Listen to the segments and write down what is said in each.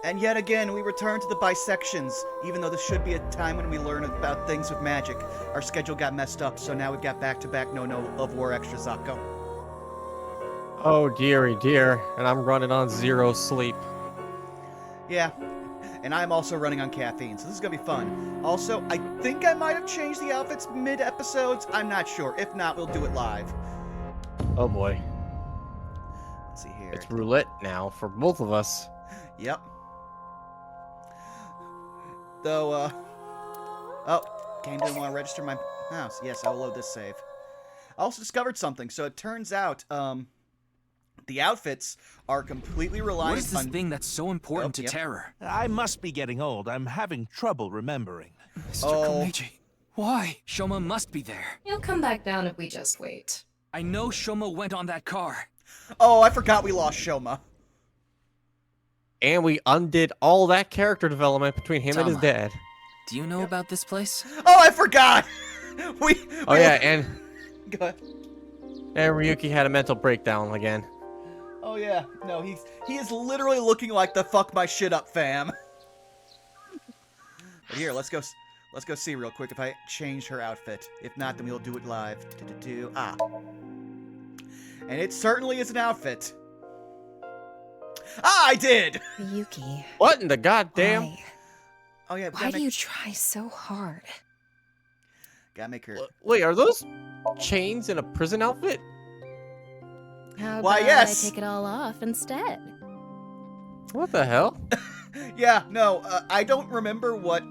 And yet again, we return to the bisections, even though this should be a time when we learn about things with magic. Our schedule got messed up, so now we've got back-to-back no of War Extra Zako. Oh, dearie dear. And I'm running on 0 sleep. Yeah, and I'm also running on caffeine, so this is going to be fun. Also, I think I might have changed the outfits mid-episodes. I'm not sure. If not, we'll do it live. Oh, boy. Let's see here. It's roulette now for both of us. Yep. Though, oh, game didn't want to register my mouse. Yes, I'll load this save. I also discovered something. So it turns out, the outfits are completely reliant on... What is this thing that's so important to Terror? I must be getting old. I'm having trouble remembering. Mr. Komeiji, why? Shoma must be there. He'll come back down if we just wait. I know Shoma went on that car. Oh, I forgot we lost Shoma. And we undid all that character development between him and his dad. Do you know about this place? Oh, I forgot! Oh, yeah, and... Go ahead. And Ryuki had a mental breakdown again. Oh, yeah. No, he is literally looking like the fuck my shit up fam. But here, let's go see real quick if I change her outfit. If not, then we'll do it live. Ah. And it certainly is an outfit. Ah, I did! Ryuki. What in the goddamn? Why? Oh, yeah. Why do you try so hard? Gotta make her... Wait, are those chains in a prison outfit? How Why, about yes. I take it all off instead? What the hell? Yeah, no, I don't remember what,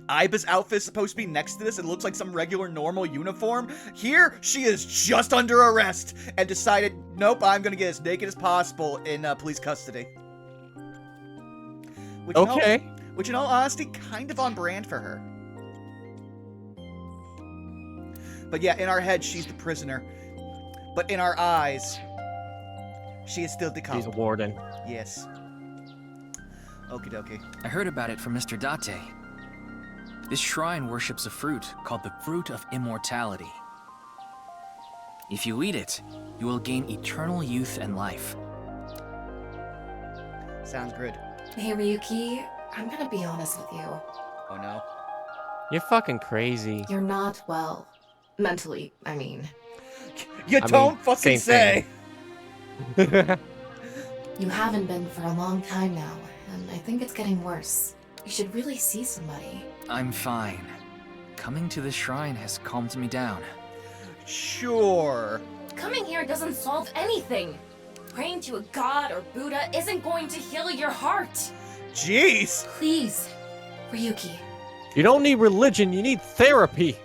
Aiba's outfit is supposed to be next to this. It looks like some regular, normal uniform. Here, she is just under arrest and decided, nope, I'm gonna get as naked as possible in police custody. Which in all honesty, kind of on brand for her. But yeah, in our head, she's the prisoner. But in our eyes, she is still the cop. She's a warden. Yes. Okie dokie. I heard about it from Mr. Date. This shrine worships a fruit called the Fruit of Immortality. If you eat it, you will gain eternal youth and life. Sounds good. Hey, Ryuki, I'm gonna be honest with you. Oh no. You're fucking crazy. You're not well. Mentally, I mean. You don't fucking say! You haven't been for a long time now, and I think it's getting worse. You should really see somebody. I'm fine. Coming to the shrine has calmed me down. Sure. Coming here doesn't solve anything. Praying to a god or Buddha isn't going to heal your heart. Jeez. Please, Ryuki. You don't need religion, you need therapy.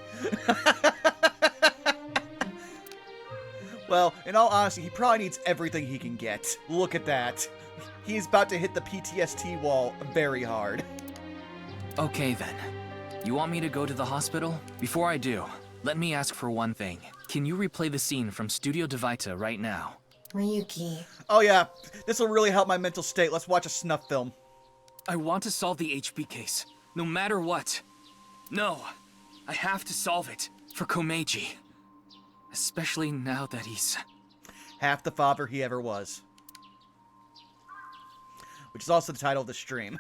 Well, in all honesty, he probably needs everything he can get. Look at that. He's about to hit the PTSD wall very hard. Okay then. You want me to go to the hospital? Before I do, let me ask for one thing. Can you replay the scene from Studio Devita right now? Ryuki. Oh yeah, this will really help my mental state. Let's watch a snuff film. I want to solve the HP case, no matter what. No, I have to solve it for Komeiji. Especially now that he's... half the father he ever was. Which is also the title of the stream.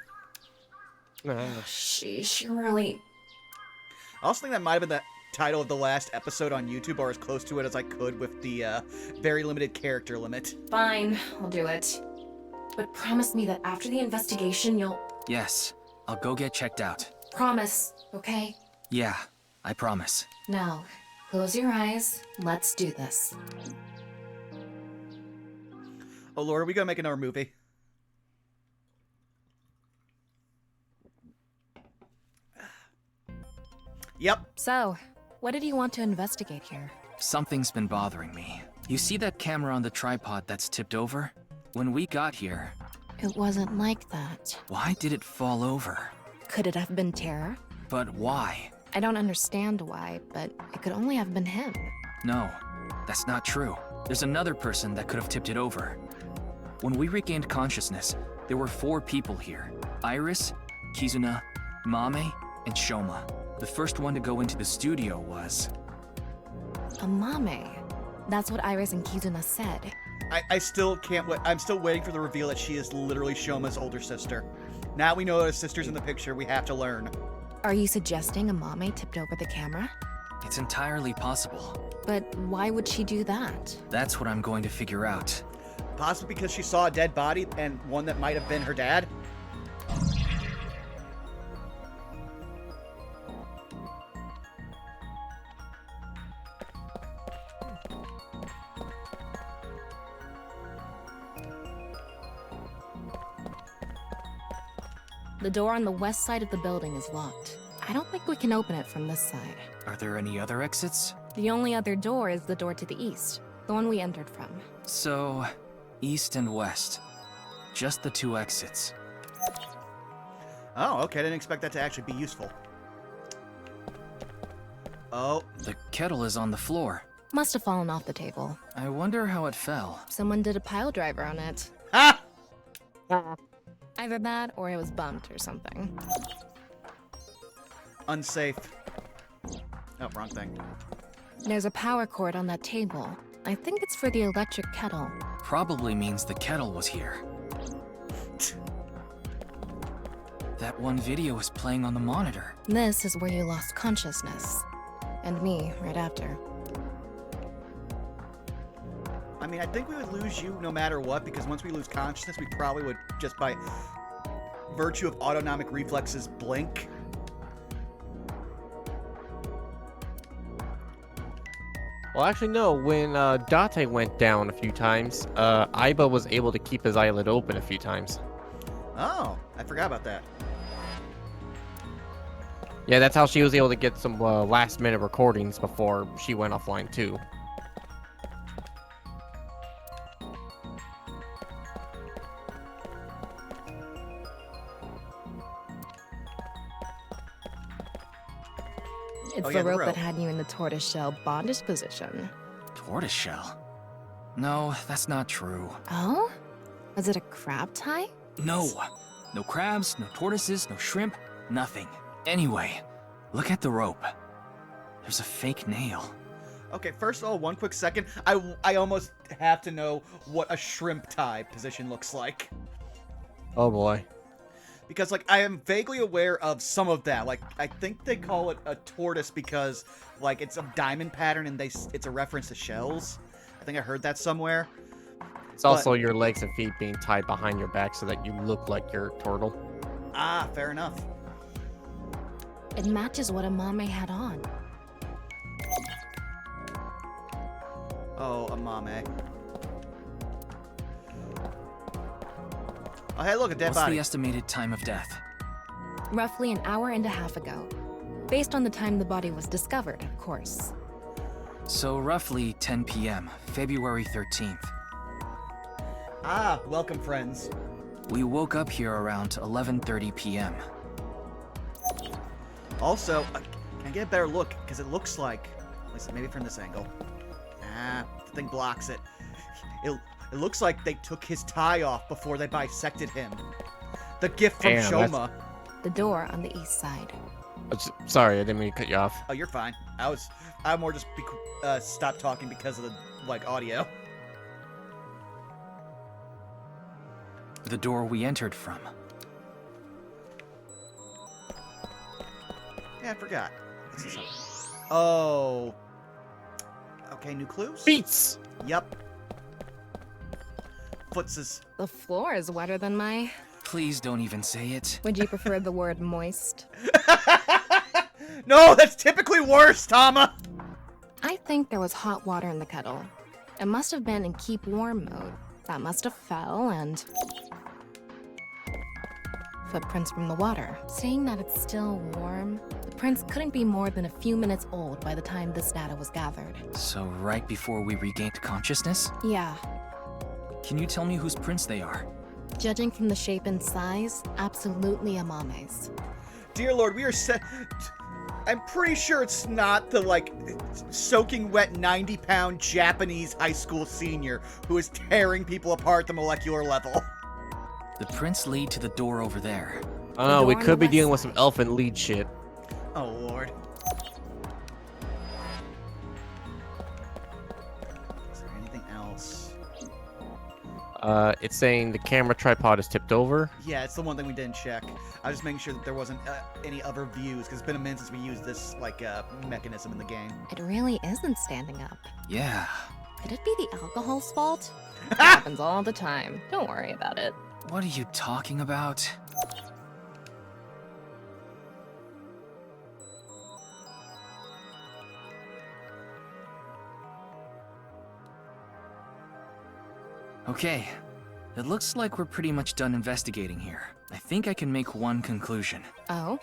Sheesh, you really... I also think that might have been the title of the last episode on YouTube, or as close to it as I could with the very limited character limit. Fine, I'll do it. But promise me that after the investigation, you'll... Yes, I'll go get checked out. Promise, okay? Yeah, I promise. Now, close your eyes. Let's do this. Oh lord, are we gonna make another movie? Yep. So, what did you want to investigate here? Something's been bothering me. You see that camera on the tripod that's tipped over? When we got here, It wasn't like that. why did it fall over? Could it have been Terra? But why? I don't understand why, but it could only have been him. No, that's not true. There's another person that could have tipped it over. When we regained consciousness, there were 4 people here. Iris, Kizuna, Mame, and Shoma. The first one to go into the studio was... A mame. That's what Iris and Kizuna said. I still can't wait. I'm still waiting for the reveal that she is literally Shoma's older sister. Now we know that a sister's in the picture. We have to learn. Are you suggesting Amame tipped over the camera? It's entirely possible. But why would she do that? That's what I'm going to figure out. Possibly because she saw a dead body and one that might have been her dad. The door on the west side of the building is locked. I don't think we can open it from this side. Are there any other exits? The only other door is the door to the east, the one we entered from. So, east and west. Just the 2 exits. Oh, okay. I didn't expect that to actually be useful. Oh, The kettle is on the floor. Must have fallen off the table. I wonder how it fell. Someone did a pile driver on it. ha! Either that or it was bumped or something. Unsafe. Oh, wrong thing. There's a power cord on that table. I think it's for the electric kettle. Probably means the kettle was here. That one video is playing on the monitor. This is where you lost consciousness. And me, right after. I mean, I think we would lose you no matter what, because once we lose consciousness, we probably would, just by virtue of autonomic reflexes, blink. Well, actually, no. When Date went down a few times, Aiba was able to keep his eyelid open a few times. Oh, I forgot about that. Yeah, that's how she was able to get some last-minute recordings before she went offline, too. It's Oh, the yeah, the rope rope. that had you in the tortoiseshell bondage position. Tortoiseshell? No, that's not true. Oh? Was it a crab tie? No. No crabs, no tortoises, no shrimp, nothing. Anyway, look at the rope. There's a fake nail. Okay, first of all, one quick second. I almost have to know what a shrimp tie position looks like. Oh, boy. Because, like, I am vaguely aware of some of that. Like, I think they call it a tortoise because, like, it's a diamond pattern and it's a reference to shells. I think I heard that somewhere. It's also your legs and feet being tied behind your back so that you look like you're a turtle. Ah, fair enough. It matches what Amame had on. Oh, Amame. Oh, hey, look, a dead What's body. the estimated time of death? Roughly an hour and a half ago. Based on the time the body was discovered, of course. So roughly 10 p.m., February 13th. Ah, welcome, friends. We woke up here around 11:30 p.m. Also, can I get a better look? Because it looks like, at least maybe from this angle. Ah, the thing blocks it. It looks like they took his tie off before they bisected him. The gift from Damn, Shoma. The door on the east side. Sorry, I didn't mean to cut you off. Oh, you're fine. I more just stopped talking because of the, like, audio. The door we entered from. Yeah, I forgot. This is oh. Okay, new clues? Beats! Yep. Footses. The floor is wetter than my... Please don't even say it. Would you prefer the word moist? No, that's typically worse, Tama! I think there was hot water in the kettle. It must have been in keep warm mode. That must have fell and... Footprints from the water. Saying that it's still warm, the prints couldn't be more than a few minutes old by the time this data was gathered. So right before we regained consciousness? Yeah, Can you tell me whose prints they are? judging from the shape and size, absolutely Amame's. Dear Lord, we are I'm pretty sure it's not the, like, soaking wet 90-pound Japanese high school senior who is tearing people apart at the molecular level. The prints lead to the door over there. Oh no, we door on could the be dealing with west some elephant lead shit. Oh, Lord. Is there anything else? It's saying the camera tripod is tipped over. Yeah, it's the one thing we didn't check. I was just making sure that there wasn't any other views, because it's been a minute since we used this, like, mechanism in the game. It really isn't standing up. Yeah. Could it be the alcohol's fault? It happens all the time. Don't worry about it. What are you talking about? Okay, it looks like we're pretty much done investigating here. I think I can make one conclusion. Oh?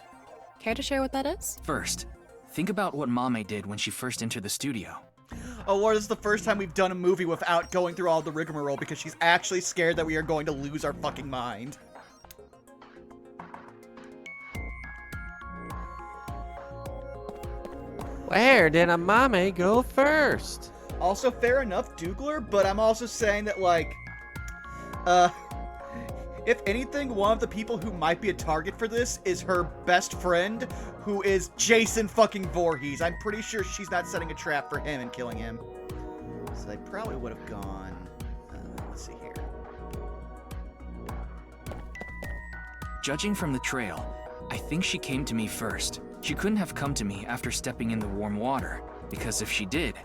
Care to share what that is? First, think about what Mame did when she first entered the studio. Oh, Lord, this is the first time we've done a movie without going through all the rigmarole, because she's actually scared that we are going to lose our fucking mind. Where did a mame go first? Also, fair enough, Dougler, but I'm also saying that, like, if anything, one of the people who might be a target for this is her best friend, who is Jason fucking Voorhees. I'm pretty sure she's not setting a trap for him and killing him. So they probably would have gone, let's see here. Judging from the trail, I think she came to me first. She couldn't have come to me after stepping in the warm water, because if she did,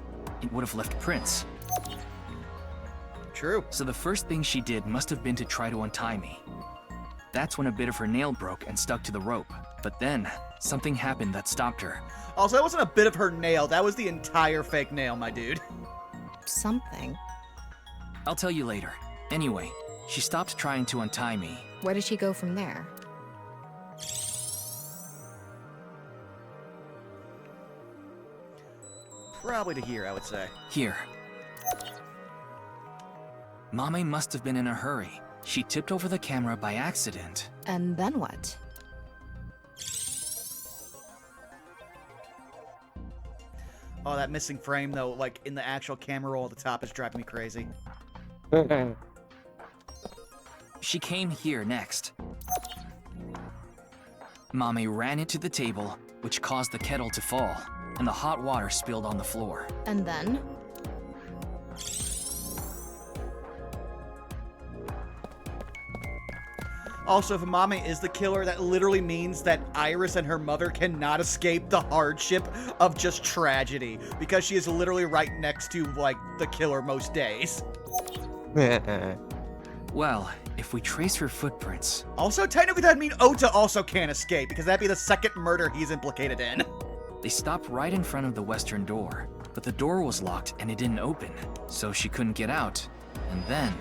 it would have left prints. True. So the first thing she did must have been to try to untie me. That's when a bit of her nail broke and stuck to the rope. But then, something happened that stopped her. Also, that wasn't a bit of her nail. That was the entire fake nail, my dude. Something. I'll tell you later. Anyway, she stopped trying to untie me. Where did she go from there? Probably to here, I would say. Here. Mame must have been in a hurry. She tipped over the camera by accident. And then what? Oh, that missing frame, though, like, in the actual camera roll at the top is driving me crazy. She came here next. Mame ran into the table, which caused the kettle to fall, and the hot water spilled on the floor. And then? Also, if Mame is the killer, that literally means that Iris and her mother cannot escape the hardship of just tragedy, because she is literally right next to, like, the killer most days. Well, if we trace her footprints... Also, technically that'd mean Ota also can't escape, because that'd be the second murder he's implicated in. They stopped right in front of the western door, but the door was locked and it didn't open, so she couldn't get out. And then...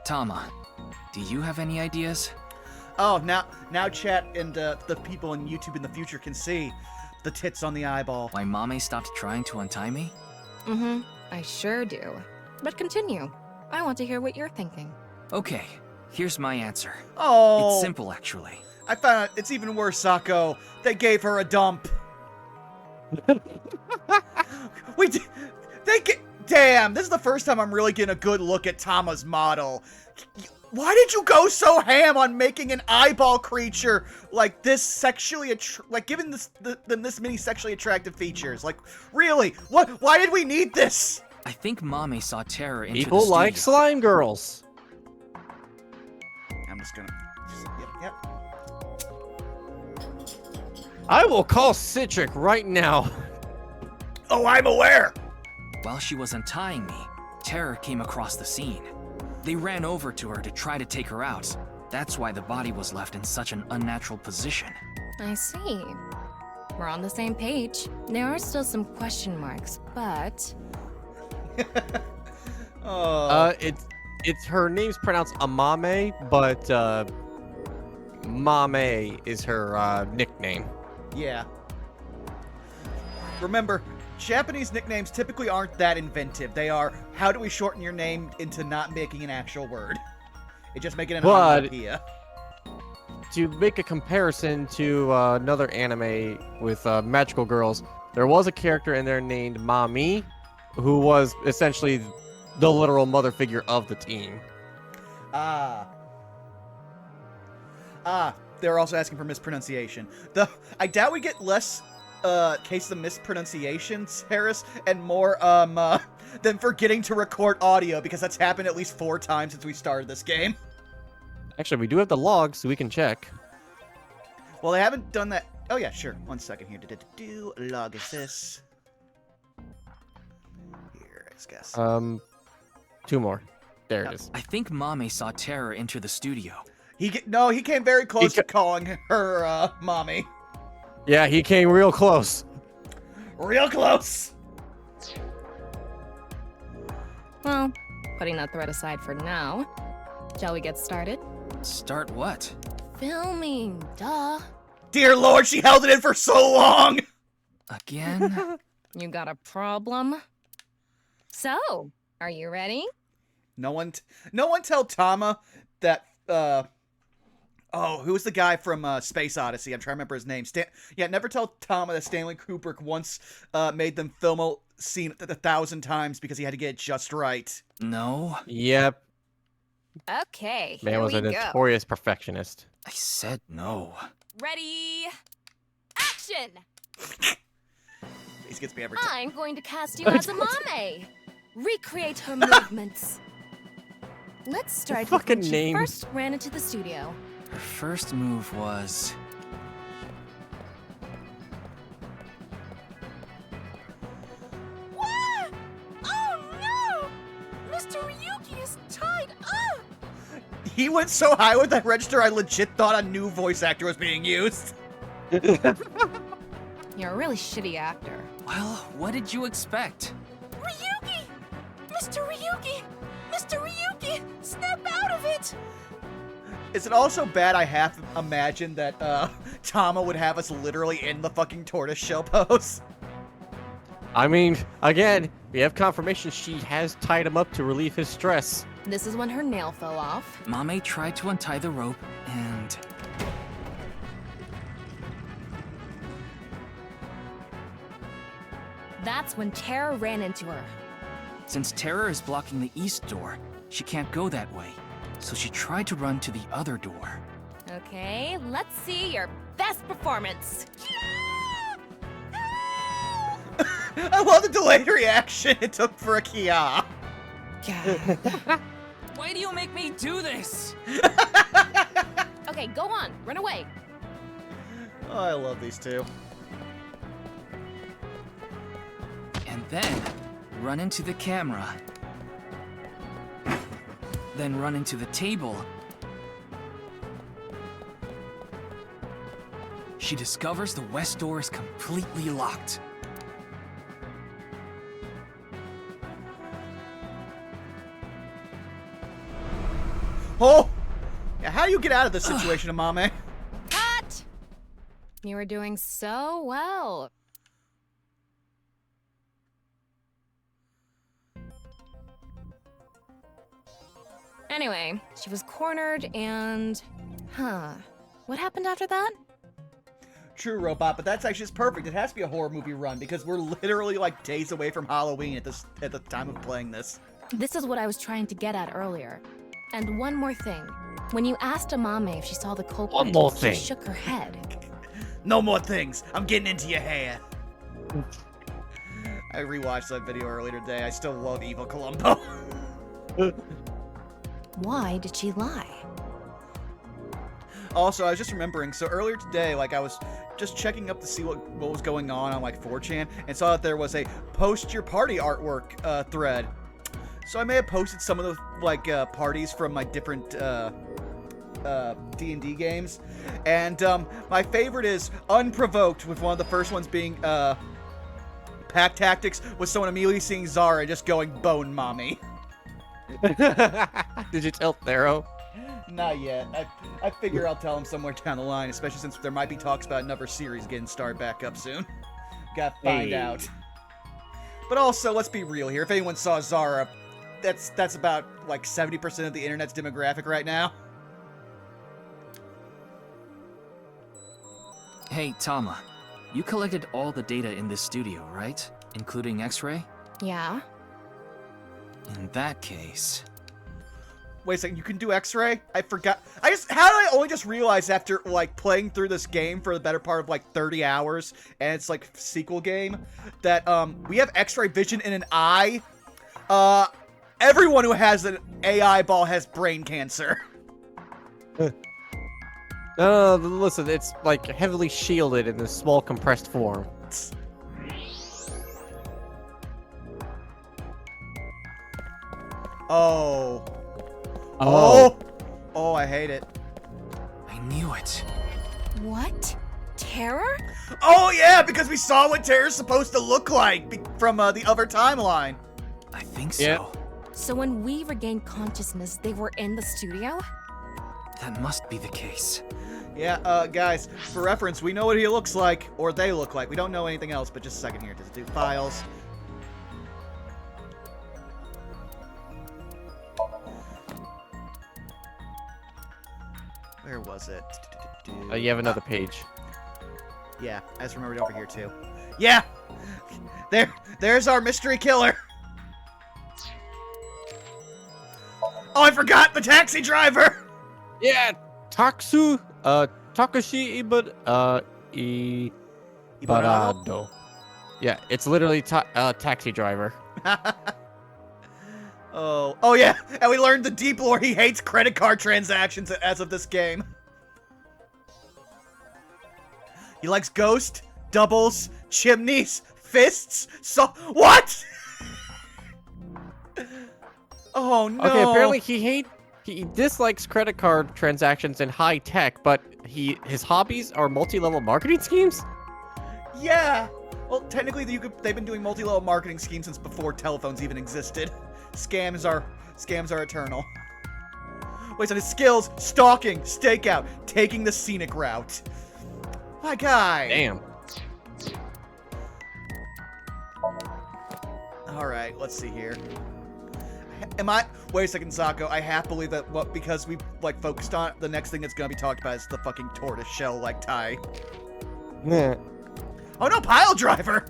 Tama, do you have any ideas? Oh, now chat and the people on YouTube in the future can see the tits on the eyeball. Why Mame stopped trying to untie me? Mm-hmm. I sure do. But continue. I want to hear what you're thinking. Okay, here's my answer. Oh, It's simple, actually. I found out it's even worse, Sako. They gave her a dump. Damn, this is the first time I'm really getting a good look at Tama's model. Why did you go so ham on making an eyeball creature like this sexually giving them this many sexually attractive features? Like, really? What? Why did we need this? I think Mame saw terror into People the studio. like slime girls. I'm just gonna... Yep. I will call Citric right now. Oh, I'm aware! While she was untying me, terror came across the scene. They ran over to her to try to take her out. That's why the body was left in such an unnatural position. I see. We're on the same page. There are still some question marks, but... Oh. It's her name's pronounced Amame, but Mame is her nickname. Yeah. Remember, Japanese nicknames typically aren't that inventive. They are, how do we shorten your name into not making an actual word? It just make it an onomatopoeia. To make a comparison to another anime with magical girls, there was a character in there named Mami, who was essentially the literal mother figure of the team. they're also asking for mispronunciation. I doubt we get less cases of mispronunciations, Harris, and more than forgetting to record audio, because that's happened at least 4 times since we started this game. Actually, we do have the logs, so we can check. Well, they haven't done that. Oh yeah, sure. 1 second here. Log is this. Here, I guess. 2 more. There it is. I think Mame saw Terror enter the studio. He came very close to calling her mommy. Yeah, he came real close. Real close. Well, putting that threat aside for now, shall we get started? Start what? Filming, duh. Dear Lord, she held it in for so long. Again? You got a problem? So, are you ready? No one tell Tama that, who was the guy from Space Odyssey? I'm trying to remember his name. Never tell Tama that Stanley Kubrick once made them film a scene 1,000 times because he had to get it just right. No. Yep. Okay, Man here was we a go. notorious perfectionist. I said no. Ready? Action! He gets me every time. I'm going to cast you as a mame. Recreate her movements. Let's start with Fucking when she name. first ran into the studio. Her first move was... What? Oh no! Mr. Ryuki is tied up! He went so high with that register, I legit thought a new voice actor was being used. You're a really shitty actor. Well, what did you expect? Ryuki! Mr. Ryuki! Mr. Ryuki! Snap out of it! Is it also bad I half imagine that Tama would have us literally in the fucking tortoiseshell pose? I mean, again, we have confirmation she has tied him up to relieve his stress. This is when her nail fell off. Mame tried to untie the rope, and... That's when Terror ran into her. Since Terror is blocking the east door, she can't go that way. So she tried to run to the other door. Okay, let's see your best performance. I love the delayed reaction it took for a Kia. Why do you make me do this? Okay, go on, run away. Oh, I love these two. And then, run into the camera. Then run into the table. She discovers the west door is completely locked. Oh! Yeah, how do you get out of this situation, Amame? Cut! You were doing so well. Anyway, she was cornered and... What happened after that? True, Robot, but that's actually just perfect. It has to be a horror movie run because we're literally like days away from Halloween at the time of playing this. This is what I was trying to get at earlier. And one more thing. When you asked Amame if she saw the culprit, One more thing. she shook her head. No more things. I'm getting into your hair. I rewatched that video earlier today. I still love Evil Columbo. Why did she lie? Also, I was just remembering, so earlier today, like, I was just checking up to see what was going on like, 4chan, and saw that there was a post your party artwork thread. So I may have posted some of the, like, parties from my different D&D games. And my favorite is Unprovoked, with one of the first ones being Pack Tactics, with someone immediately seeing Zara and just going, Bone Mommy. Did you tell Thero? Not yet. I figure I'll tell him somewhere down the line, especially since there might be talks about another series getting started back up soon. Gotta find out. But also, let's be real here. If anyone saw Zara, that's about like 70% of the internet's demographic right now. Hey, Tama. You collected all the data in this studio, right? Including X-ray? Yeah? In that case... wait a second, you can do X-ray? I forgot. How did I only just realize after, like, playing through this game for the better part of, like, 30 hours, and it's, like, sequel game, that, we have X-ray vision in an eye? Everyone who has an AI ball has brain cancer. No, listen, it's, like, heavily shielded in this small compressed form. Oh. Oh. Oh, I hate it. I knew it. What? Terror? Oh, yeah, because we saw what Terror's supposed to look like from the other timeline. I think so. Yeah. So when we regained consciousness, they were in the studio? That must be the case. Yeah, guys, for reference, we know what he looks like, or they look like. We don't know anything else, but just a second here. Just do files. Where was it? You have another page. Yeah, I just remembered over here, too. Yeah! There's our mystery killer! Oh, I forgot the taxi driver! Yeah, Takashi Ibarado. Yeah, it's literally taxi driver. Oh yeah, and we learned the deep lore. He hates credit card transactions as of this game. He likes ghost, doubles, chimneys, fists, what? Oh no. Okay, apparently he dislikes credit card transactions and high tech, but his hobbies are multi-level marketing schemes? Yeah. Well, technically they've been doing multi-level marketing schemes since before telephones even existed. Scams are eternal. Wait, so his skills: stalking, stakeout, taking the scenic route. My guy. Damn. All right, let's see here. Wait a second, Zako. I half believe that because we like focused on it, the next thing that's gonna be talked about is the fucking tortoise shell like tie. Yeah. Oh no, pile driver.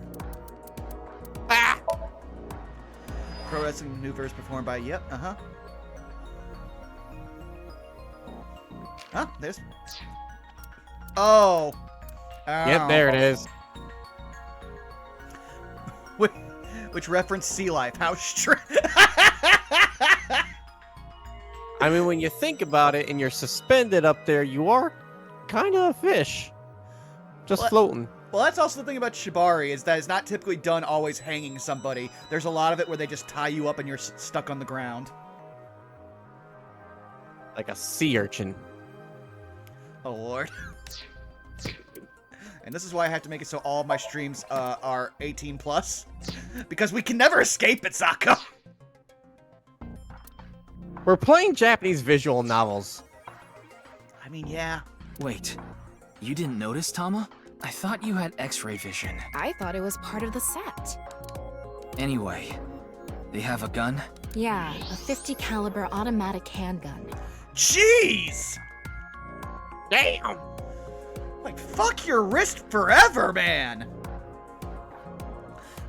Ah. Pro wrestling maneuvers performed by Huh, there's... Oh. Yep, there it is. Which reference Sea Life. How I mean, when you think about it and you're suspended up there, you are kind of a fish. Just floating. Well, that's also the thing about Shibari, is that it's not typically done always hanging somebody. There's a lot of it where they just tie you up and you're stuck on the ground. Like a sea urchin. Oh, Lord. And this is why I have to make it so all of my streams are 18 plus. Because we can never escape it, Zako! We're playing Japanese visual novels. I mean, yeah. Wait, you didn't notice, Tama? I thought you had X-ray vision. I thought it was part of the set. Anyway, they have a gun? Yeah, a 50 caliber automatic handgun. Jeez! Damn! Like, fuck your wrist forever, man!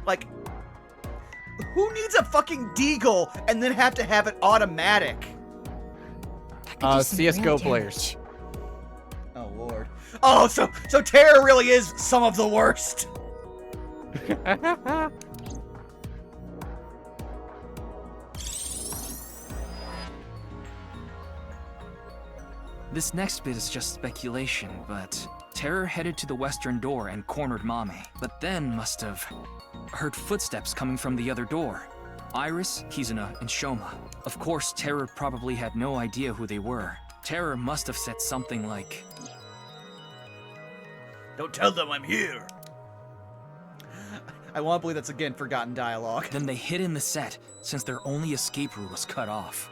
Like, who needs a fucking deagle and then have to have it automatic? That could do some real CS:GO damage. players. Oh, Lord. Oh, so Terror really is some of the worst. This next bit is just speculation, but Terror headed to the western door and cornered Mame, but then must have heard footsteps coming from the other door. Iris, Kizuna, and Shoma. Of course, Terror probably had no idea who they were. Terror must have said something like, Don't tell them I'm here. I want to believe that's again forgotten dialogue. then they hid in the set, since their only escape route was cut off.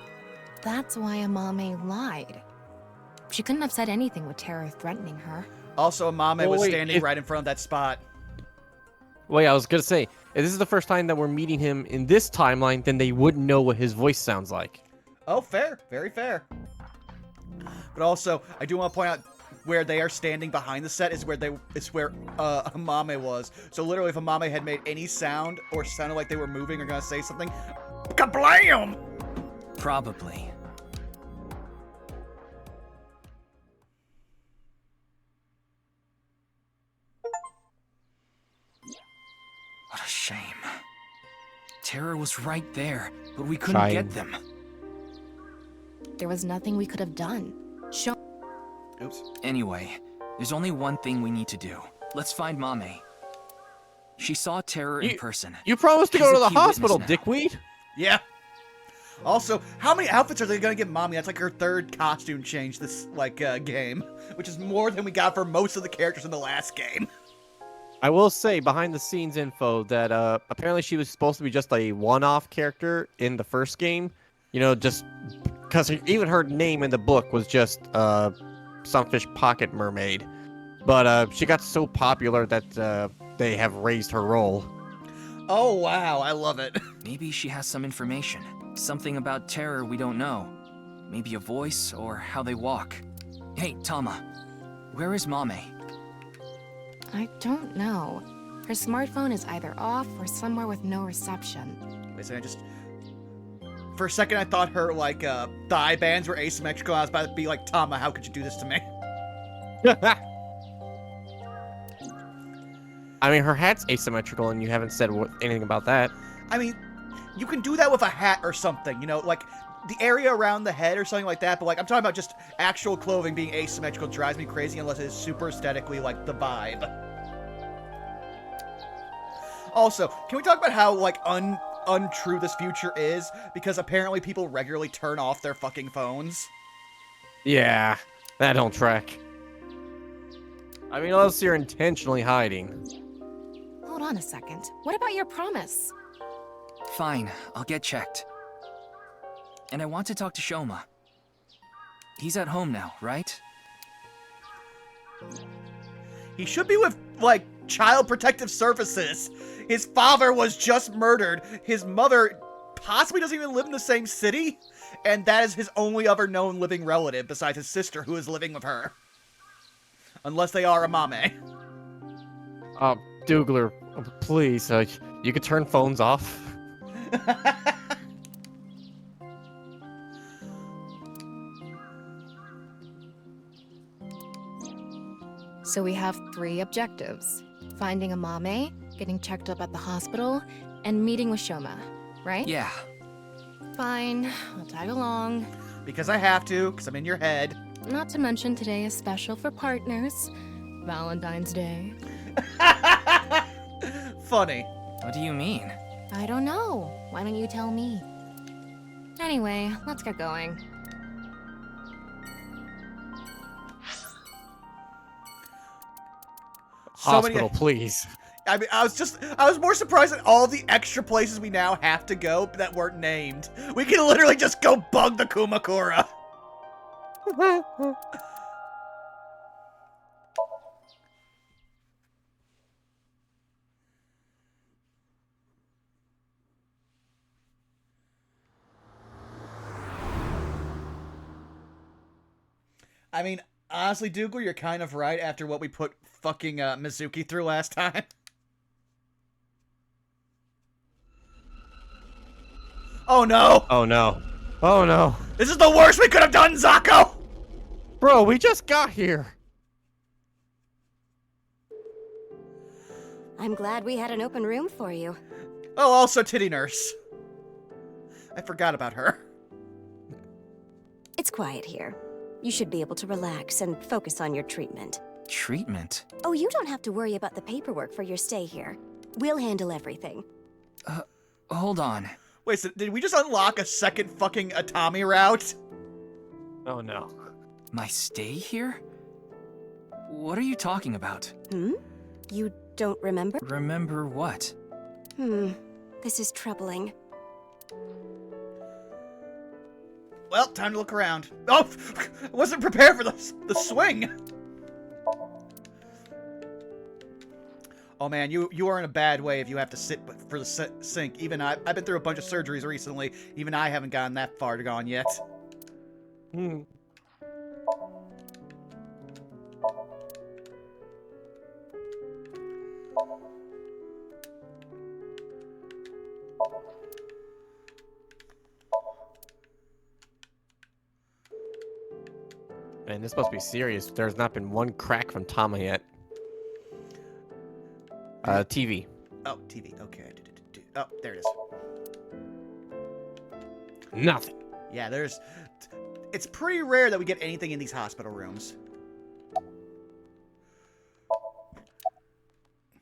That's why Amame lied. She couldn't have said anything with Terror threatening her. Also, Amame was wait, standing right in front of that spot. Wait, I was gonna say, if this is the first time that we're meeting him in this timeline, then they wouldn't know what his voice sounds like. Oh, fair. Very fair. But also, I do want to point out where they are standing behind the set is where Amame was. So literally, if Amame had made any sound or sounded like they were moving or gonna say something, kablam! Probably. Shame. Terror was right there, but we couldn't get Shame. them. There was nothing we could have done. Oops. Anyway, there's only one thing we need to do. Let's find Mame. She saw Terror in person. You promised to She's go a to the key witness hospital, now. dickweed. Yeah. Also, how many outfits are they gonna give Mommy? That's like her third costume change this game, which is more than we got for most of the characters in the last game. I will say behind the scenes info that apparently she was supposed to be just a one-off character in the first game. You know, just because even her name in the book was just Sunfish Pocket Mermaid. But she got so popular that they have raised her role. Oh wow, I love it. Maybe she has some information. Something about Terror we don't know. Maybe a voice or how they walk. Hey, Tama. Where is Mame? I don't know. Her smartphone is either off or somewhere with no reception. Wait a second, for a second I thought her thigh bands were asymmetrical. I was about to be like, Tama, how could you do this to me? I mean, her hat's asymmetrical, and you haven't said anything about that. I mean, you can do that with a hat or something, you know, like the area around the head or something like that, but I'm talking about just actual clothing being asymmetrical drives me crazy unless it is super aesthetically like the vibe. Also, can we talk about how untrue this future is? Because apparently people regularly turn off their fucking phones. Yeah, that don't track. I mean, unless you're intentionally hiding. Hold on a second. What about your promise? Fine, I'll get checked. And I want to talk to Shoma. He's at home now, right? He should be with, Child Protective Services. His father was just murdered. His mother possibly doesn't even live in the same city. And that is his only other known living relative besides his sister who is living with her. Unless they are a Mame. Dougler, please, you could turn phones off. So we have 3 objectives. Finding a Mame, getting checked up at the hospital, and meeting with Shoma, right? Yeah. Fine, I'll tag along. Because I have to, because I'm in your head. Not to mention today is special for partners. Valentine's Day. Funny. What do you mean? I don't know. Why don't you tell me? Anyway, let's get going. Hospital, please. I mean, I was more surprised at all the extra places we now have to go that weren't named. We can literally just go bug the Kumakura. I mean, honestly, Dougler, you're kind of right after what we put fucking Mizuki through last time. Oh no! Oh no. Oh no. This is the worst we could have done, Zako! Bro, we just got here. I'm glad we had an open room for you. Oh, also Titty Nurse. I forgot about her. It's quiet here. You should be able to relax and focus on your treatment. Treatment? Oh, you don't have to worry about the paperwork for your stay here. We'll handle everything. Hold on. Wait, so did we just unlock a second fucking Atami route? Oh no. My stay here? What are you talking about? You don't remember? Remember what? This is troubling. Well, time to look around. Oh, I wasn't prepared for the swing. Oh man, you are in a bad way if you have to sit for the sink. Even I've been through a bunch of surgeries recently. Even I haven't gotten that far to gone yet. Man, this must be serious. There's not been one crack from Tama yet. TV. Oh, TV. Okay. Oh, there it is. Nothing. Yeah, it's pretty rare that we get anything in these hospital rooms.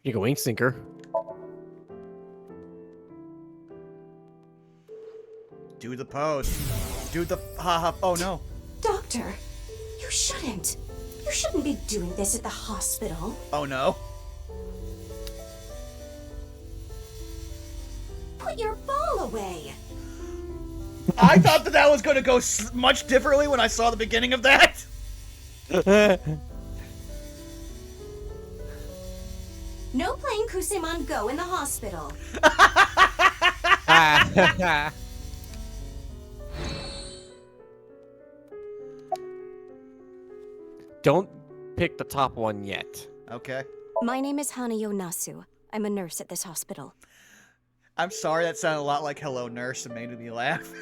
You go ink sinker. Do the pose. Do the haha. Oh no. Doctor, you shouldn't. You shouldn't be doing this at the hospital. Oh no. Put your ball away. I thought that was going to go much differently when I saw the beginning of that. No playing Kusemon Go in the hospital. Don't pick the top one yet. Okay. My name is Hanayo Nasu. I'm a nurse at this hospital. I'm sorry, that sounded a lot like Hello Nurse and made me laugh.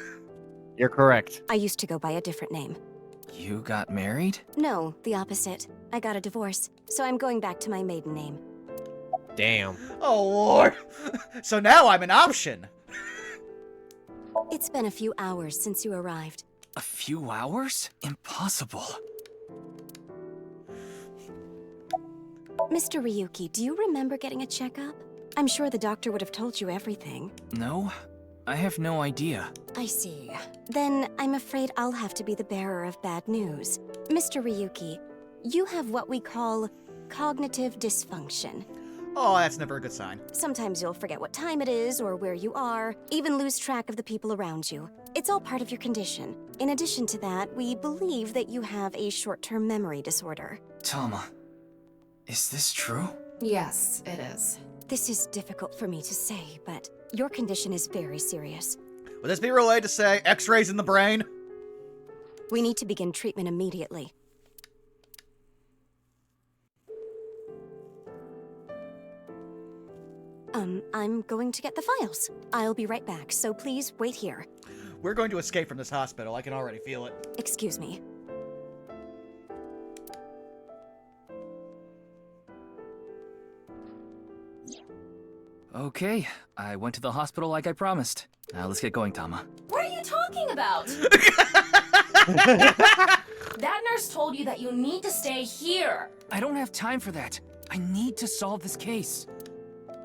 You're correct. I used to go by a different name. You got married? No, the opposite. I got a divorce, so I'm going back to my maiden name. Damn. Oh lord. So now I'm an option. It's been a few hours since you arrived. A few hours? Impossible. Mr. Ryuki, do you remember getting a checkup? I'm sure the doctor would have told you everything. No, I have no idea. I see. Then I'm afraid I'll have to be the bearer of bad news. Mr. Ryuki, you have what we call cognitive dysfunction. Oh, that's never a good sign. Sometimes you'll forget what time it is or where you are, even lose track of the people around you. It's all part of your condition. In addition to that, we believe that you have a short-term memory disorder. Tama, is this true? Yes, it is. This is difficult for me to say, but your condition is very serious. Would this be relayed to say X-rays in the brain? We need to begin treatment immediately. I'm going to get the files. I'll be right back, so please wait here. We're going to escape from this hospital. I can already feel it. Excuse me. Okay, I went to the hospital like I promised. Now let's get going, Tama. What are you talking about? That nurse told you that you need to stay here. I don't have time for that. I need to solve this case.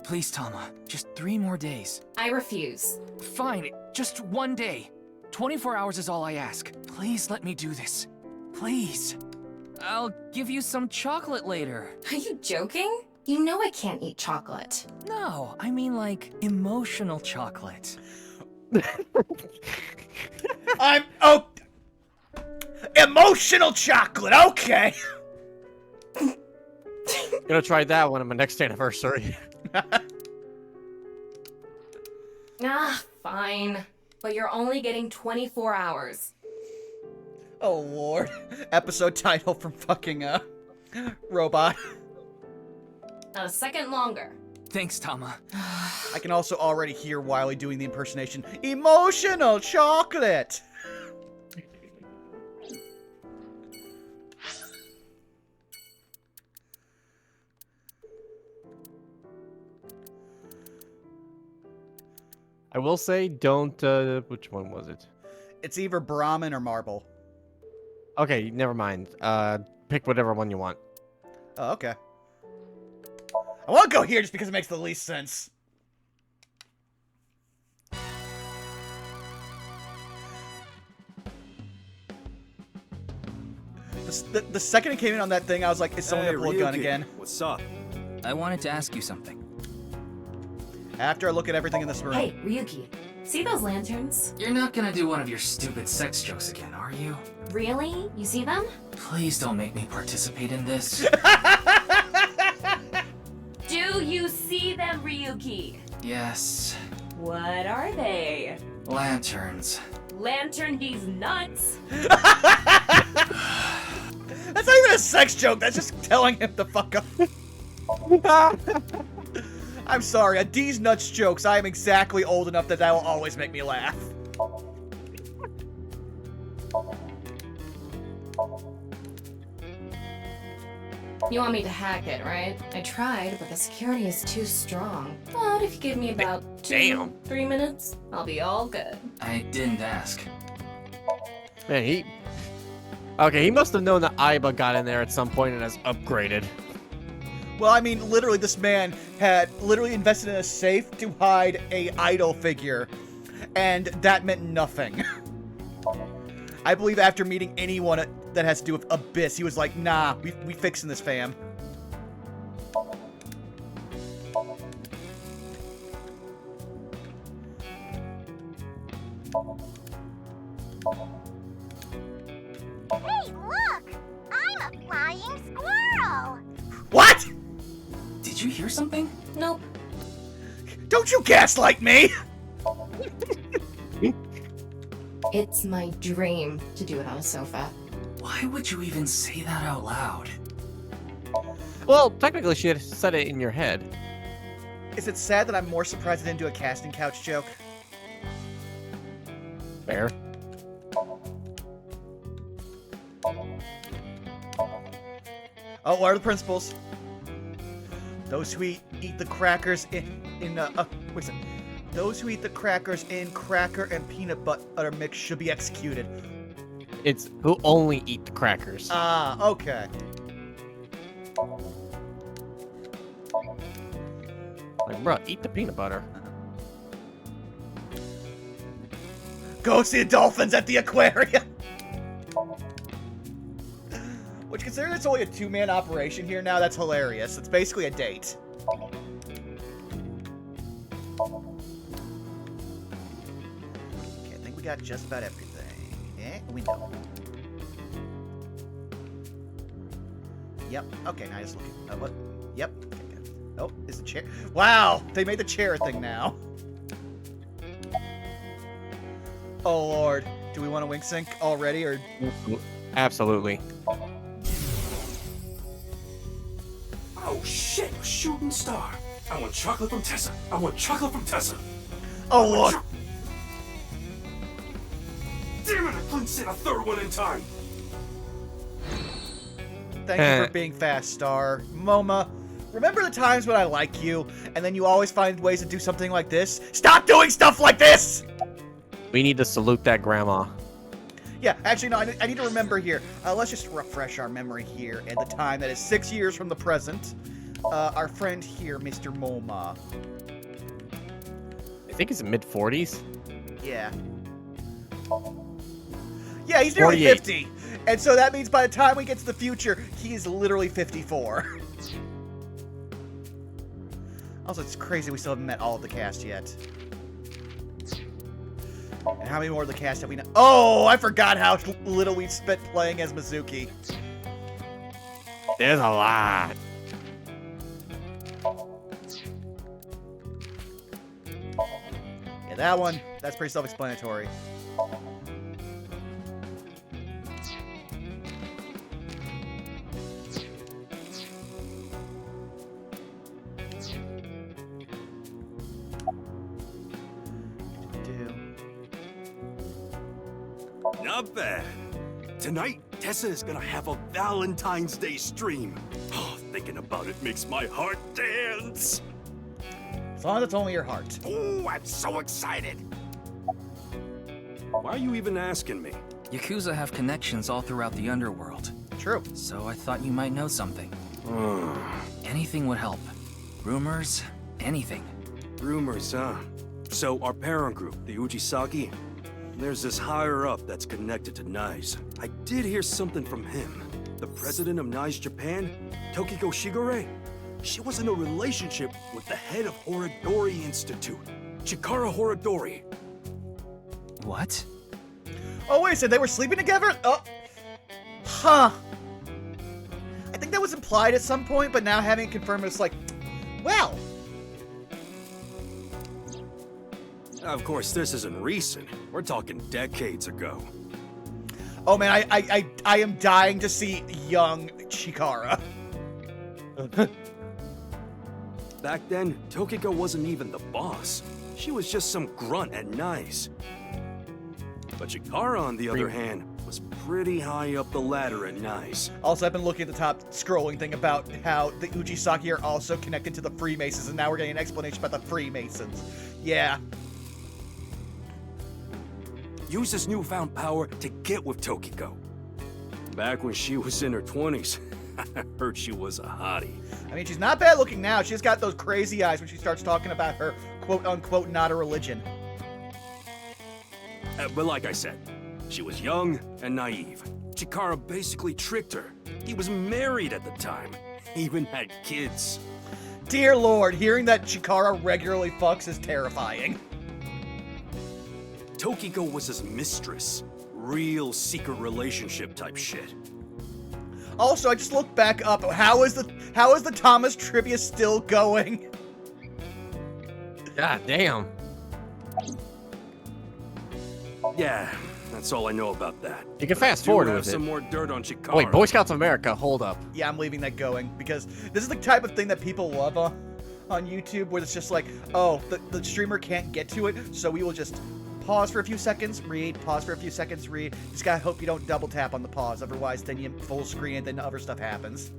Please, Tama, just 3 more days. I refuse. Fine, just 1 day. 24 hours is all I ask. Please let me do this. Please. I'll give you some chocolate later. Are you joking? You know I can't eat chocolate. No, I mean like emotional chocolate. Emotional chocolate, okay. Gonna try that one on my next anniversary. Ah, fine. But you're only getting 24 hours. Oh lord. Episode title from fucking, Robot. Not a second longer. Thanks, Tama. I can also already hear Wiley doing the impersonation. Emotional chocolate! I will say, don't, which one was it? It's either Brahmin or Marble. Okay, never mind. Pick whatever one you want. Oh, okay. I want to go here just because it makes the least sense. The second it came in on that thing, I was like, is someone gonna pull a gun again? What's up? I wanted to ask you something. After I look at everything in this room. Hey, Ryuki. See those lanterns? You're not gonna do one of your stupid sex jokes again, are you? Really? You see them? Please don't make me participate in this. Do you see them, Ryuki? Yes. What are they? Lanterns. Lantern these nuts? That's not even a sex joke, that's just telling him to fuck up. I'm sorry, at D's nuts jokes, I am exactly old enough that will always make me laugh. You want me to hack it, right? I tried, but the security is too strong. But if you give me about Damn. 3 minutes, I'll be all good. I didn't ask. Man, Okay, he must have known that Aiba got in there at some point and has upgraded. Well, I mean, literally, this man had literally invested in a safe to hide a idol figure, and that meant nothing. I believe after meeting anyone that has to do with Abyss, he was like, nah, we fixing this, fam. Hey, look! I'm a flying squirrel! What? Did you hear something? Nope. Don't you gaslight me! It's my dream to do it on a sofa. Why would you even say that out loud? Well, technically, she had said it in your head. Is it sad that I'm more surprised I didn't do a casting couch joke? Fair. Oh, what are the principles? Those who eat the crackers wait a second. Those who eat the crackers in cracker and peanut butter mix should be executed. It's who only eat the crackers. Ah, okay. Like, bro, eat the peanut butter. Go see the dolphins at the aquarium! Which, considering it's only a two-man operation here now, that's hilarious. It's basically a date. Okay, I think we got just about everything. We know. Yep. Okay, now just looking. What? Yep. Okay, good. Oh, is the chair? Wow, they made the chair a thing now. Oh lord, do we want to wing sync already, or? Absolutely. Oh shit, a shooting star. I want chocolate from Tessa. I want chocolate from Tessa. Oh lord. Damn it, I couldn't sit a third one in time. Thank you for being fast, Star. Moma, remember the times when I like you, and then you always find ways to do something like this? Stop doing stuff like this! We need to salute that grandma. Yeah, actually, no, I need to remember here. Let's just refresh our memory here at the time that is 6 years from the present. Our friend here, Mr. Moma. I think he's in mid-40s. Yeah. Yeah, he's nearly 48. 50. And so that means by the time we get to the future, he is literally 54. Also, it's crazy we still haven't met all of the cast yet. And how many more of the cast have we know? Oh, I forgot how little we spent playing as Mizuki. There's a lot. Yeah, that one, that's pretty self-explanatory. Not bad. Tonight, Tessa is gonna have a Valentine's Day stream. Oh, thinking about it makes my heart dance. As long as it's only your heart. Oh, I'm so excited. Why are you even asking me? Yakuza have connections all throughout the underworld, True. so I thought you might know something. Anything would help. Rumors, anything. Rumors, huh? So our parent group, the Ujisaki, there's this higher up that's connected to NICE. I did hear something from him. The president of NICE Japan, Tokiko Shigure. She was in a relationship with the head of Horodori Institute, Chikara Horodori. What? Oh, wait, so they were sleeping together? Oh. Huh. I think that was implied at some point, but now having it confirmed, it's like, well. Of course, this isn't recent. We're talking decades ago. Oh man, I am dying to see young Chikara. Back then, Tokiko wasn't even the boss. She was just some grunt at NICE. But Chikara, on the other hand, was pretty high up the ladder at Nice. Also, I've been looking at the top scrolling thing about how the Ujisaki are also connected to the Freemasons, and now we're getting an explanation about the Freemasons. Yeah. Use this newfound power to get with Tokiko. Back when she was in her 20s, I heard she was a hottie. I mean, she's not bad looking now. She's got those crazy eyes when she starts talking about her quote-unquote not a religion. But like I said, she was young and naive. Chikara basically tricked her. He was married at the time. He even had kids. Dear Lord, hearing that Chikara regularly fucks is terrifying. Tokiko was his mistress. Real secret relationship type shit. Also, I just looked back up. How is the Thomas trivia still going? God damn. Yeah, that's all I know about that. You can fast Do forward have with some it. more dirt on Chikara. Wait, Boy Scouts of America, hold up. Yeah, I'm leaving that going because this is the type of thing that people love on YouTube, where it's just like, oh, the streamer can't get to it, so we will just pause for a few seconds, read, pause for a few seconds, read. Just gotta hope you don't double tap on the pause, otherwise then you full screen and then other stuff happens.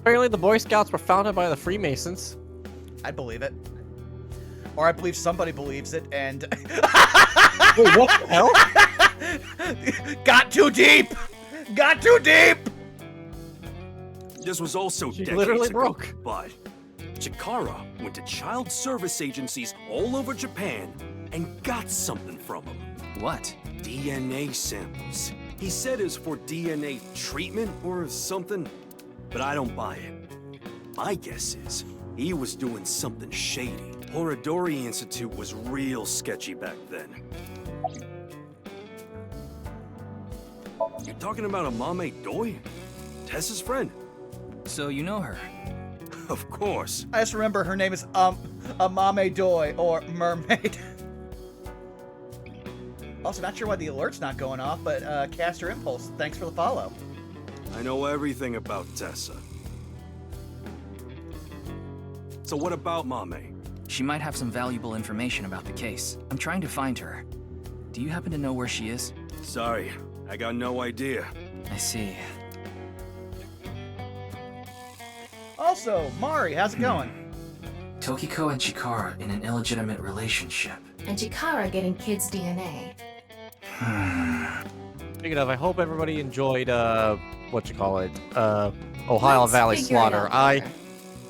Apparently the Boy Scouts were founded by the Freemasons. I believe it. Or I believe somebody believes it, and... Wait, what the hell? Got too deep! Got too deep! This was also She decades literally ago, broke. But Chikara went to child service agencies all over Japan and got something from them. What? DNA samples. He said it was for DNA treatment or something, but I don't buy it. My guess is he was doing something shady. Horodori Institute was real sketchy back then. You're talking about Amame Doi? Tessa's friend? So you know her? Of course. I just remember her name is Amame Doi, or Mermaid. Also, not sure why the alert's not going off, but Caster Impulse, thanks for the follow. I know everything about Tessa. So what about Mame? She might have some valuable information about the case. I'm trying to find her. Do you happen to know where she is? Sorry, I got no idea. I see. Also, Mari, how's it going? Tokiko and Chikara in an illegitimate relationship. And Chikara getting kids' DNA. Speaking of, I hope everybody enjoyed, Ohio Let's Valley figure it Slaughter. out I later.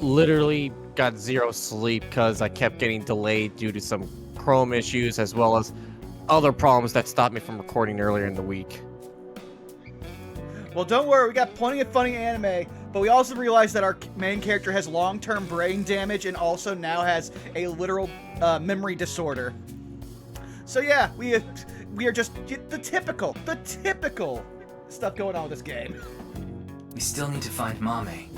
literally got zero sleep because I kept getting delayed due to some Chrome issues as well as other problems that stopped me from recording earlier in the week. Well, don't worry, we got plenty of funny anime, but we also realized that our main character has long-term brain damage and also now has a literal memory disorder. So yeah, we are just the typical stuff going on with this game. We still need to find Mame.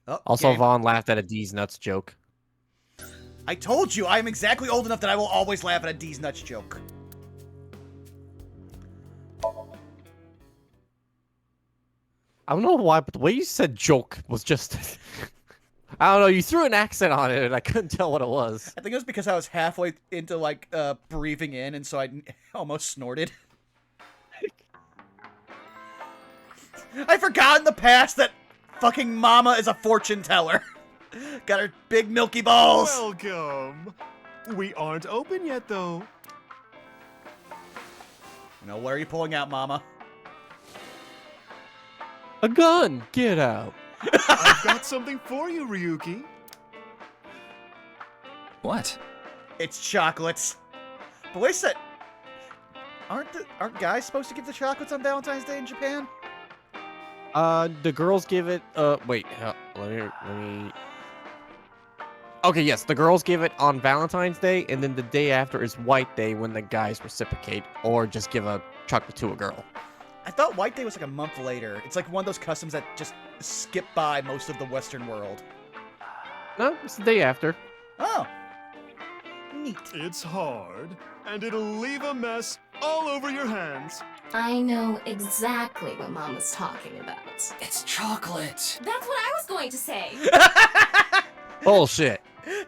Oh, Also, game. Vaughn laughed at a D's nuts joke. I told you, I am exactly old enough that I will always laugh at a D's nuts joke. I don't know why, but the way you said joke was just... I don't know, you threw an accent on it and I couldn't tell what it was. I think it was because I was halfway into, like, breathing in, and so I almost snorted. I forgot in the past that fucking Mama is a fortune teller. Got her big milky balls. Welcome. We aren't open yet, though. No, what are you pulling out, Mama? A gun! Get out! I've got something for you, Ryuki. What? It's chocolates. But wait a sec. Aren't guys supposed to give the chocolates on Valentine's Day in Japan? The girls give it, wait, let me... Okay, yes, the girls give it on Valentine's Day, and then the day after is White Day when the guys reciprocate, or just give a chocolate to a girl. I thought White Day was like a month later. It's like one of those customs that just skip by most of the Western world. No, it's the day after. Oh. Neat. It's hard, and it'll leave a mess all over your hands. I know exactly what Mama's talking about. It's chocolate. That's what I was going to say. Bullshit.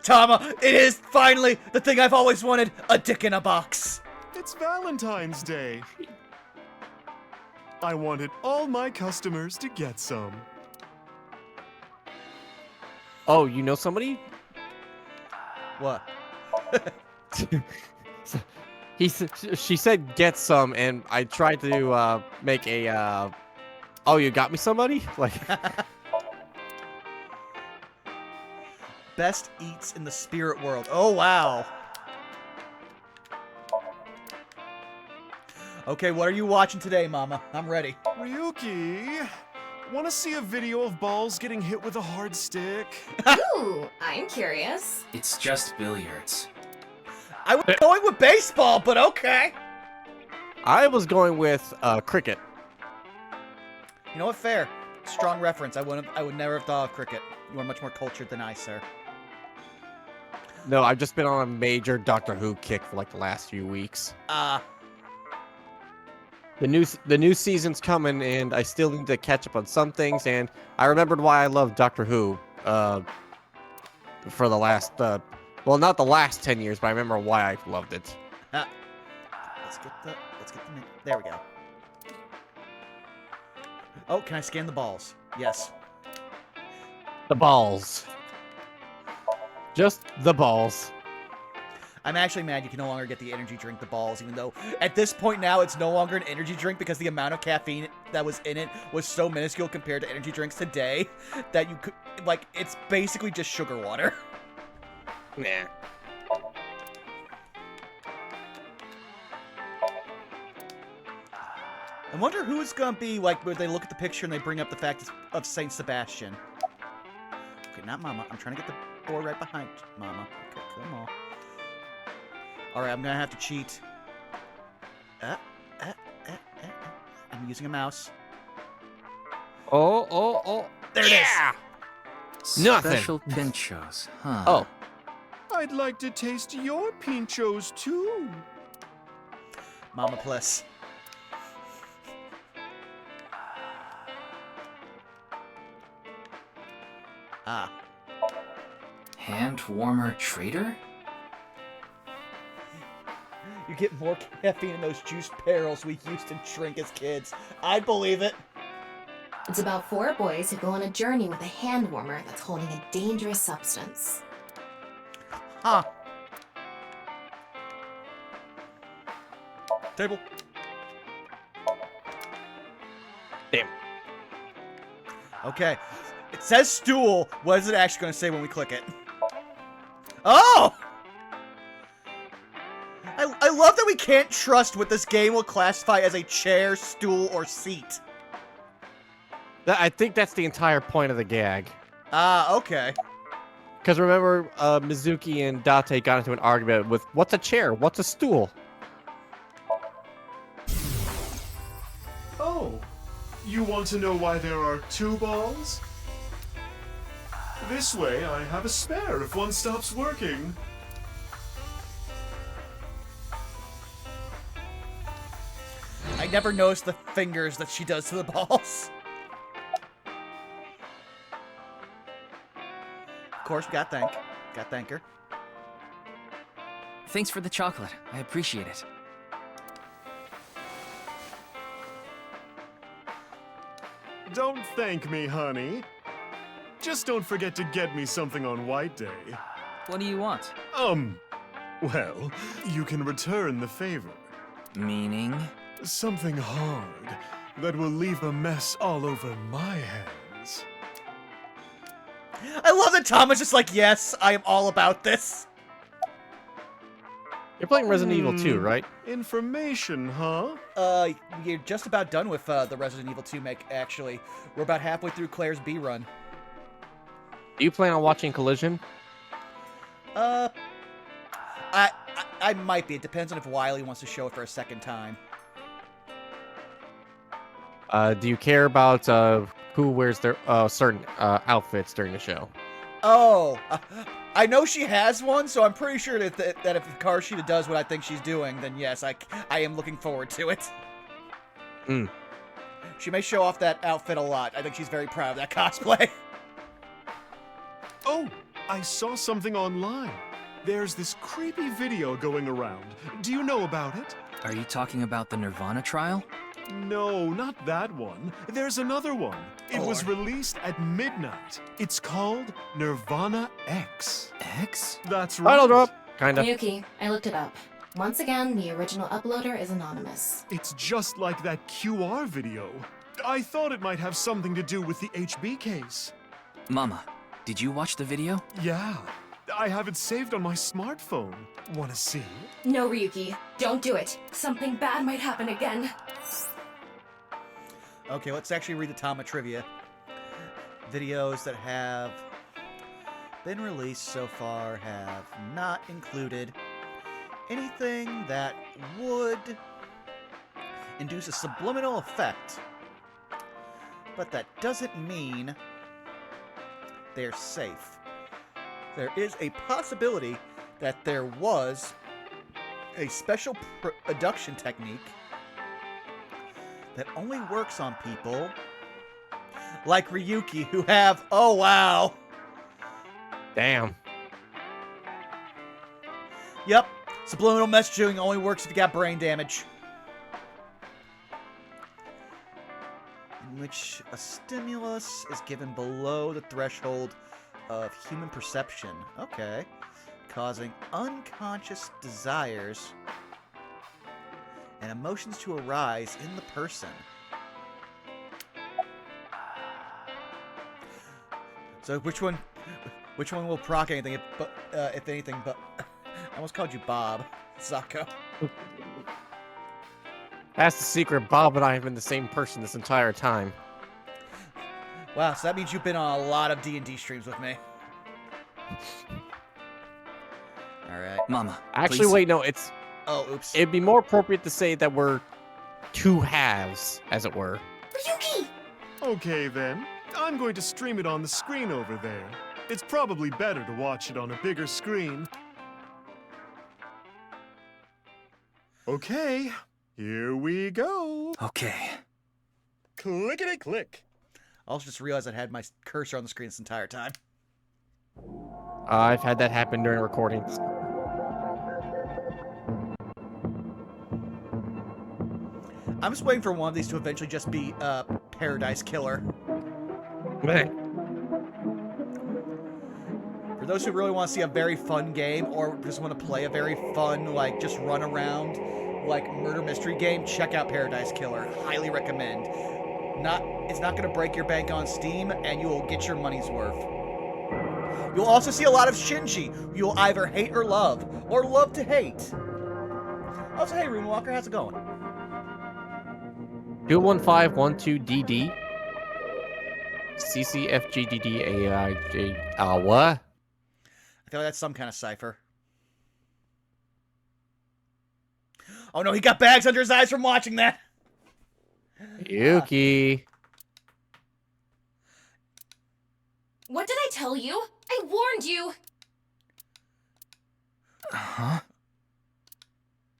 Tama, it is finally the thing I've always wanted, a dick in a box. It's Valentine's Day. I wanted all my customers to get some. Oh, you know somebody? What? She said get some, and I tried to make a. Oh, you got me somebody? Like. Best eats in the spirit world. Oh, wow. Okay, what are you watching today, Mama? I'm ready. Ryuki, want to see a video of balls getting hit with a hard stick? Ooh, I'm curious. It's just billiards. I was going with baseball, but okay. I was going with cricket. You know what? Fair. Strong reference. I would never have thought of cricket. You are much more cultured than I, sir. No, I've just been on a major Doctor Who kick for like the last few weeks. The new season's coming, and I still need to catch up on some things. And I remembered why I love Doctor Who for the last, well, not the last 10 years, but I remember why I loved it. Let's get the. There we go. Oh, can I scan the balls? Yes. The balls. Just the balls. I'm actually mad you can no longer get the energy drink, the balls, even though at this point now it's no longer an energy drink because the amount of caffeine that was in it was so minuscule compared to energy drinks today that you could, like, it's basically just sugar water. Nah. I wonder who it's gonna be, like, where they look at the picture and they bring up the fact of Saint Sebastian. Okay, not Mama. I'm trying to get the boy right behind Mama. Okay, come on. Alright, I'm gonna have to cheat. I'm using a mouse. Oh. There it is! Nothing. Special pinchos, huh? Oh. I'd like to taste your pinchos too. Mama, please. Ah. Hand warmer trader? You get more caffeine in those juiced barrels we used to drink as kids. I believe it. It's about 4 boys who go on a journey with a hand warmer that's holding a dangerous substance. Huh. Table. Damn. Okay. It says stool. What is it actually going to say when we click it? Oh! I love that we can't trust what this game will classify as a chair, stool, or seat. I think that's the entire point of the gag. Ah, okay. Because remember, Mizuki and Date got into an argument with, what's a chair? What's a stool? Oh, you want to know why there are 2 balls? This way, I have a spare if one stops working. I never noticed the fingers that she does to the balls. Of course, got thank her. Thanks for the chocolate. I appreciate it. Don't thank me, honey. Just don't forget to get me something on White Day. What do you want? Well, you can return the favor. Meaning? Something hard that will leave a mess all over my hands. I love that Tom is just like, yes, I am all about this. You're playing Resident Evil 2, right? Information, huh? You're just about done with the Resident Evil 2 make, actually. We're about halfway through Claire's B run. Do you plan on watching Collision? I might be. It depends on if Wiley wants to show it for a second time. Do you care about who wears their certain outfits during the show? Oh, I know she has one, so I'm pretty sure that if Karshida does what I think she's doing, then yes, I am looking forward to it. She may show off that outfit a lot. I think she's very proud of that cosplay. Oh, I saw something online. There's this creepy video going around. Do you know about it? Are you talking about the nirvanA trial? No, not that one. There's another one. It was released at midnight. It's called nirvanA X. X? That's right. Title drop. Kinda. Miyuki, I looked it up. Once again, the original uploader is anonymous. It's just like that QR video. I thought it might have something to do with the HB case. Mama, did you watch the video? Yeah, I have it saved on my smartphone. Wanna see? No, Ryuki, don't do it. Something bad might happen again. Okay, let's actually read the Tama trivia. Videos that have been released so far have not included anything that would induce a subliminal effect. But that doesn't mean they're safe. There is a possibility that there was a special production technique that only works on people like Ryuki who have, oh wow. Damn. Yep, subliminal messaging only works if you got brain damage. In which a stimulus is given below the threshold of human perception. Okay. Causing unconscious desires and emotions to arise in the person. So which one will proc anything, if anything, but I almost called you Bob, Zako. That's the secret. Bob and I have been the same person this entire time. Wow, so that means you've been on a lot of D&D streams with me. Alright. Mama, Actually, please. wait, no, it's... Oh, oops. It'd be more appropriate to say that we're two halves, as it were. Ryuki! Okay then. I'm going to stream it on the screen over there. It's probably better to watch it on a bigger screen. Okay, here we go. Okay. Clickety-click. I also just realized I had my cursor on the screen this entire time. I've had that happen during recordings. I'm just waiting for one of these to eventually just be Paradise Killer. Meh. For those who really want to see a very fun game, or just want to play a very fun, like, just run around, like, murder mystery game, check out Paradise Killer. Highly recommend. It's not going to break your bank on Steam, and you will get your money's worth. You'll also see a lot of Shinji, who you'll either hate or love to hate. Also, hey, Runewalker, how's it going? 21512DD CCFGDDAIJ. What? I feel like that's some kind of cipher. Oh no, he got bags under his eyes from watching that. Yuki. What did I tell you? I warned you! Huh?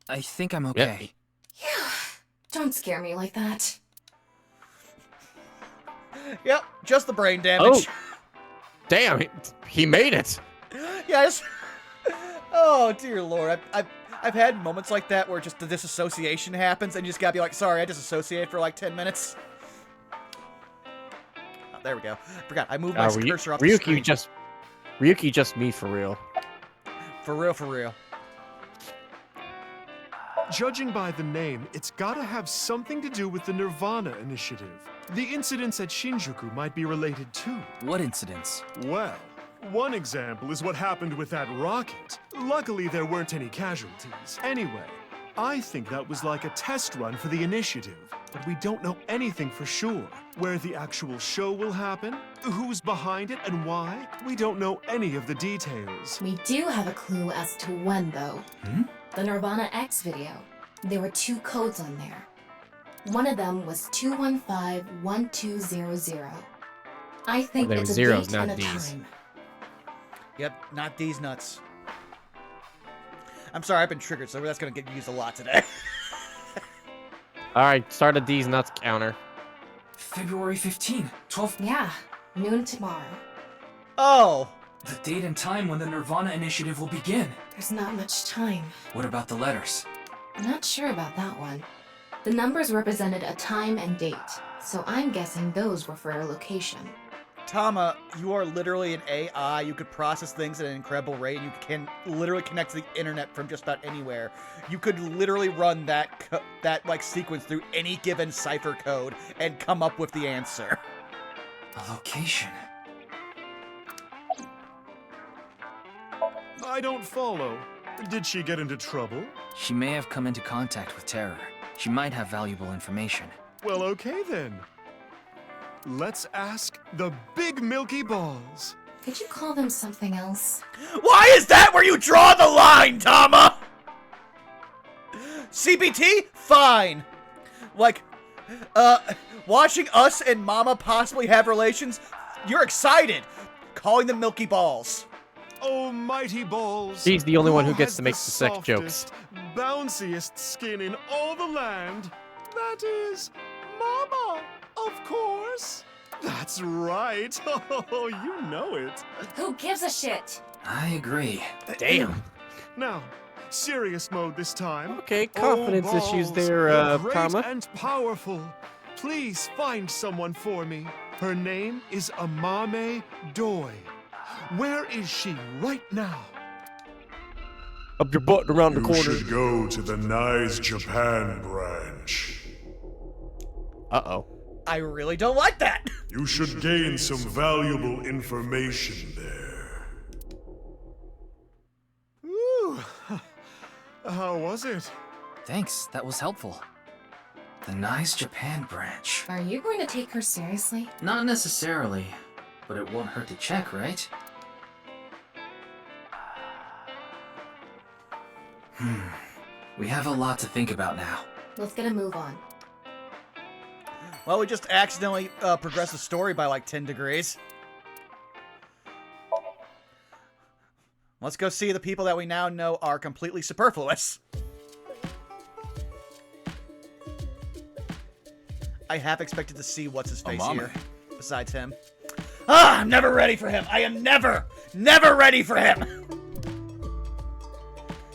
I think I'm okay. Yeah. Don't scare me like that. Yep, just the brain damage. Oh. Damn, he made it. Yes. Oh dear lord, I've had moments like that where just the disassociation happens and you just gotta be like, sorry, I disassociated for like 10 minutes. Oh, there we go. Forgot, I moved my cursor off the screen. Ryuki just me for real. For real, for real. Judging by the name, it's gotta have something to do with the nirvanA initiative. The incidents at Shinjuku might be related too. What incidents? Well, one example is what happened with that rocket. Luckily, there weren't any casualties. Anyway, I think that was like a test run for the initiative, but we don't know anything for sure. Where the actual show will happen, who's behind it, and why, we don't know any of the details. We do have a clue as to when, though. The nirvanA X video. There were 2 codes on there. One of them was 2151200. I think They were it's a zeros, date not and a Ds. time. Yep, not these nuts. I'm sorry, I've been triggered, so that's gonna get used a lot today. Alright, start a D's nuts counter. February 15, 12. Yeah, noon tomorrow. Oh! The date and time when the nirvanA initiative will begin. There's not much time. What about the letters? I'm not sure about that one. The numbers represented a time and date, so I'm guessing those were for a location. Tama, you are literally an AI. You could process things at an incredible rate. You can literally connect to the internet from just about anywhere. You could literally run that like sequence through any given cipher code and come up with the answer. A location. I don't follow. Did she get into trouble? She may have come into contact with terror. She might have valuable information. Well, okay then. Let's ask the Big Milky Balls. Could you call them something else? Why is that where you draw the line, Tama? CBT? Fine. Like, watching us and Mama possibly have relations, you're excited. Calling them Milky Balls. Oh, mighty balls. He's the only one who gets has to make the sex jokes. softest, bounciest skin in all the land. That is Mama, of course. That's right. Oh, you know it. Who gives a shit? I agree. Damn. Now, serious mode this time. Okay, confidence Oh, issues balls, there, you're great Tama. and powerful. Please find someone for me. Her name is Amame Doi. Where is she right now? Up your butt around the You corner. should go to the Nice Japan branch. Uh-oh. I really don't like that. You should gain some valuable information there. Ooh. How was it? Thanks, that was helpful. The Nice Japan branch. Are you going to take her seriously? Not necessarily, but it won't hurt to check, right? We have a lot to think about now. Let's get a move on. Well, we just accidentally progressed the story by like 10 degrees. Let's go see the people that we now know are completely superfluous. I have expected to see what's his face here, besides him. Ah, I'm never ready for him. I am never ready for him.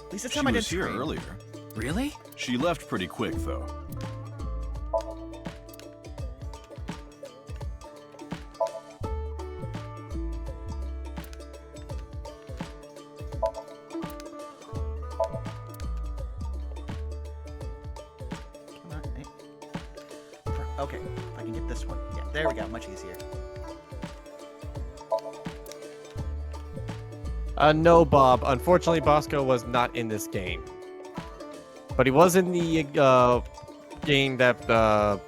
At least this time I didn't here scream. earlier. Really? She left pretty quick, though. Come on, hey. Okay, I can get this one. Yeah, there we go. Much easier. No, Bob. Unfortunately, Bosco was not in this game. But he was in the game that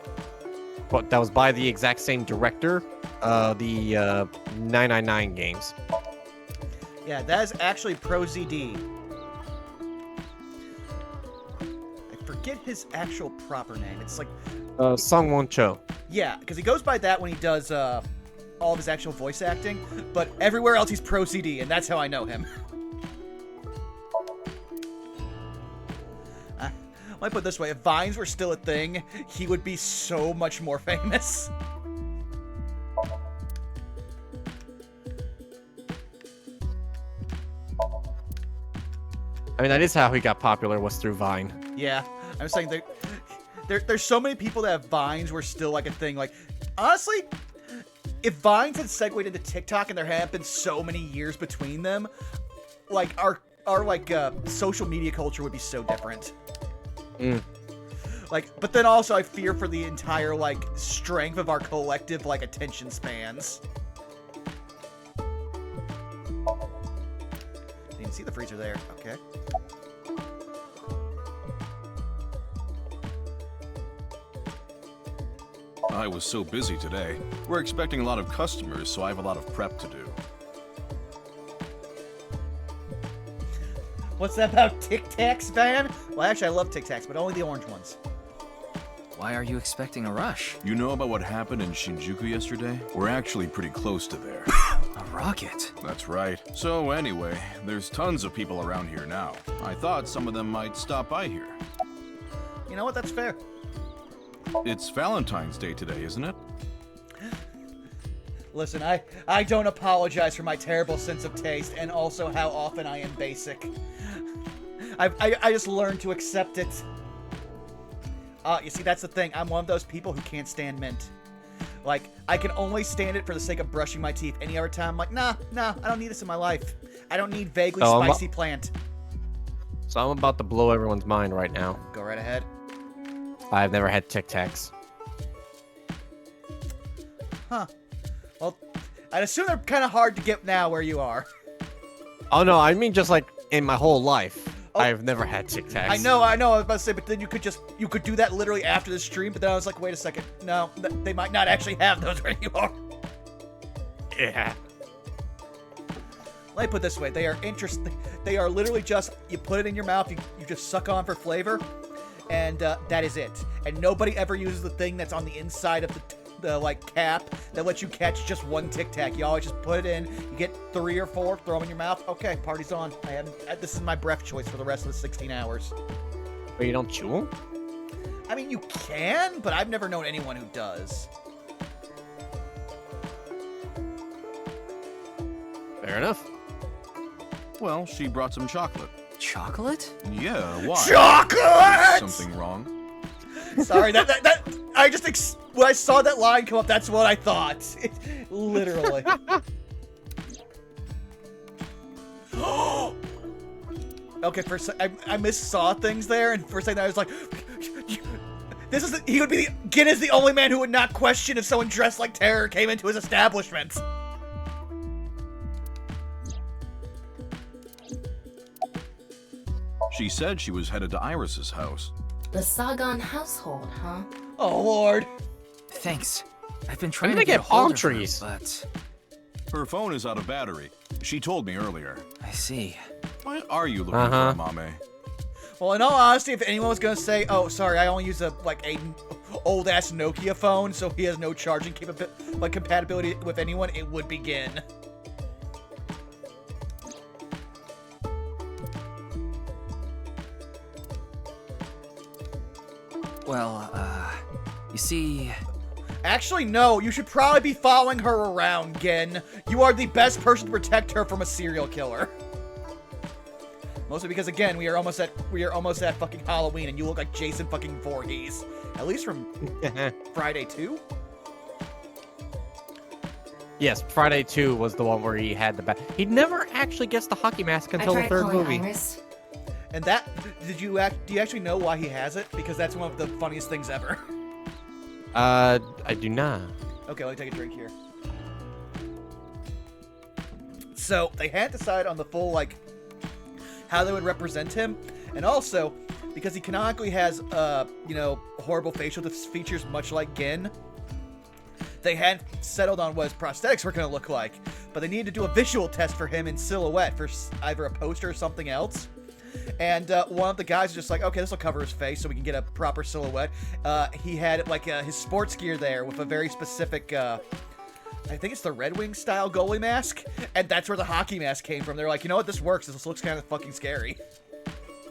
was by the exact same director, the 999 games. Yeah, that is actually Pro ZD. I forget his actual proper name. It's like... Sungwon Cho. Yeah, because he goes by that when he does all of his actual voice acting, but everywhere else he's Pro CD, and that's how I know him. Let me put it this way, if Vines were still a thing, he would be so much more famous. I mean, that is how he got popular, was through Vine. Yeah, I'm saying there's so many people that have Vines were still like a thing. Like, honestly, if Vines had segued into TikTok and there had been so many years between them, like our social media culture would be so different. Like, but then also I fear for the entire like strength of our collective like attention spans. Didn't even see the freezer there. Okay. I was so busy today. We're expecting a lot of customers, so I have a lot of prep to do. What's that about Tic Tacs, Van? Well, actually, I love Tic Tacs, but only the orange ones. Why are you expecting a rush? You know about what happened in Shinjuku yesterday? We're actually pretty close to there. A rocket? That's right. So anyway, there's tons of people around here now. I thought some of them might stop by here. You know what? That's fair. It's Valentine's Day today, isn't it? Listen, I don't apologize for my terrible sense of taste and also how often I am basic. I just learned to accept it. You see, that's the thing. I'm one of those people who can't stand mint. Like, I can only stand it for the sake of brushing my teeth. Any other time, I'm like, nah, I don't need this in my life. I don't need vaguely spicy plant. So I'm about to blow everyone's mind right now. Go right ahead. I've never had Tic Tacs. Huh. Well, I'd assume they're kind of hard to get now where you are. Oh, no, I mean just like in my whole life. I've never had Tic Tacs. I know, I was about to say, but then you could do that literally after the stream, but then I was like, wait a second, no, they might not actually have those where you are. Yeah. Let me put it this way, they are interesting, they are literally just, you put it in your mouth, you just suck on for flavor, and that is it. And nobody ever uses the thing that's on the inside of the like cap that lets you catch just one Tic Tac. You always just put it in, you get 3 or 4, throw them in your mouth. Okay, party's on. This is my breath choice for the rest of the 16 hours. But you don't chew them? I mean, you can, but I've never known anyone who does. Fair enough. Well, she brought some chocolate. Chocolate? Yeah, why? Chocolate! Something wrong? Sorry, when I saw that line come up, that's what I thought. Literally. Okay, I missaw things there, and for a second I was like, Gin is the only man who would not question if someone dressed like Terror came into his establishment. She said she was headed to Iris's house. The Sagan household, huh? Oh, Lord. Thanks. I've been trying to get get a hold palm of trees. her, but... Her phone is out of battery. She told me earlier. I see. Why are you looking for a Mame? Well, in all honesty, if anyone was gonna say, oh, sorry, I only use a old-ass Nokia phone, so he has no charging compatibility with anyone, it would be Gin. Well, you see... Actually, no, you should probably be following her around, Gin. You are the best person to protect her from a serial killer. Mostly because, again, we are almost at fucking Halloween, and you look like Jason fucking Voorhees. At least from Friday 2? Yes, Friday 2 was the one where he had the He never actually gets the hockey mask until the third movie. Iris. And that, do you actually know why he has it? Because that's one of the funniest things ever. I do not. Okay, let me take a drink here. So, they had to decide on the full, how they would represent him. And also, because he canonically has, horrible facial features much like Gin, they hadn't settled on what his prosthetics were going to look like. But they needed to do a visual test for him in silhouette for either a poster or something else. And one of the guys was just like, okay, this will cover his face so we can get a proper silhouette. He had his sports gear there with a very specific, I think it's the Red Wing style goalie mask. And that's where the hockey mask came from. They're like, you know what, this works. This looks kind of fucking scary.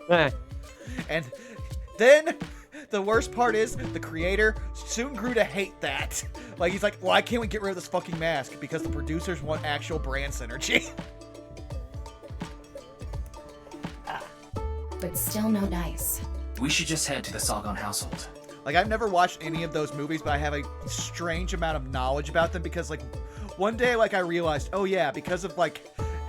And then the worst part is the creator soon grew to hate that. He's like, why can't we get rid of this fucking mask? Because the producers want actual brand synergy. But still no dice. We should just head to the Sagan household. I've never watched any of those movies, but I have a strange amount of knowledge about them because, one day, I realized, oh yeah, because of,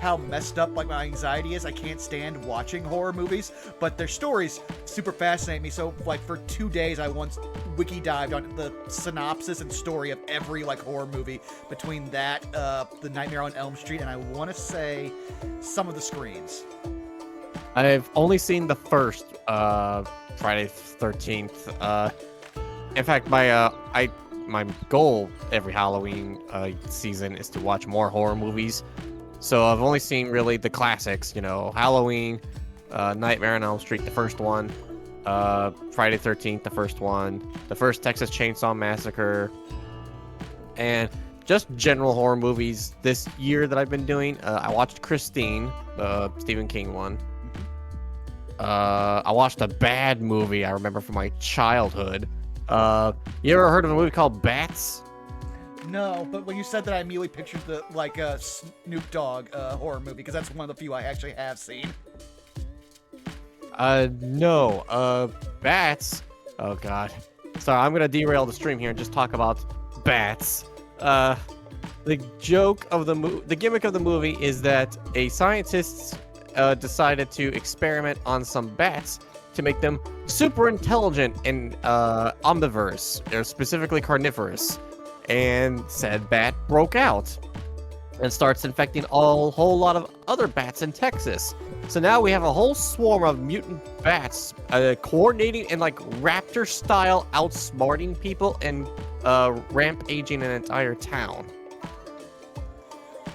how messed up, my anxiety is, I can't stand watching horror movies, but their stories super fascinate me, so, for 2 days, I once wiki-dived on the synopsis and story of every, horror movie between that, The Nightmare on Elm Street, and I want to say some of the Screams. I've only seen the first Friday 13th. In fact, my goal every Halloween season is to watch more horror movies. So I've only seen really the classics, Halloween, Nightmare on Elm Street, the first one, Friday 13th, the first one, the first Texas Chainsaw Massacre, and just general horror movies this year that I've been doing. I watched Christine, the Stephen King one. I watched a bad movie I remember from my childhood. You ever heard of a movie called Bats? No, but when you said that, I immediately pictured the Snoop Dogg horror movie because that's one of the few I actually have seen. No. Bats. Oh god. Sorry, I'm gonna derail the stream here and just talk about bats. The joke of the gimmick of the movie is that a scientist decided to experiment on some bats to make them super intelligent and omnivorous, or specifically carnivorous. And said bat broke out and starts infecting a whole lot of other bats in Texas. So now we have a whole swarm of mutant bats coordinating and like raptor style outsmarting people and rampaging an entire town.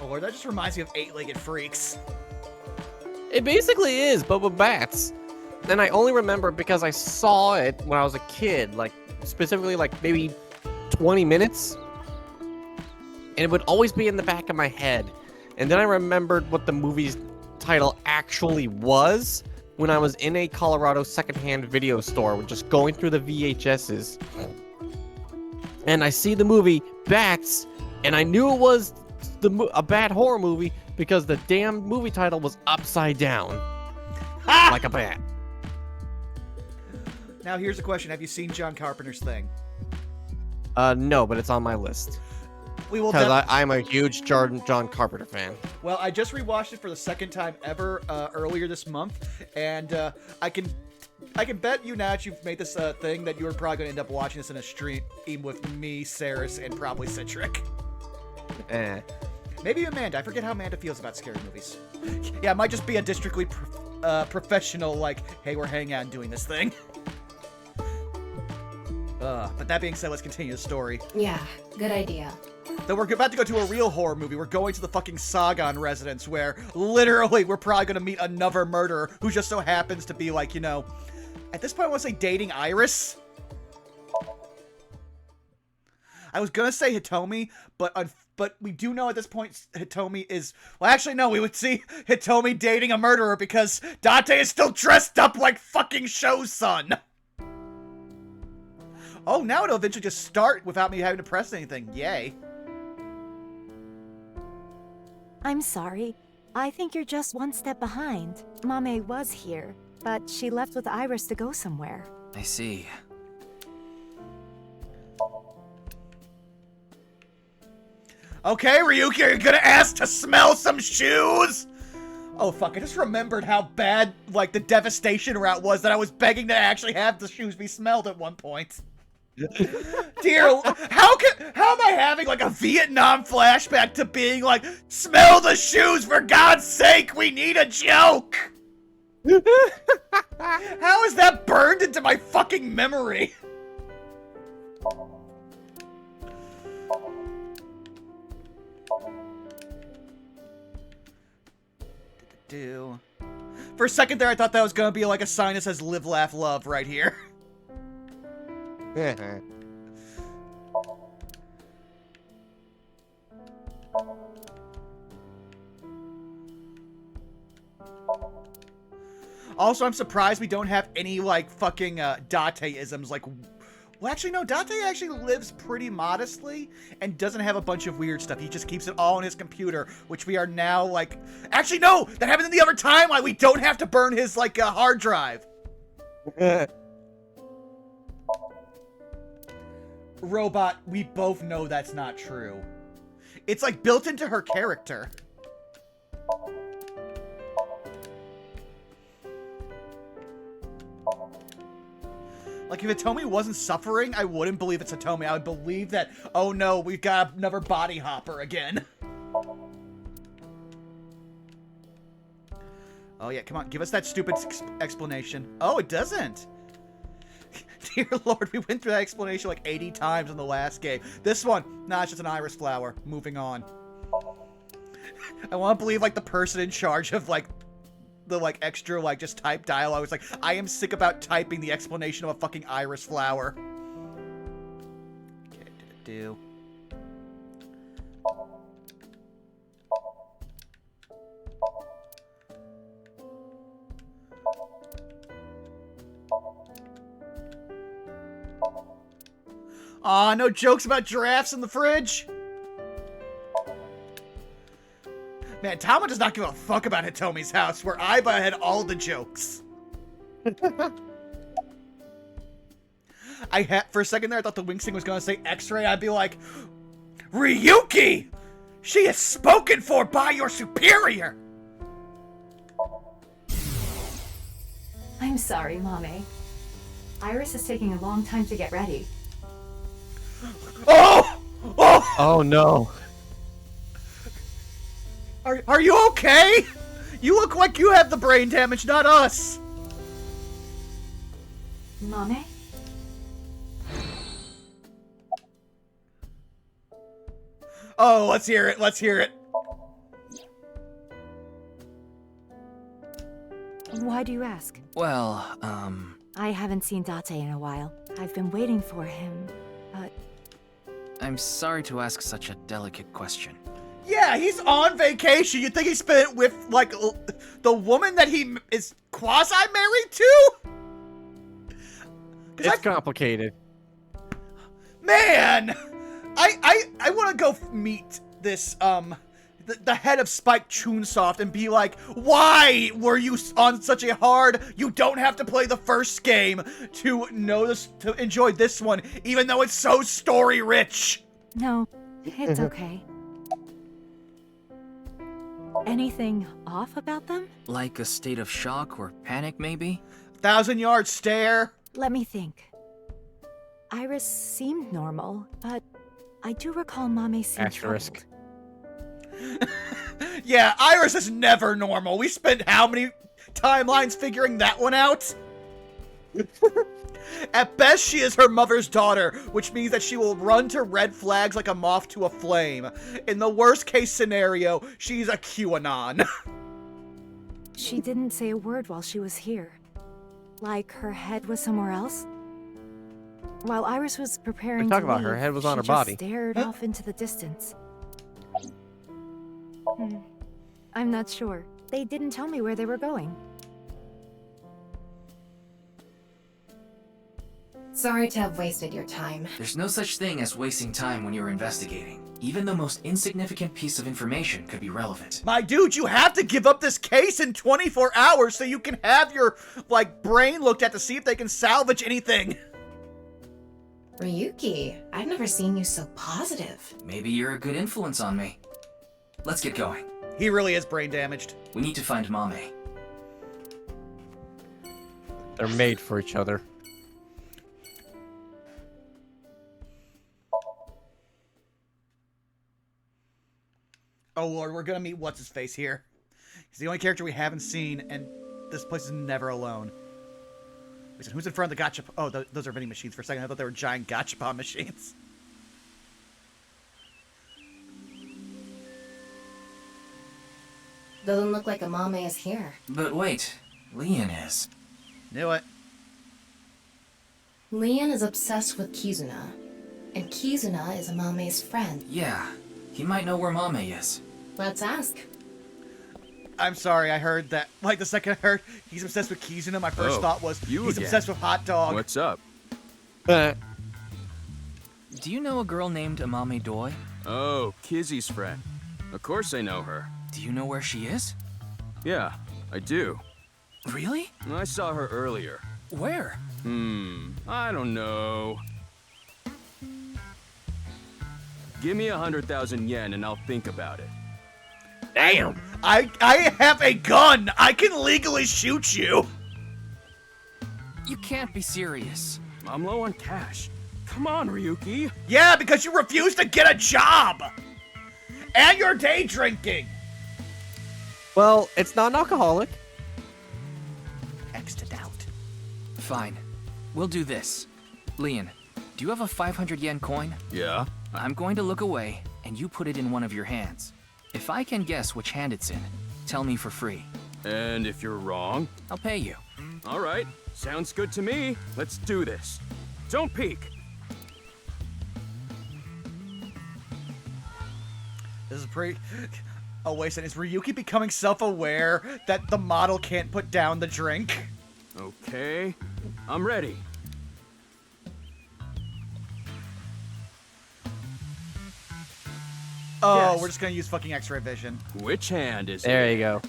Oh Lord, that just reminds me of Eight-Legged Freaks. It basically is, but with bats. And I only remember because I saw it when I was a kid, like specifically like maybe 20 minutes. And it would always be in the back of my head. And then I remembered what the movie's title actually was when I was in a Colorado secondhand video store, just going through the VHSs. And I see the movie Bats, and I knew it was a bad horror movie because the damn movie title was upside down. Like a bat. Now here's a question. Have you seen John Carpenter's Thing? No, but it's on my list. We will because I'm a huge John Carpenter fan. Well, I just rewatched it for the second time ever earlier this month, and I can bet you now that you've made this thing that you're probably going to end up watching this in a stream with me, Saris, and probably Citric. Maybe Amanda. I forget how Amanda feels about scary movies. Yeah, it might just be a districtly professional, like, hey, we're hanging out and doing this thing. But that being said, let's continue the story. Yeah, good idea. Then we're about to go to a real horror movie. We're going to the fucking Sagan residence where literally we're probably going to meet another murderer who just so happens to be like, you know, at this point I want to say dating Iris. I was going to say Hitomi, but we do know at this point Hitomi is... Well, actually, no, we would see Hitomi dating a murderer because Date is still dressed up like fucking Sho-sun. Oh, now it'll eventually just start without me having to press anything. Yay. I'm sorry. I think you're just one step behind. Mame was here, but she left with Iris to go somewhere. I see. Okay, Ryuki, are you gonna ask to smell some shoes? Oh, fuck, I just remembered how bad, like, the devastation route was that I was begging to actually have the shoes be smelled at one point. Dear, how am I having like a Vietnam flashback to being like, smell the shoes for God's sake, we need a joke? How is that burned into my fucking memory? For a second there, I thought that was gonna be like a sign that says live, laugh, love right here. Also, I'm surprised we don't have any, like, fucking, Date-isms, like... Well, actually, no, Date actually lives pretty modestly and doesn't have a bunch of weird stuff. He just keeps it all on his computer, which we are now, like... Actually, no! That happened in the other timeline! We don't have to burn his, like, hard drive! Robot, we both know that's not true. It's, like, built into her character. Like, if Hitomi wasn't suffering, I wouldn't believe it's Hitomi. I would believe that, oh no, we've got another body hopper again. Oh yeah, come on, give us that stupid explanation. Oh, it doesn't. Dear Lord, we went through that explanation like 80 times in the last game. This one, nah, it's just an iris flower. Moving on. I want to believe, like, the person in charge of, like, the, like, extra, like, just type dialogue was like, I am sick about typing the explanation of a fucking iris flower. Okay, do. Aw, no jokes about giraffes in the fridge? Man, Tama does not give a fuck about Hitomi's house, where Aiba had all the jokes. For a second there, I thought the Wing Sing was gonna say X-ray. I'd be like, Ryuki! She is spoken for by your superior! I'm sorry, Mame. Iris is taking a long time to get ready. Oh! Oh! Oh no. Are you okay? You look like you have the brain damage, not us. Mame? Oh, let's hear it. Let's hear it. Why do you ask? Well, I haven't seen Date in a while. I've been waiting for him, but... I'm sorry to ask such a delicate question. Yeah, he's on vacation. You'd think he spent it with, like, the woman that he is quasi-married to? It's complicated. Man! I want to go meet this, the head of Spike Chunsoft and be like, why were you on such a hard, you don't have to play the first game to know this, to enjoy this one, even though it's so story-rich? No, it's okay. Anything off about them? Like a state of shock or panic, maybe? 1,000-yard stare. Let me think. Iris seemed normal, but I do recall Mame seemed troubled. Yeah, Iris is never normal. We spent how many timelines figuring that one out? At best, she is her mother's daughter, which means that she will run to red flags like a moth to a flame. In the worst case scenario, she's a QAnon. She didn't say a word while she was here. Like her head was somewhere else? While Iris was preparing to leave, her head was on her she body. just stared off into the distance. I'm not sure. They didn't tell me where they were going. Sorry to have wasted your time. There's no such thing as wasting time when you're investigating. Even the most insignificant piece of information could be relevant. My dude, you have to give up this case in 24 hours so you can have your, like, brain looked at to see if they can salvage anything. Ryuki, I've never seen you so positive. Maybe you're a good influence on me. Let's get going. He really is brain damaged. We need to find Mame. They're made for each other. Oh lord, we're gonna meet what's-his-face here. He's the only character we haven't seen, and this place is never alone. Listen, who's in front of the gacha? Oh, those are vending machines. For a second, I thought they were giant gachapon machines. Doesn't look like a Mame is here. But wait, Leon is. Knew it. Leon is obsessed with Kizuna, and Kizuna is a Mame's friend. Yeah, he might know where Mame is. Let's ask. I'm sorry, I heard that. Like, the second I heard he's obsessed with Kizuna, my first thought was he's obsessed with hot dog. What's up? Do you know a girl named Amame Doi? Oh, Kizzy's friend. Of course I know her. Do you know where she is? Yeah, I do. Really? I saw her earlier. Where? I don't know. Give me 100,000 yen and I'll think about it. Damn! I have a gun! I can legally shoot you! You can't be serious. I'm low on cash. Come on, Ryuki. Yeah, because you refuse to get a job! And you're day drinking! Well, it's not an alcoholic. X to doubt. Fine. We'll do this. Leon, do you have a 500 yen coin? Yeah. I'm going to look away, and you put it in one of your hands. If I can guess which hand it's in, tell me for free. And if you're wrong? I'll pay you. All right. Sounds good to me. Let's do this. Don't peek. This is pretty... Oh, wait a second. Is Ryuki becoming self-aware that the model can't put down the drink? Okay. I'm ready. Oh, Yes. we're just gonna use fucking X-ray vision. Which hand is it? There you go.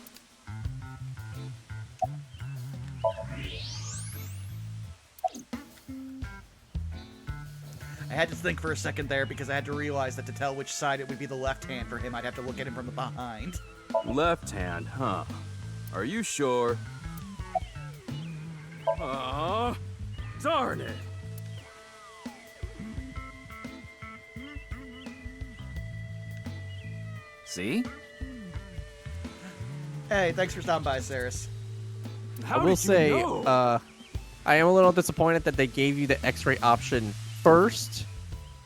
I had to think for a second there because I had to realize that to tell which side it would be the left hand for him, I'd have to look at him from the behind. Left hand, huh? Are you sure? Darn it! See? Hey, thanks for stopping by, Saris. I will say, I am a little disappointed that they gave you the X-ray option first.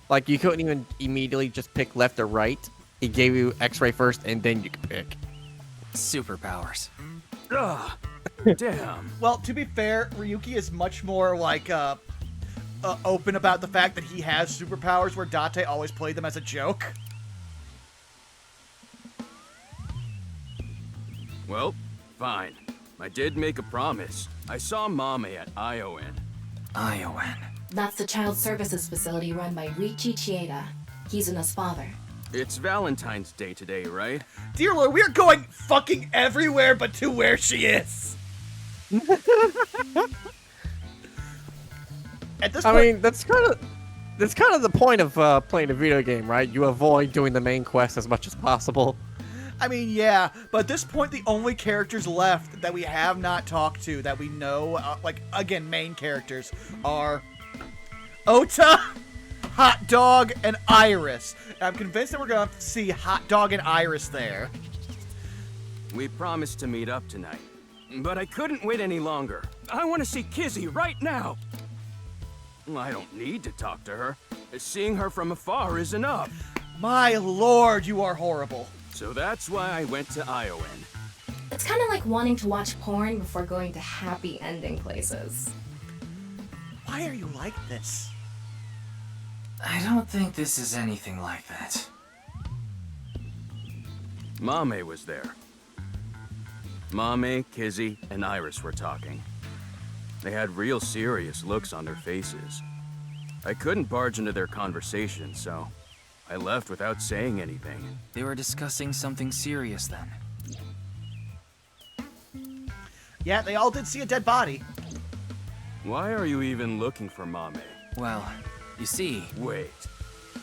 Like, you couldn't even immediately just pick left or right. He gave you X-ray first, and then you could pick. Superpowers. Ugh, damn. Well, to be fair, Ryuki is much more, like, open about the fact that he has superpowers, where Date always played them as a joke. Well, fine. I did make a promise. I saw Mame at ION. ION. That's the child services facility run by Riichi Chieda. Kizuna's father. It's Valentine's Day today, right? Dear Lord, we're going fucking everywhere but to where she is. At this point, I mean, that's kind of the point of playing a video game, right? You avoid doing the main quest as much as possible. I mean, yeah, but at this point, the only characters left that we have not talked to that we know, like, again, main characters, are Ota, Hot Dog, and Iris. And I'm convinced that we're going to see Hot Dog and Iris there. We promised to meet up tonight, but I couldn't wait any longer. I want to see Kizzy right now. I don't need to talk to her. Seeing her from afar is enough. My lord, you are horrible. So that's why I went to ION. It's kind of like wanting to watch porn before going to happy ending places. Why are you like this? I don't think this is anything like that. Mame was there. Mame, Kizzy, and Iris were talking. They had real serious looks on their faces. I couldn't barge into their conversation, so I left without saying anything. They were discussing something serious then. Yeah, they all did see a dead body. Why are you even looking for Mame? Well, you see... Wait.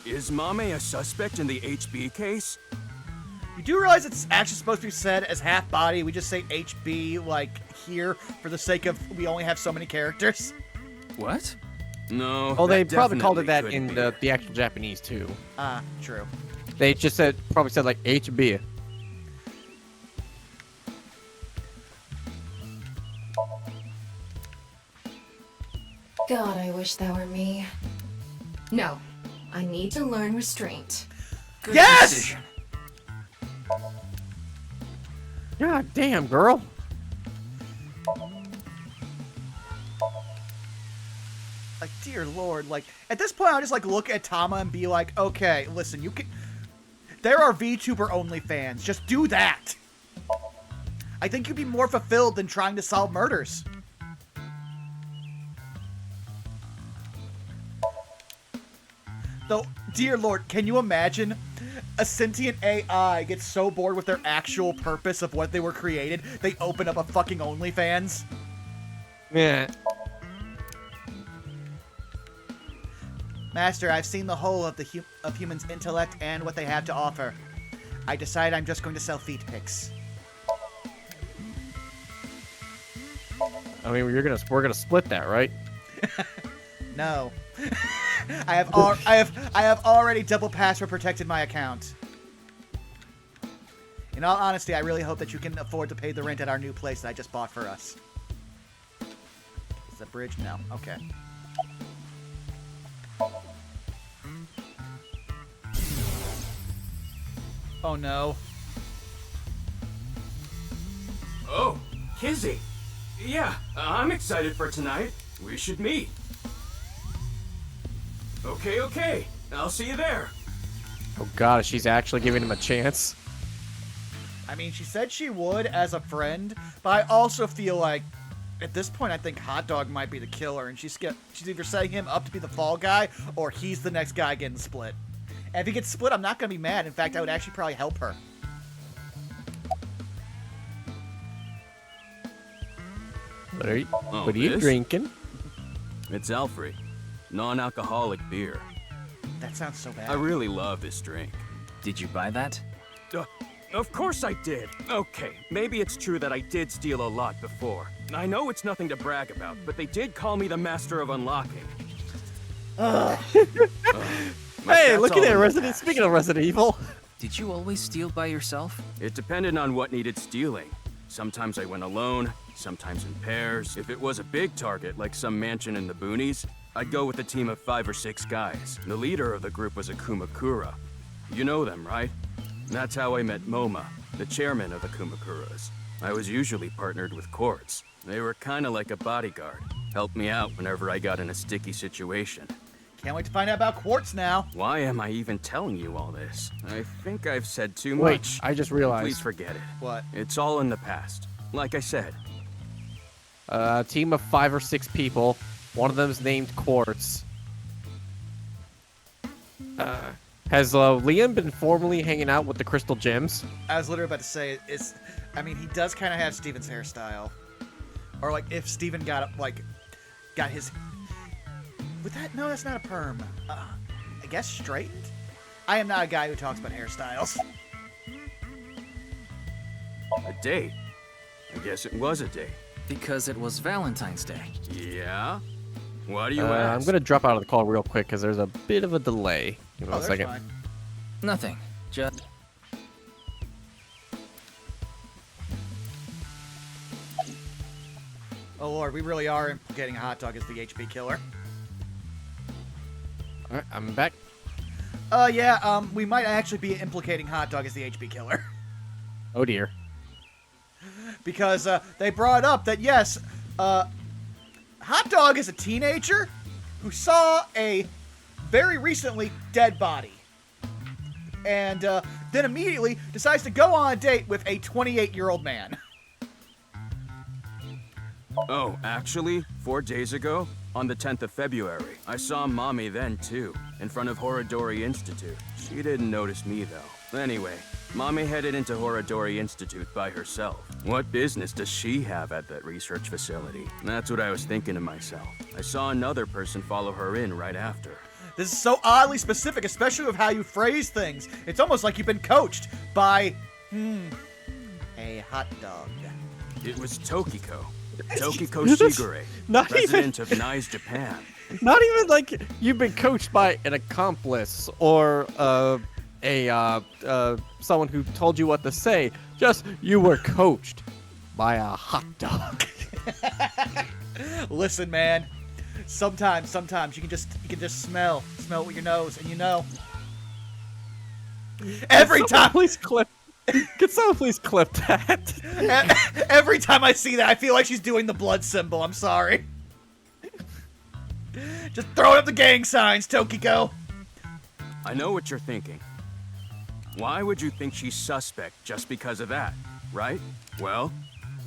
Is Mame a suspect in the HB case? You do realize it's actually supposed to be said as half body. We just say HB, like, here, for the sake of we only have so many characters. What? No. Oh, they probably called it that couldn't in be. the actual Japanese, too. Ah, true. They just probably said, like, HB. God, I wish that were me. No, I need to learn restraint. Good Yes! decision. God damn, girl. Like, dear Lord, like, at this point, I'll just, like, look at Tama and be like, okay, listen, you can... There are VTuber OnlyFans. Just do that. I think you'd be more fulfilled than trying to solve murders. Though, dear Lord, can you imagine? A sentient AI gets so bored with their actual purpose of what they were created, they open up a fucking OnlyFans. Yeah. Master, I've seen the whole of of humans' intellect and what they have to offer. I decide I'm just going to sell feet pics. I mean, we're gonna split that, right? No. I have already double password protected my account. In all honesty, I really hope that you can afford to pay the rent at our new place that I just bought for us. Is that bridge? No. Okay. Oh no. Oh, Kizzy. Yeah, I'm excited for tonight. We should meet. Okay. I'll see you there. Oh god, she's actually giving him a chance. I mean, she said she would as a friend, but I also feel like at this point I think Hot Dog might be the killer, and she's either setting him up to be the fall guy or he's the next guy getting split. And if he gets split, I'm not gonna be mad. In fact, I would actually probably help her. What are you this? drinking? It's Alfred. Non-alcoholic beer. That sounds so bad. I really love this drink. Did you buy that? Of course I did. Okay, maybe it's true that I did steal a lot before. I know it's nothing to brag about, but they did call me the master of unlocking. Hey, look at it, Resident. Speaking of Resident Evil. Did you always steal by yourself? It depended on what needed stealing. Sometimes I went alone, sometimes in pairs. If it was a big target, like some mansion in the boonies, I'd go with a team of 5 or 6 guys. The leader of the group was a Kumakura. You know them, right? That's how I met Moma, the chairman of the Kumakuras. I was usually partnered with Quartz. They were kinda like a bodyguard. Helped me out whenever I got in a sticky situation. Can't wait to find out about Quartz now. Why am I even telling you all this? I think I've said too Wait, much. I just realized. Please forget it. What? It's all in the past. Like I said. A team of 5 or 6 people. One of them's named Quartz. Has Liam been formally hanging out with the Crystal Gems? I was literally about to say, I mean, he does kind of have Steven's hairstyle. Or, like, if Steven got his... With that? No, that's not a perm. I guess straightened? I am not a guy who talks about hairstyles. A date? I guess it was a date. Because it was Valentine's Day. Yeah? Why do you ask? I'm gonna drop out of the call real quick because there's a bit of a delay. Give me 1 second. Fine. Nothing. Just... Oh lord, we really are implicating a hot dog as the HP killer. Alright, I'm back. Yeah, we might actually be implicating hot dog as the HP killer. Oh dear. Because they brought up that yes, hot dog is a teenager who saw a very recently dead body. And then immediately decides to go on a date with a 28-year-old man. Oh, actually, 4 days ago, on the 10th of February, I saw Mommy then, too, in front of Horadori Institute. She didn't notice me, though. Anyway, Mommy headed into Horadori Institute by herself. What business does she have at that research facility? That's what I was thinking to myself. I saw another person follow her in right after. This is so oddly specific, especially with how you phrase things. It's almost like you've been coached by, a hot dog. It was Tokiko. Tokiko Shigure, president of Nice, Japan. Not even like you've been coached by an accomplice or someone who told you what to say. Just you were coached by a hot dog. Listen, man. Sometimes you can just smell it with your nose, and you know. Every time. Please clip. Can someone please clip that? Every time I see that, I feel like she's doing the blood symbol. I'm sorry. Just throwing up the gang signs, Tokiko. I know what you're thinking. Why would you think she's suspect just because of that, right? Well,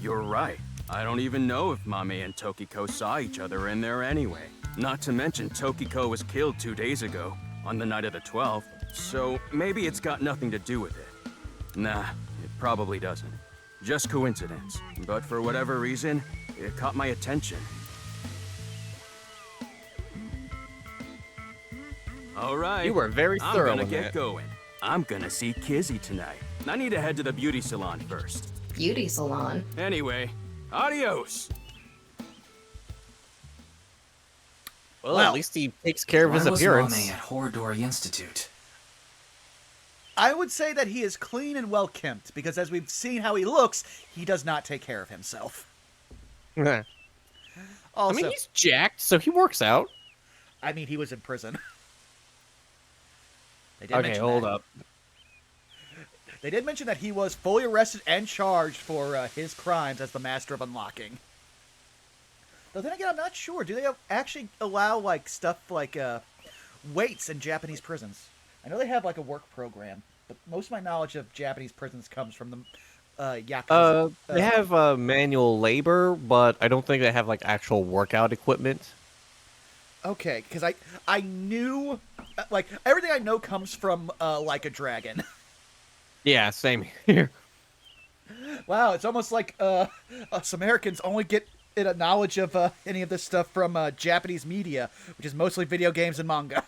you're right. I don't even know if Mame and Tokiko saw each other in there anyway. Not to mention Tokiko was killed 2 days ago, on the night of the 12th, so maybe it's got nothing to do with it. Nah, it probably doesn't. Just coincidence. But for whatever reason, it caught my attention. All right. You were very thorough. I'm gonna get going. I'm gonna see Kizzy tonight. I need to head to the beauty salon first. Beauty salon? Anyway, adios. Well, at least he takes care of his appearance. Why was Mame at Horadori Institute? I would say that he is clean and well kempt, because as we've seen how he looks, he does not take care of himself. Also, I mean, he's jacked, so he works out. I mean, he was in prison. Okay, hold up. They did mention that he was fully arrested and charged for his crimes as the Master of Unlocking. Though then again, I'm not sure. Do they actually allow, like, stuff like weights in Japanese prisons? I know they have, like, a work program, but most of my knowledge of Japanese prisons comes from the Yakuza. They have manual labor, but I don't think they have, like, actual workout equipment. Okay, because I knew, like, everything I know comes from, Like a Dragon. Yeah, same here. Wow, it's almost like us Americans only get a knowledge of any of this stuff from Japanese media, which is mostly video games and manga.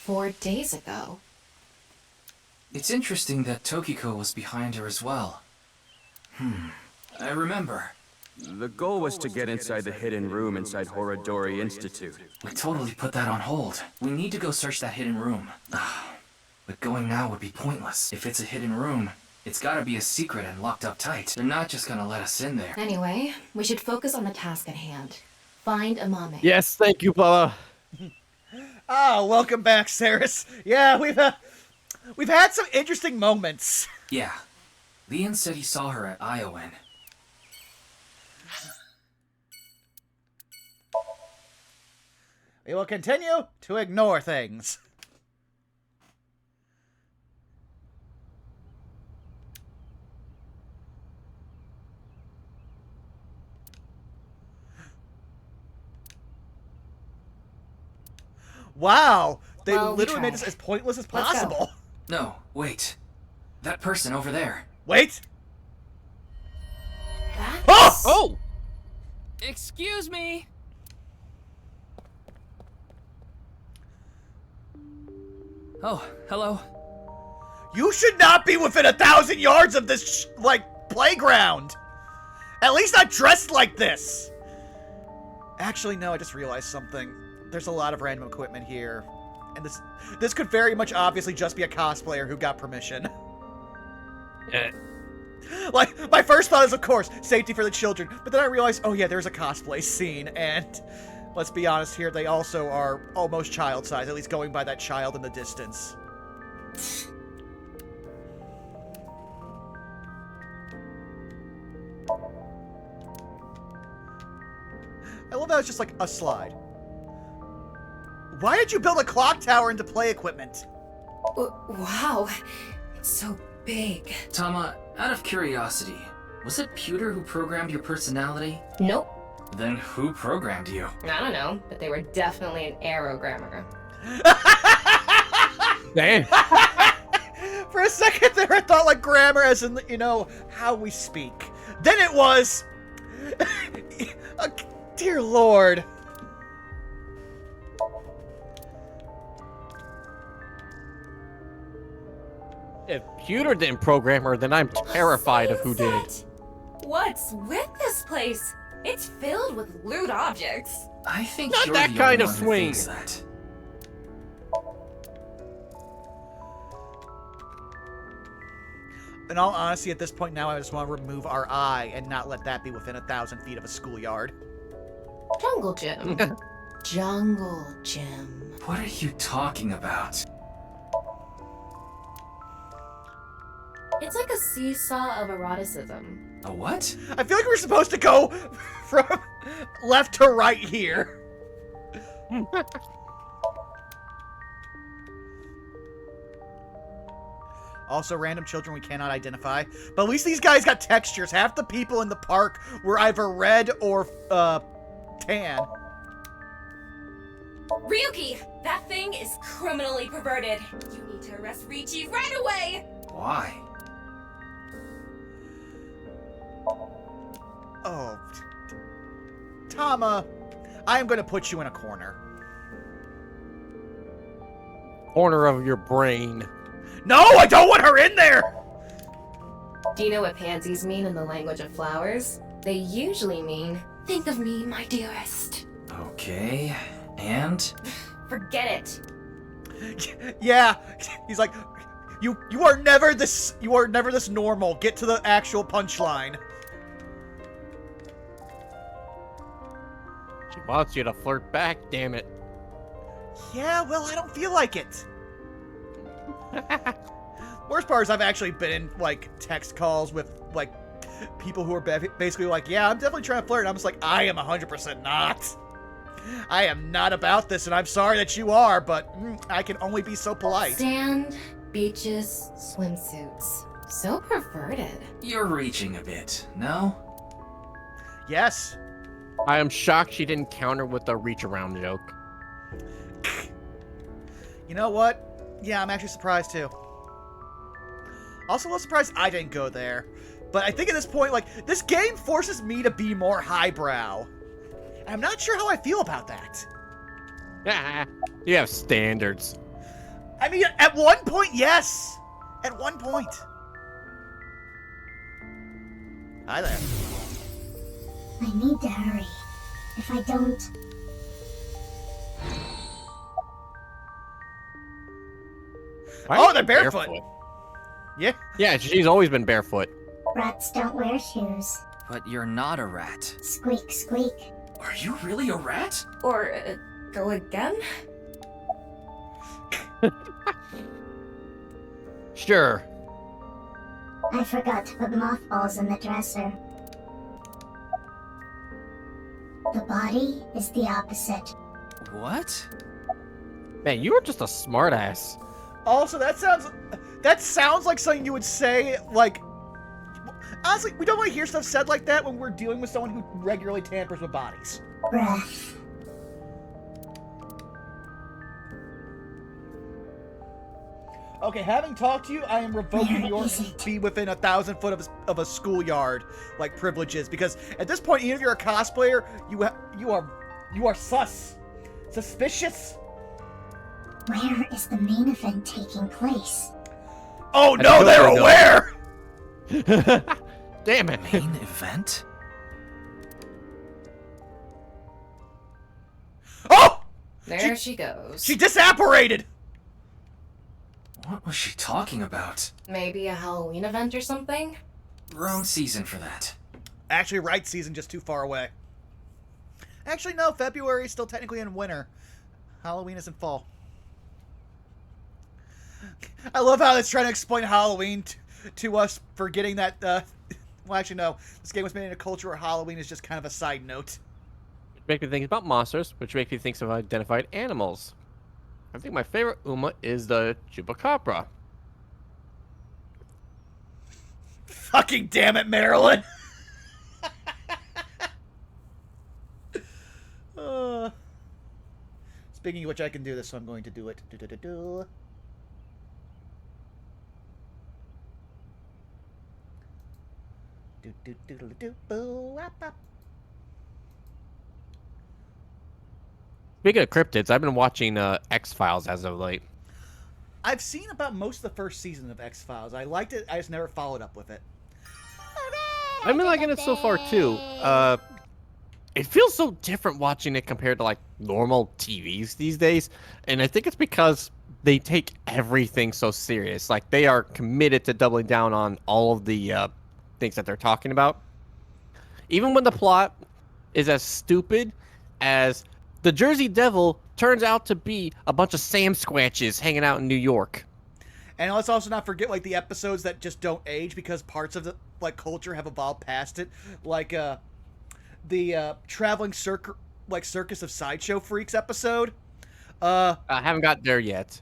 4 days ago. It's interesting that Tokiko was behind her as well. I remember. The goal was to get inside the hidden room inside Horodori Institute. We totally put that on hold. We need to go search that hidden room. But going now would be pointless. If it's a hidden room, it's gotta be a secret and locked up tight. They're not just gonna let us in there. Anyway, we should focus on the task at hand. Find Amame. Yes, thank you, Bella. Ah, welcome back, Saris. Yeah, we've had some interesting moments. Yeah. Leon said he saw her at Iowan. We will continue to ignore things. Wow, they literally made this as pointless as possible. No, wait. That person over there. Wait! That's... Oh! Excuse me! Oh, hello. You should not be within 1,000 yards of this, playground! At least not dressed like this! Actually, no, I just realized something. There's a lot of random equipment here. And this could very much obviously just be a cosplayer who got permission. Like, my first thought is, of course, safety for the children. But then I realized, oh yeah, there's a cosplay scene. And let's be honest here, they also are almost child size, at least going by that child in the distance. I love that it's just like a slide. Why did you build a clock tower into play equipment? Wow, it's so big. Tama, out of curiosity, was it Pewter who programmed your personality? Nope. Then who programmed you? I don't know, but they were definitely an aerogrammer. Damn. For a second there I thought like grammar as in, you know, how we speak. Then it was... Dear Lord. If Pewter didn't program her, then I'm terrified of who did. What's with this place? It's filled with lewd objects. I think Not you're that the kind only of one who swing. thinks that. In all honesty, at this point now, I just want to remove our eye and not let that be within 1,000 feet of a schoolyard. Jungle Gym. Jungle Gym. What are you talking about? It's like a seesaw of eroticism. A what? I feel like we're supposed to go from left to right here. Also, random children we cannot identify. But at least these guys got textures. Half the people in the park were either red or, tan. Ryuki, that thing is criminally perverted. You need to arrest Riichi right away. Why? Oh. Tama, I am going to put you in a corner. Corner of your brain. No, I don't want her in there! Do you know what pansies mean in the language of flowers? They usually mean, think of me, my dearest. Okay, and? Forget it. Yeah, he's like, you are never this normal. Get to the actual punchline. She wants you to flirt back, damn it. Yeah, well, I don't feel like it. Worst part is I've actually been in, like, text calls with, like, people who are basically like, yeah, I'm definitely trying to flirt. And I'm just like, I am 100% not. I am not about this, and I'm sorry that you are, but I can only be so polite. Sand, beaches, swimsuits. So perverted. You're reaching a bit, no? Yes. I am shocked she didn't counter with a reach around joke. You know what? Yeah, I'm actually surprised too. Also a little surprised I didn't go there. But I think at this point, like, this game forces me to be more highbrow. And I'm not sure how I feel about that. You have standards. I mean, at one point, yes. At one point. Hi there. I need to hurry. If I don't... Oh, they're barefoot. Yeah. Yeah, she's always been barefoot. Rats don't wear shoes. But you're not a rat. Squeak, squeak. Are you really a rat? Or, go again? Sure. I forgot to put mothballs in the dresser. The body is the opposite. What? Man, you are just a smartass. Also, that sounds like something you would say, like, honestly, we don't want to hear stuff said like that when we're dealing with someone who regularly tampers with bodies. Breath. Okay, having talked to you, I am revoking your be within 1,000 foot of a schoolyard, like, privileges, because at this point, even if you're a cosplayer, you are suspicious. Where is the main event taking place? Oh no, they're aware! Damn it. Main event? Oh! There she goes. She disapparated! What was she talking about? Maybe a Halloween event or something? Wrong season for that. Actually, right season, just too far away. Actually, no, February is still technically in winter. Halloween is in fall. I love how it's trying to explain Halloween to us, forgetting that, well, actually, no. This game was made in a culture where Halloween is just kind of a side note. Which makes me think about monsters, which makes me think of identified animals. I think my favorite Uma is the Chupacabra. Fucking damn it, Marilyn! Speaking of which, I can do this, so I'm going to do it. Speaking of cryptids, I've been watching X-Files as of late. I've seen about most of the first season of X-Files. I liked it, I just never followed up with it. I've been liking it so far, too. It feels so different watching it compared to, like, normal TVs these days. And I think it's because they take everything so serious. Like, they are committed to doubling down on all of the things that they're talking about. Even when the plot is as stupid as the Jersey Devil turns out to be a bunch of Sam Squatches hanging out in New York. And let's also not forget, like, the episodes that just don't age because parts of the, like, culture have evolved past it. Like, the traveling circus of sideshow freaks episode. I haven't got there yet.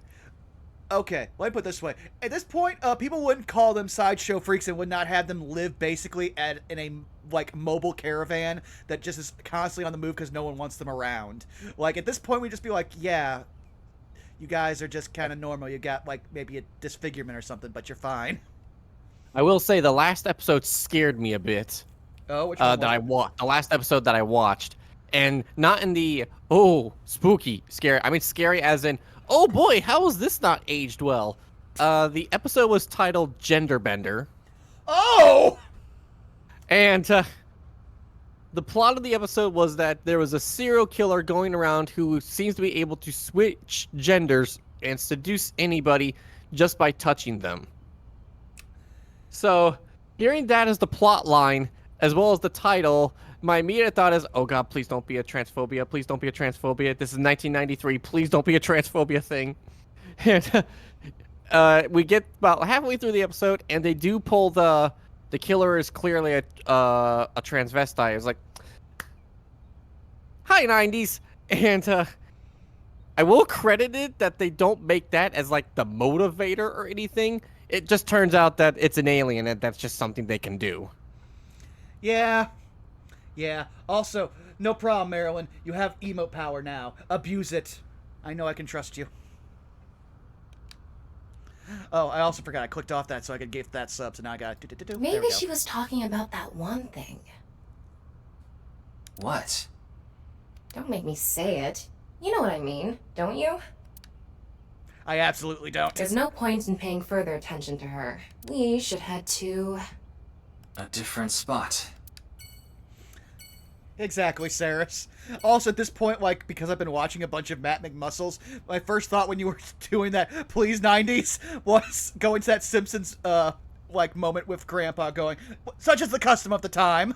Okay, let me put it this way. At this point, people wouldn't call them sideshow freaks and would not have them live basically in a, like, mobile caravan that just is constantly on the move because no one wants them around. Like, at this point, we'd just be like, yeah, you guys are just kind of normal. You got, like, maybe a disfigurement or something, but you're fine. I will say the last episode scared me a bit. Oh, which one? The last episode that I watched, and not in the spooky scary. I mean scary as in oh boy, how is this not aged well? The episode was titled Gender Bender. Oh! And the plot of the episode was that there was a serial killer going around who seems to be able to switch genders and seduce anybody just by touching them. So, hearing that as the plot line, as well as the title, my immediate thought is, oh god, please don't be a transphobia. Please don't be a transphobia. This is 1993. Please don't be a transphobia thing. And we get about halfway through the episode, and they do pull the killer is clearly a transvestite. It's like, hi 90s, and I will credit it that they don't make that as like the motivator or anything. It just turns out that it's an alien, and that's just something they can do. Yeah. Yeah. Also, no problem, Marilyn. You have emote power now. Abuse it. I know I can trust you. Oh, I also forgot. I clicked off that so I could give that sub, so now I got it. Maybe she was talking about that one thing. What? Don't make me say it. You know what I mean, don't you? I absolutely don't. There's no point in paying further attention to her. We should head to... a different spot. Exactly, Saris. Also, at this point, like, because I've been watching a bunch of Matt McMuscles, my first thought when you were doing that, please 90s, was going to that Simpsons, like, moment with Grandpa going, such is the custom of the time.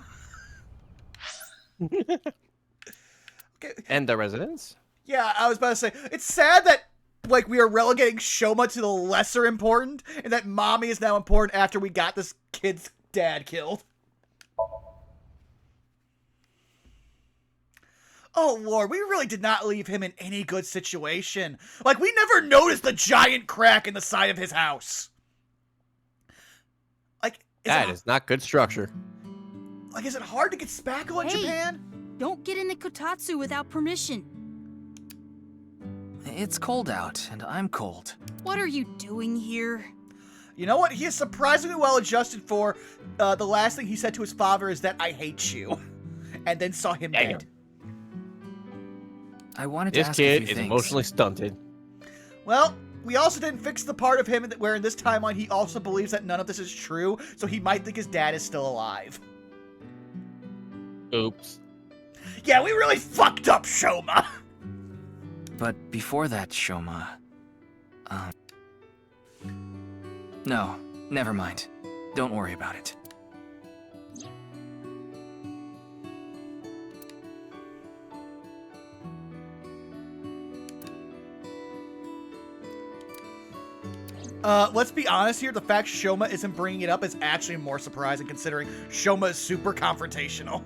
Okay. And the residents? Yeah, I was about to say, it's sad that, like, we are relegating Shoma to the lesser important, and that Mommy is now important after we got this kid's dad killed. Oh, Lord, we really did not leave him in any good situation. Like, we never noticed the giant crack in the side of his house. Like, That is not good structure. Like, is it hard to get spackle in Japan? Don't get into Kotatsu without permission. It's cold out, and I'm cold. What are you doing here? You know what? He is surprisingly well adjusted for the last thing he said to his father is that I hate you. And then saw him dead. I wanted to This ask kid a few is things. emotionally stunted. Well, we also didn't fix the part of him where in this timeline he also believes that none of this is true, so he might think his dad is still alive. Oops. Yeah, we really fucked up Shoma. But before that, Shoma... No, never mind. Don't worry about it. Let's be honest here, the fact Shoma isn't bringing it up is actually more surprising considering Shoma is super confrontational.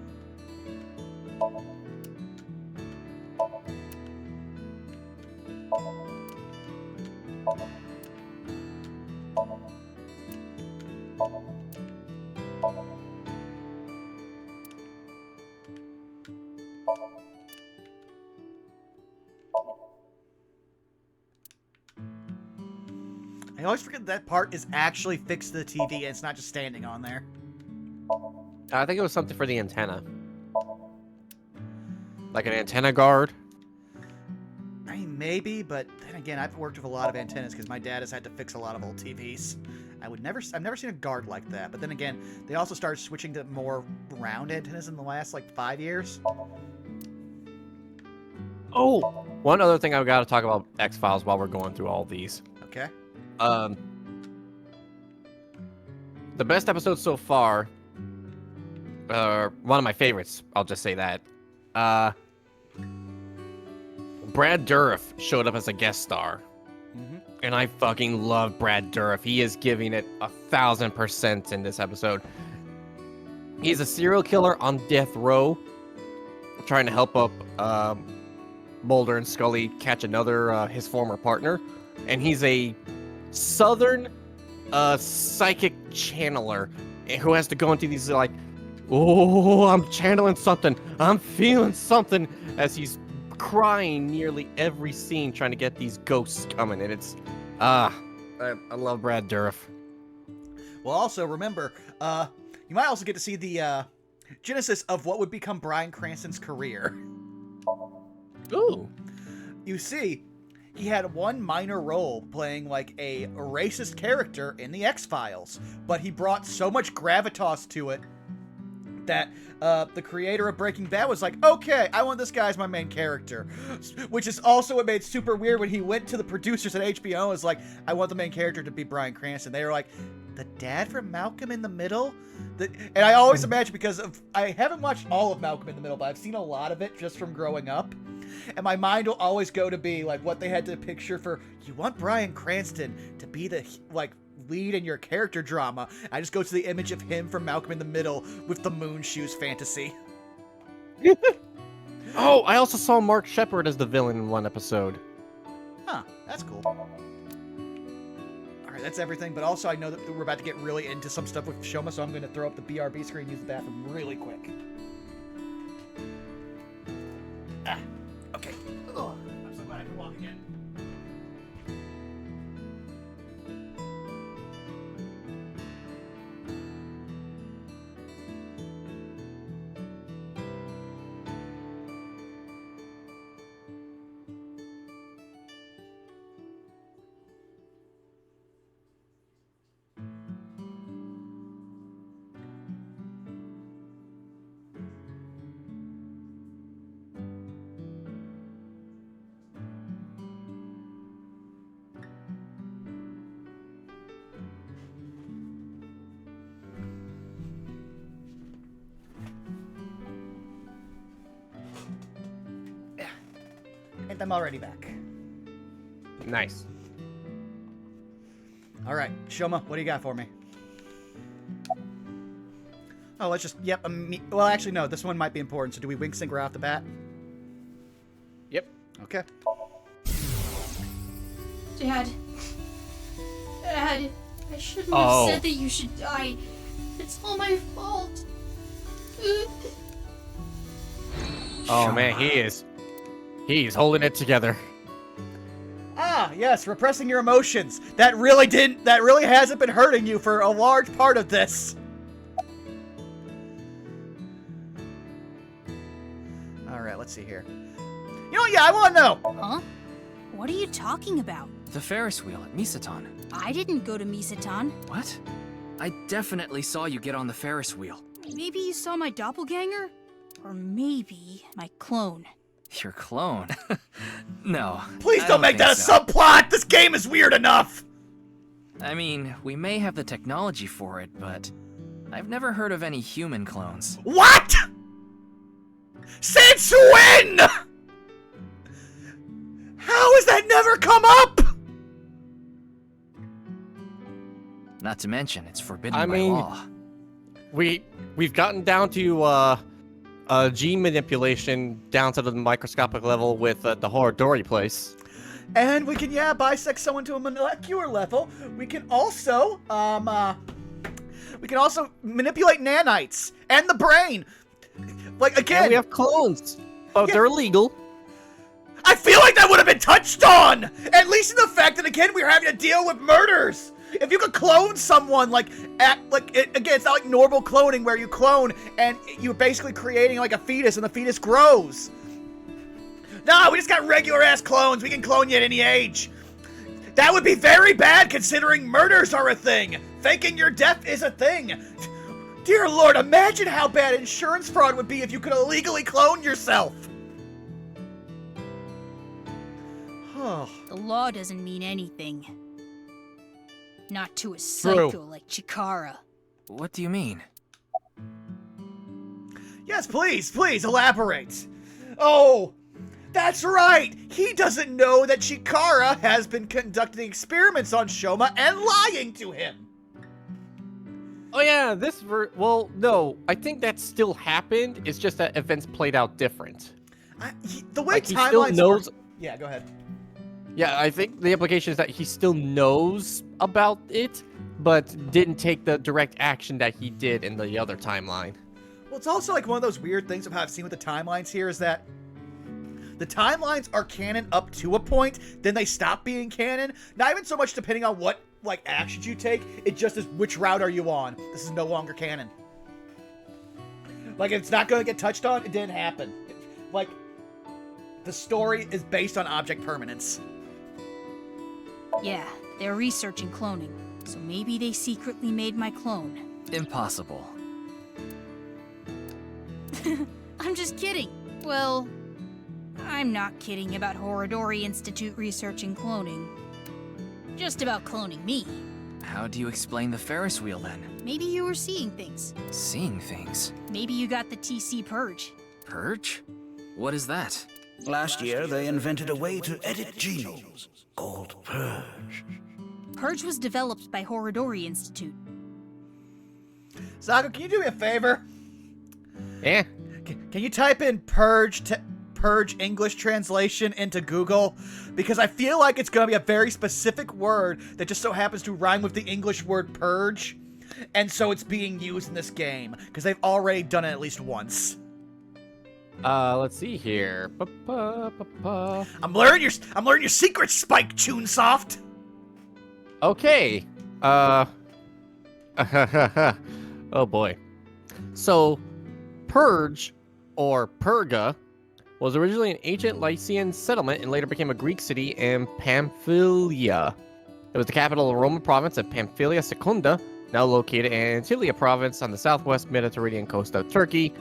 I always forget that part is actually fixed to the TV and it's not just standing on there. I think it was something for the antenna. Like an antenna guard. I mean, maybe, but then again, I've worked with a lot of antennas because my dad has had to fix a lot of old TVs. I've never seen a guard like that. But then again, they also started switching to more round antennas in the last, like, 5 years. Oh! One other thing I've got to talk about X-Files while we're going through all these. Okay. The best episode so far, one of my favorites, I'll just say that. Brad Dourif showed up as a guest star. And I fucking love Brad Dourif. He is giving it 1,000% in this episode. He's a serial killer on death row, trying to help up Mulder and Scully catch another, his former partner. And he's a southern psychic channeler who has to go into these, like, oh, I'm channeling something. I'm feeling something as he's crying nearly every scene trying to get these ghosts coming. And it's, I love Brad Dourif. Well, also, remember, you might also get to see the genesis of what would become Bryan Cranston's career. Ooh. You see, he had one minor role playing, like, a racist character in the X-Files, but he brought so much gravitas to it that the creator of Breaking Bad was like, okay, I want this guy as my main character. Which is also what made it super weird when he went to the producers at HBO and was like, I want the main character to be Bryan Cranston. They were like, the dad from Malcolm in the Middle? And I always imagine, because I haven't watched all of Malcolm in the Middle, but I've seen a lot of it just from growing up. And my mind will always go to be, like, what they had to picture for, you want Bryan Cranston to be the, like, lead in your character drama. I just go to the image of him from Malcolm in the Middle with the moon shoes fantasy. Oh, I also saw Mark Shepard as the villain in one episode. Huh, that's cool. Alright, that's everything, but also I know that we're about to get really into some stuff with Shoma, so I'm going to throw up the BRB screen and use the bathroom really quick. Okay. Ugh, I'm so glad I can walk again. And I'm already back. Nice. All right, Shoma, what do you got for me? Oh, let's just, yep. Well, actually, no. This one might be important. So do we wink sync right off the bat? Yep. Okay. Dad. Dad, I shouldn't have said that you should die. It's all my fault. Oh man, he's holding it together. Ah, yes, repressing your emotions. That really hasn't been hurting you for a large part of this. All right, let's see here. You know, yeah, I want to know. Huh? What are you talking about? The Ferris wheel at Misaton. I didn't go to Misaton. What? I definitely saw you get on the Ferris wheel. Maybe you saw my doppelganger? Or maybe my clone. Your clone? No. Please don't make that a subplot! This game is weird enough! I mean, we may have the technology for it, but I've never heard of any human clones. What?! Since when?! How has that never come up?! Not to mention, it's forbidden by law. We've gotten down to gene manipulation down to the microscopic level with the Horodori place. And we can, bisect someone to a molecular level. We can also, manipulate nanites and the brain. Like, again... And we have clones, but they're illegal. I feel like that would have been touched on! At least in the fact that, again, we're having to deal with murders! If you could clone someone, again, it's not like normal cloning where you clone and you're basically creating, like, a fetus and the fetus grows. No, we just got regular-ass clones. We can clone you at any age. That would be very bad considering murders are a thing. Faking your death is a thing. Dear Lord, imagine how bad insurance fraud would be if you could illegally clone yourself. The law doesn't mean anything. Not to a psycho like Chikara. What do you mean? Yes, please elaborate. Oh, that's right. He doesn't know that Chikara has been conducting experiments on Shoma and lying to him. Oh yeah, well, no, I think that still happened. It's just that events played out different. The way he still knows. Yeah, go ahead. Yeah, I think the implication is that he still knows about it, but didn't take the direct action that he did in the other timeline. Well, it's also like one of those weird things of how I've seen with the timelines here is that the timelines are canon up to a point, then they stop being canon. Not even so much depending on what, like, actions you take, it just is which route are you on. This is no longer canon. Like, if it's not going to get touched on, it didn't happen. Like, the story is based on object permanence. Yeah, they're researching cloning, so maybe they secretly made my clone. Impossible. I'm just kidding. Well, I'm not kidding about Horodori Institute researching cloning. Just about cloning me. How do you explain the Ferris wheel then? Maybe you were seeing things. Seeing things? Maybe you got the TC Purge. Purge? What is that? Last year, they invented a way to edit genomes called Purge. Purge was developed by Horodori Institute. Zako, can you do me a favor? Yeah? Can you type in Purge English translation into Google? Because I feel like it's going to be a very specific word that just so happens to rhyme with the English word purge. And so it's being used in this game. Because they've already done it at least once. Let's see here. I'm learning your secrets, Spike Tunesoft. Okay. Oh boy. So, Purge, or Perga, was originally an ancient Lycian settlement and later became a Greek city in Pamphylia. It was the capital of the Roman province of Pamphylia Secunda, now located in Antilia province on the southwest Mediterranean coast of Turkey.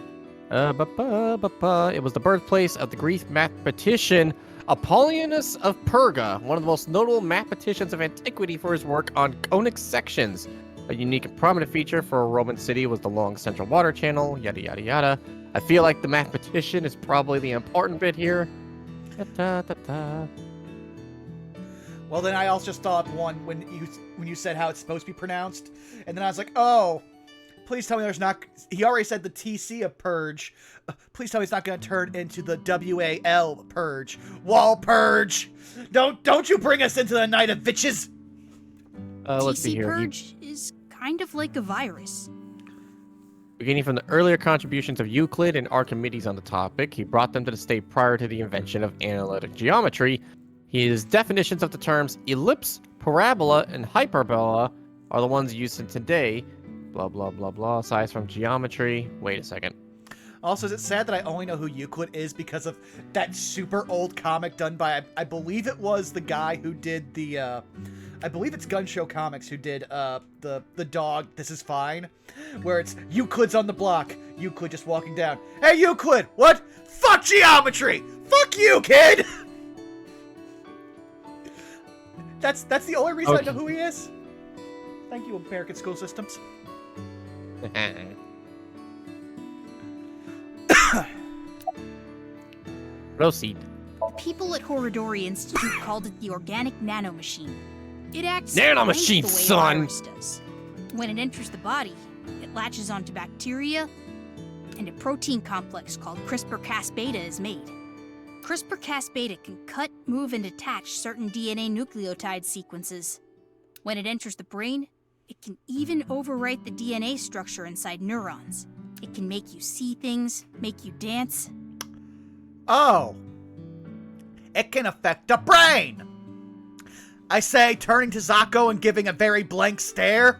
It was the birthplace of the Greek mathematician Apollonius of Perga, one of the most notable mathematicians of antiquity for his work on conic sections. A unique and prominent feature for a Roman city was the long central water channel, yada yada yada. I feel like the mathematician is probably the important bit here. Well, then I also just thought one when you said how it's supposed to be pronounced, and then I was like, oh, please tell me there's not. He already said the TC of purge. Please tell me it's not going to turn into the WAL purge. Wall purge. Don't you bring us into the night of bitches. Let's see TC here. purge is kind of like a virus. Beginning from the earlier contributions of Euclid and Archimedes on the topic, he brought them to the state prior to the invention of analytic geometry. His definitions of the terms ellipse, parabola, and hyperbola are the ones used in today. Blah, blah, blah, blah. Size from geometry. Wait a second. Also, is it sad that I only know who Euclid is because of that super old comic done by, I believe it was the guy who did the, I believe it's Gun Show Comics who did the dog, This Is Fine, where it's Euclid's on the block, Euclid just walking down. Hey, Euclid, what? Fuck geometry! Fuck you, kid! That's the only reason I know who he is. Thank you, American school systems. Proceed. People at Horodori Institute called it the organic nanomachine. It acts Nanomachine, the way a son! virus does. When it enters the body, it latches onto bacteria, and a protein complex called CRISPR-Cas-beta is made. CRISPR-Cas-beta can cut, move, and attach certain DNA nucleotide sequences. When it enters the brain, it can even overwrite the DNA structure inside neurons. It can make you see things, make you dance. Oh. It can affect the brain! I say, turning to Zako and giving a very blank stare.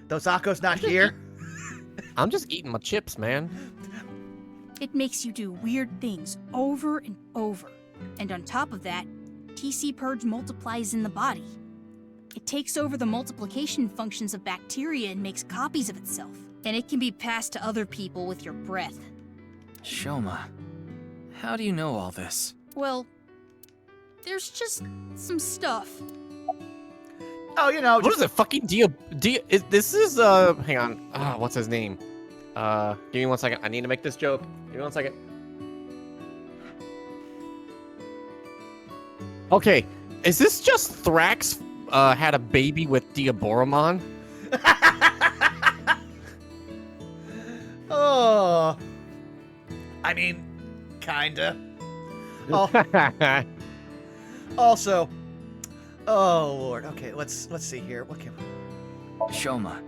Though Zako's not here. I'm just eating my chips, man. It makes you do weird things over and over. And on top of that, TC Purge multiplies in the body. It takes over the multiplication functions of bacteria and makes copies of itself. And it can be passed to other people with your breath. Shoma, how do you know all this? Well, there's just some stuff. Oh, you know, what is it? Fucking this is hang on. What's his name? Give me 1 second. I need to make this joke. Give me 1 second. Okay, is this just Thrax had a baby with Diaboromon? Oh. I mean, kinda. Oh. Also, oh lord. Okay, let's see here. What can Shoma,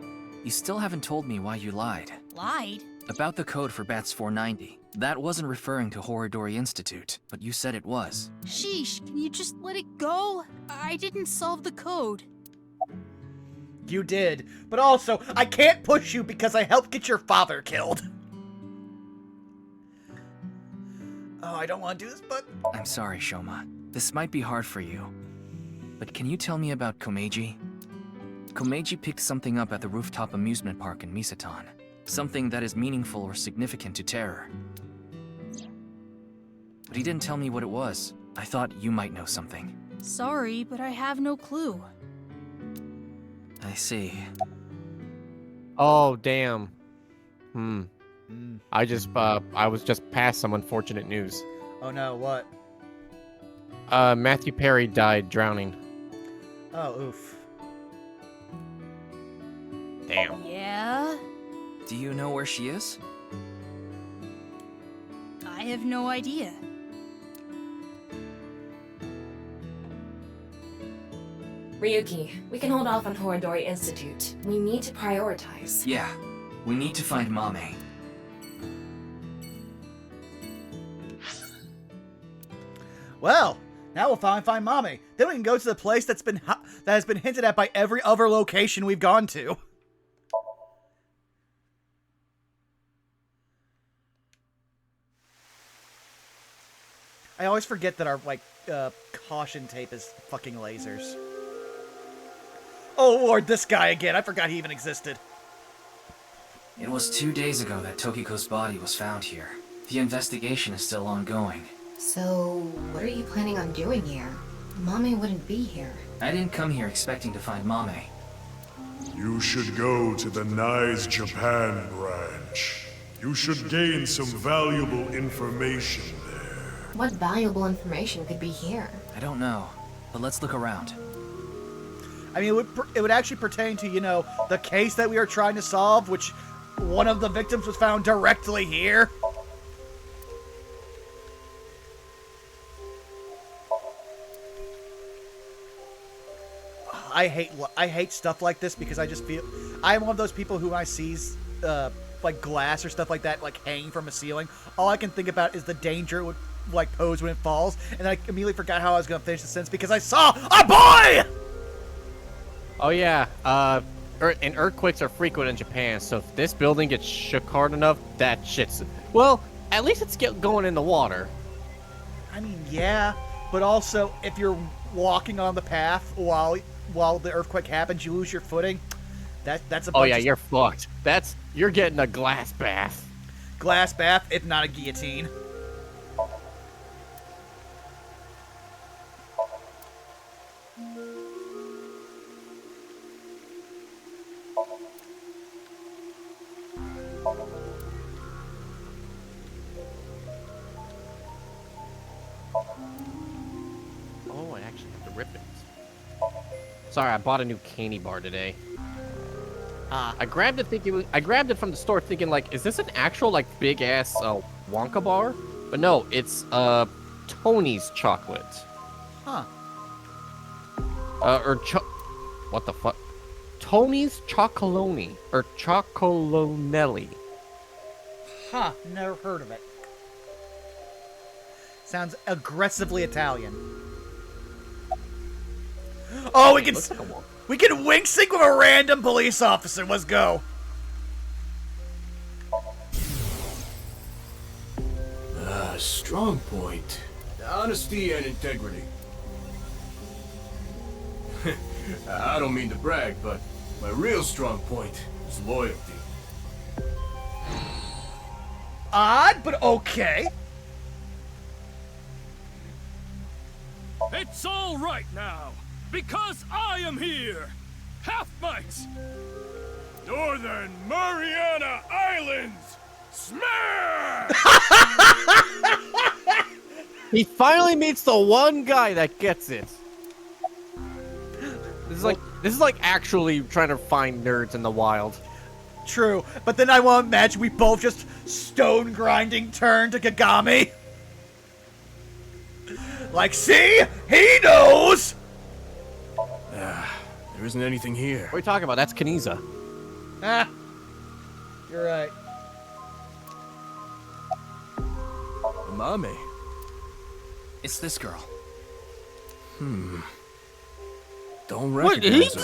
you still haven't told me why you lied. Lied? About the code for Bats 490. That wasn't referring to Horodori Institute, but you said it was. Sheesh, can you just let it go? I didn't solve the code. You did, but also, I can't push you because I helped get your father killed. Oh, I don't want to do this, but... I'm sorry, Shoma. This might be hard for you. But can you tell me about Komeiji? Komeiji picked something up at the rooftop amusement park in Misatan. Something that is meaningful or significant to Terror. But he didn't tell me what it was. I thought you might know something. Sorry, but I have no clue. I see. Oh, damn. I was just past some unfortunate news. Oh no, what? Matthew Perry died drowning. Oh, oof. Damn. Yeah? Do you know where she is? I have no idea. Ryuki, we can hold off on Horodori Institute. We need to prioritize. Yeah. We need to find Mame. Well, now we'll finally find Mommy. Then we can go to the place that has been hinted at by every other location we've gone to. I always forget that our, caution tape is fucking lasers. Oh lord, this guy again. I forgot he even existed. It was 2 days ago that Tokiko's body was found here. The investigation is still ongoing. So, what are you planning on doing here? Mommy wouldn't be here. I didn't come here expecting to find Mame. You should go to the Nice Japan branch. You should gain some valuable information there. What valuable information could be here? I don't know, but let's look around. I mean, it would actually pertain to, you know, the case that we are trying to solve, which one of the victims was found directly here. I hate stuff like this because I just feel I'm one of those people who I sees like glass or stuff like that like hanging from a ceiling. All I can think about is the danger it would like pose when it falls, and I immediately forgot how I was gonna finish the sentence because I saw a boy. Oh yeah, and earthquakes are frequent in Japan, so if this building gets shook hard enough, that shit's... Well, at least it's going in the water. I mean, yeah, but also if you're walking on the path while the earthquake happens, you lose your footing. That's a bunch Oh yeah, you're fucked. You're getting a glass bath. Glass bath, if not a guillotine. Oh, I actually have to rip it. Sorry, I bought a new candy bar today. I grabbed it from the store thinking like, is this an actual like big ass Wonka bar? But no, it's Tony's chocolate. Huh. What the fuck? Tony's Chocoloni or Chocolonelli. Huh, never heard of it. Sounds aggressively Italian. Oh, we can wink sync with a random police officer. Let's go. Strong point. Honesty and integrity. I don't mean to brag, but my real strong point is loyalty. Odd, but okay. It's all right now, because I am here. Half-mites. Northern Mariana Islands. Smash! He finally meets the one guy that gets it. This is like actually trying to find nerds in the wild. True, but then I want to imagine we both just stone grinding turn to Kagami. Like, see? He knows! There isn't anything here. What are you talking about? That's Kaniza. Ah, you're right. Mame. It's this girl. Don't recognize her.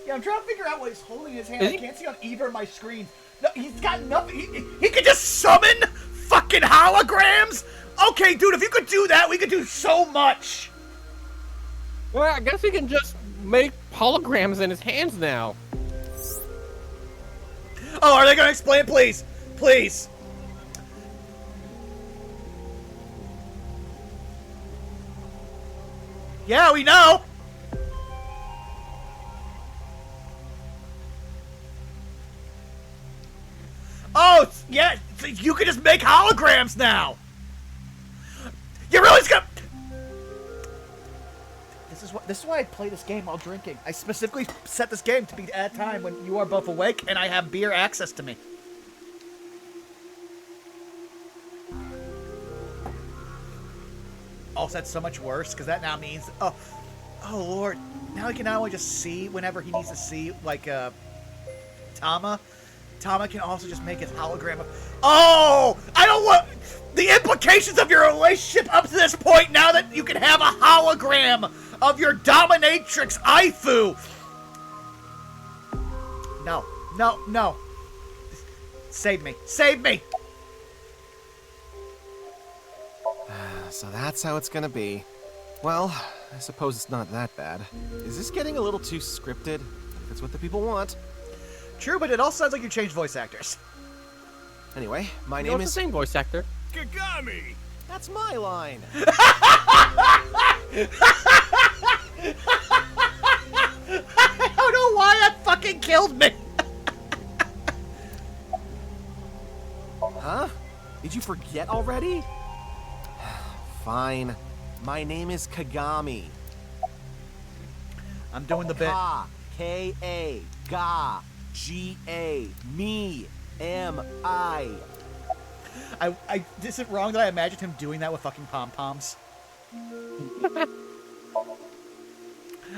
Yeah, I'm trying to figure out what he's holding in his hand. I can't see on either of my screens. No, he's got nothing. He can just summon fucking holograms? Okay, dude, if you could do that, we could do so much. Well, I guess he can just make holograms in his hands now. Oh, are they gonna explain? Please. Please. Yeah, we know. Oh, yeah, you can just make holograms now. You really just got... This is why I play this game while drinking. I specifically set this game to be at a time when you are both awake and I have beer access to me. Oh, so that's so much worse, because that now means... Oh, Lord. Now he can not only just see whenever he needs to see, like, Tama. Tama can also just make his hologram of... Oh! I don't want... The implications of your relationship up to this point, now that you can have a hologram of your dominatrix, Aifu! No. No, no. Save me. Save me! So that's how it's gonna be. Well, I suppose it's not that bad. Is this getting a little too scripted? If it's what the people want. True, but it also sounds like you changed voice actors. Anyway, my No, name it's is... the same voice actor. Kagami! That's my line! I don't know why that fucking killed me! Huh? Did you forget already? Fine. My name is Kagami. I'm doing the bit. K-A. Ga. G-A. Me. M-I. Is it wrong that I imagined him doing that with fucking pom-poms?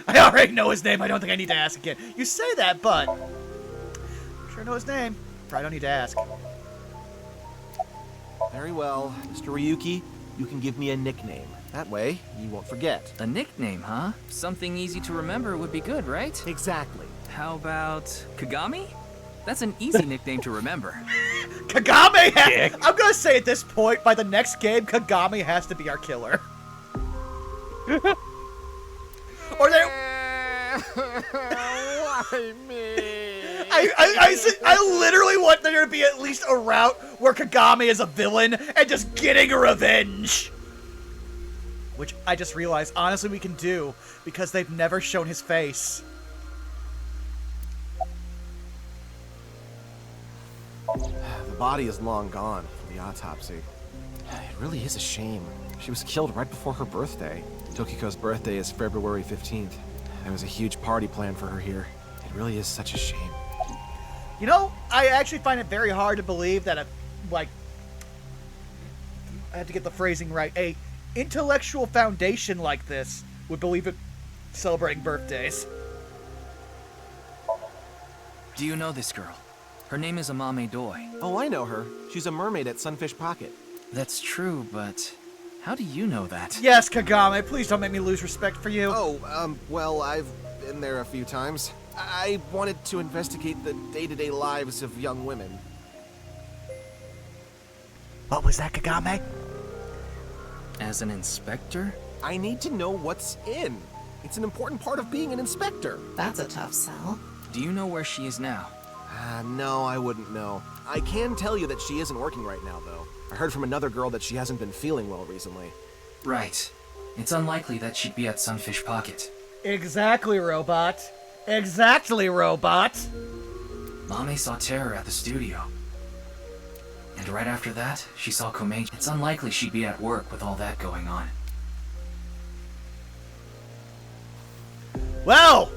I already know his name. I don't think I need to ask again. You say that, but... I'm sure I know his name. Probably don't need to ask. Very well. Mr. Ryuki, you can give me a nickname. That way, you won't forget. A nickname, huh? Something easy to remember would be good, right? Exactly. How about Kagami? That's an easy nickname to remember. Kagami! I'm gonna say at this point, by the next game, Kagami has to be our killer. Or they... Why me? I literally want there to be at least a route where Kagami is a villain and just getting revenge. Which I just realized, honestly, we can do because they've never shown his face. The body is long gone from the autopsy. It really is a shame. She was killed right before her birthday. Tokiko's birthday is February 15th. There was a huge party planned for her here. It really is such a shame. You know, I actually find it very hard to believe that I have to get the phrasing right, a intellectual foundation like this would believe in celebrating birthdays. Do you know this girl? Her name is Amame Doi. Oh, I know her. She's a mermaid at Sunfish Pocket. That's true, but how do you know that? Yes, Kagami, please don't make me lose respect for you. Oh, well, I've been there a few times. I wanted to investigate the day-to-day lives of young women. What was that, Kagami? As an inspector? I need to know what's in. It's an important part of being an inspector. That's a tough sell. Do you know where she is now? No, I wouldn't know. I can tell you that she isn't working right now, though. I heard from another girl that she hasn't been feeling well recently. Right. It's unlikely that she'd be at Sunfish Pocket. Exactly, Robot. Exactly, Robot. Mame saw Terror at the studio. And right after that, she saw Komeiji. It's unlikely she'd be at work with all that going on. Well,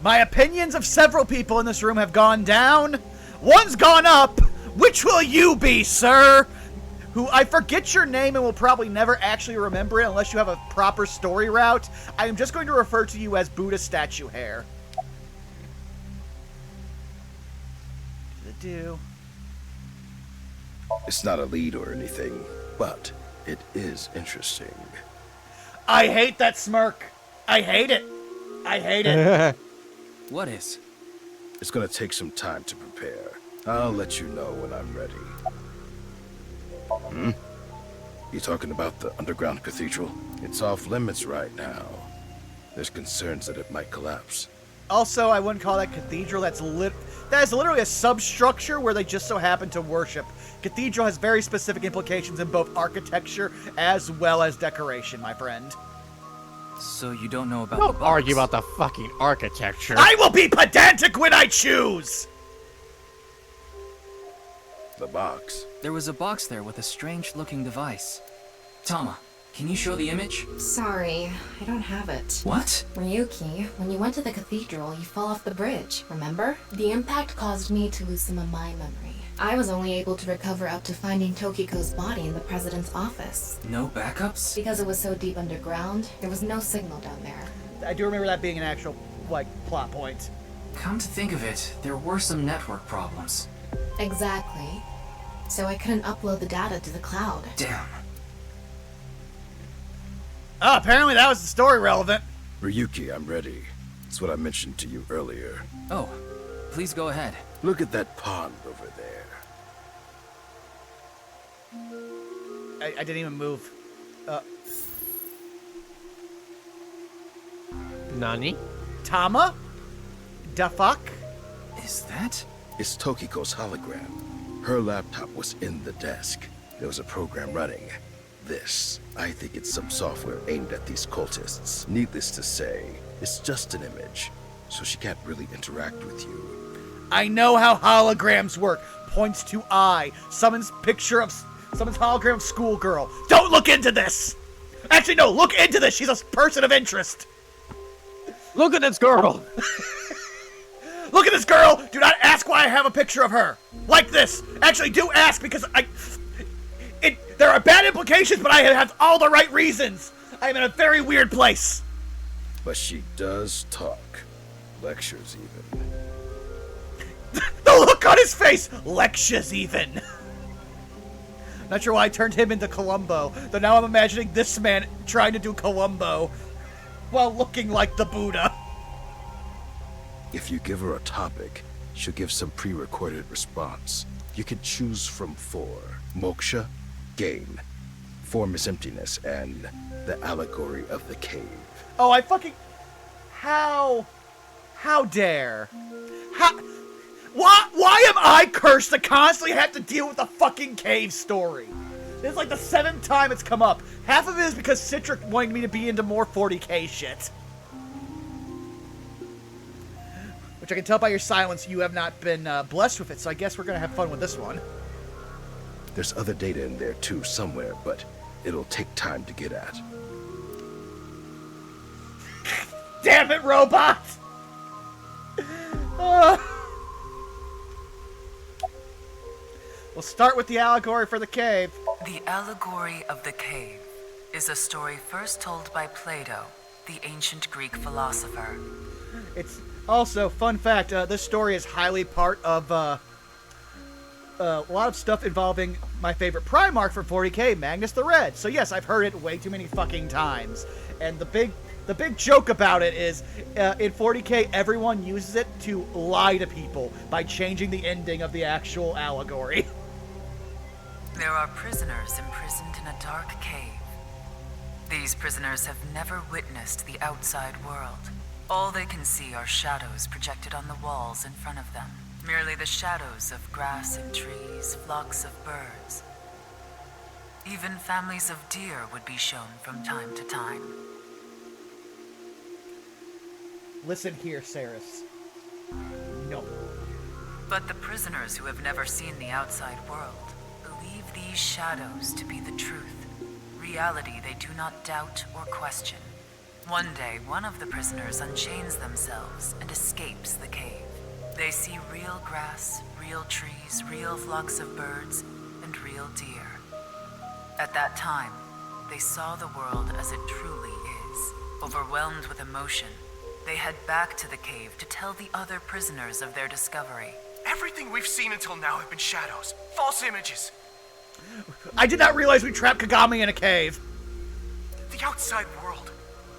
my opinions of several people in this room have gone down. One's gone up. Which will you be, sir? Who I forget your name and will probably never actually remember it unless you have a proper story route. I am just going to refer to you as Buddha Statue Hair. It's not a lead or anything, but it is interesting. I hate that smirk. I hate it. I hate it. What is? It's gonna take some time to prepare. I'll let you know when I'm ready. You talking about the underground cathedral? It's off limits right now. There's concerns that it might collapse. Also, I wouldn't call that cathedral. That is literally a substructure where they just so happen to worship. Cathedral has very specific implications in both architecture as well as decoration, my friend. So you don't know about Don't the box? argue about the fucking architecture. I will be pedantic when I choose! The box. There was a box there with a strange-looking device. Tama, can you show the image? Sorry, I don't have it. What? Ryuki, when you went to the cathedral, you fell off the bridge, remember? The impact caused me to lose some of my memory. I was only able to recover up to finding Tokiko's body in the president's office. No backups? Because it was so deep underground, there was no signal down there. I do remember that being an actual, plot point. Come to think of it, there were some network problems. Exactly. So I couldn't upload the data to the cloud. Damn. Oh, apparently that was the story relevant. Ryuki, I'm ready. It's what I mentioned to you earlier. Oh, please go ahead. Look at that pond over there. I didn't even move. Nani? Tama? Da fuck? Is that? It's Tokiko's hologram. Her laptop was in the desk. There was a program running. This. I think it's some software aimed at these cultists. Needless to say, it's just an image, so she can't really interact with you. I know how holograms work. Points to eye. Summons picture of Summons hologram schoolgirl. Don't look into this! Actually, no, look into this! She's a person of interest! Look at this girl! Look at this girl! Do not ask why I have a picture of her! Like this! Actually, do ask, because there are bad implications, but I have all the right reasons! I am in a very weird place! But she does talk. Lectures, even. The look on his face! Lectures, even! Not sure why I turned him into Columbo, though now I'm imagining this man trying to do Columbo while looking like the Buddha. If you give her a topic, she'll give some pre-recorded response. You can choose from 4. Moksha, gain. Form is emptiness, and the allegory of the cave. Oh, I fucking... How dare? Why am I cursed to constantly have to deal with the fucking cave story? This is like the 7th time it's come up. Half of it is because Citric wanted me to be into more 40k shit. Which I can tell by your silence, you have not been blessed with it, so I guess we're gonna have fun with this one. There's other data in there too, somewhere, but it'll take time to get at. Damn it, robot! We'll start with the allegory for the cave. The allegory of the cave is a story first told by Plato, the ancient Greek philosopher. It's also, fun fact, this story is highly part of a lot of stuff involving my favorite Primarch for 40k, Magnus the Red. So yes, I've heard it way too many fucking times. And the big joke about it is, in 40k, everyone uses it to lie to people by changing the ending of the actual allegory. There are prisoners imprisoned in a dark cave. These prisoners have never witnessed the outside world. All they can see are shadows projected on the walls in front of them. Merely the shadows of grass and trees, flocks of birds. Even families of deer would be shown from time to time. Listen here, Saris. No. But the prisoners who have never seen the outside world believe these shadows to be the truth. Reality they do not doubt or question. One day, one of the prisoners unchains themselves and escapes the cave. They see real grass, real trees, real flocks of birds, and real deer. At that time, they saw the world as it truly is. Overwhelmed with emotion, they head back to the cave to tell the other prisoners of their discovery. Everything we've seen until now have been shadows, false images. I did not realize we trapped Kagami in a cave. The outside world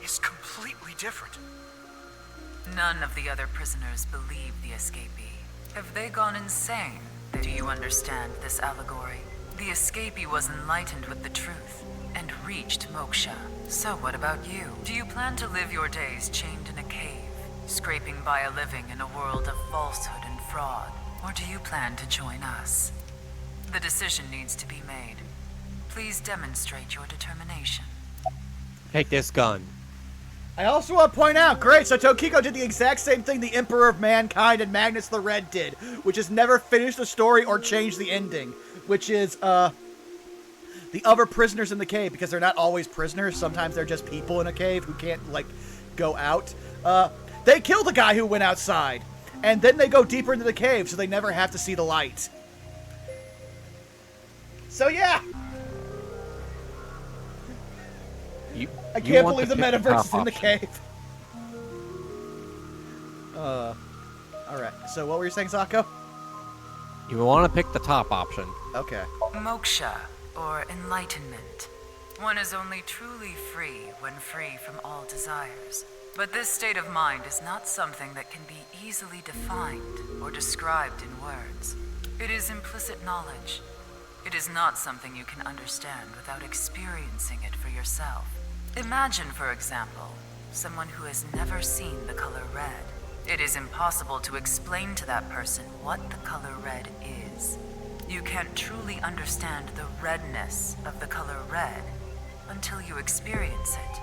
is completely different. None of the other prisoners believe the escapee. Have they gone insane? Do you understand this allegory? The escapee was enlightened with the truth and reached moksha. So what about you? Do you plan to live your days chained in a cave, scraping by a living in a world of falsehood and fraud? Or do you plan to join us? The decision needs to be made. Please demonstrate your determination. Take this gun. I also want to point out, great, so Tokiko did the exact same thing the Emperor of Mankind and Magnus the Red did, which is never finish the story or change the ending, which is, the other prisoners in the cave, because they're not always prisoners, sometimes they're just people in a cave who can't, like, go out. They kill the guy who went outside, and then they go deeper into the cave, so they never have to see the light. So, yeah! I can't believe the metaverse is in the cave. Alright, so what were you saying, Zako? You want to pick the top option. Okay. Moksha, or enlightenment. One is only truly free when free from all desires. But this state of mind is not something that can be easily defined or described in words. It is implicit knowledge. It is not something you can understand without experiencing it for yourself. Imagine, for example, someone who has never seen the color red. It is impossible to explain to that person what the color red is. You can't truly understand the redness of the color red until you experience it.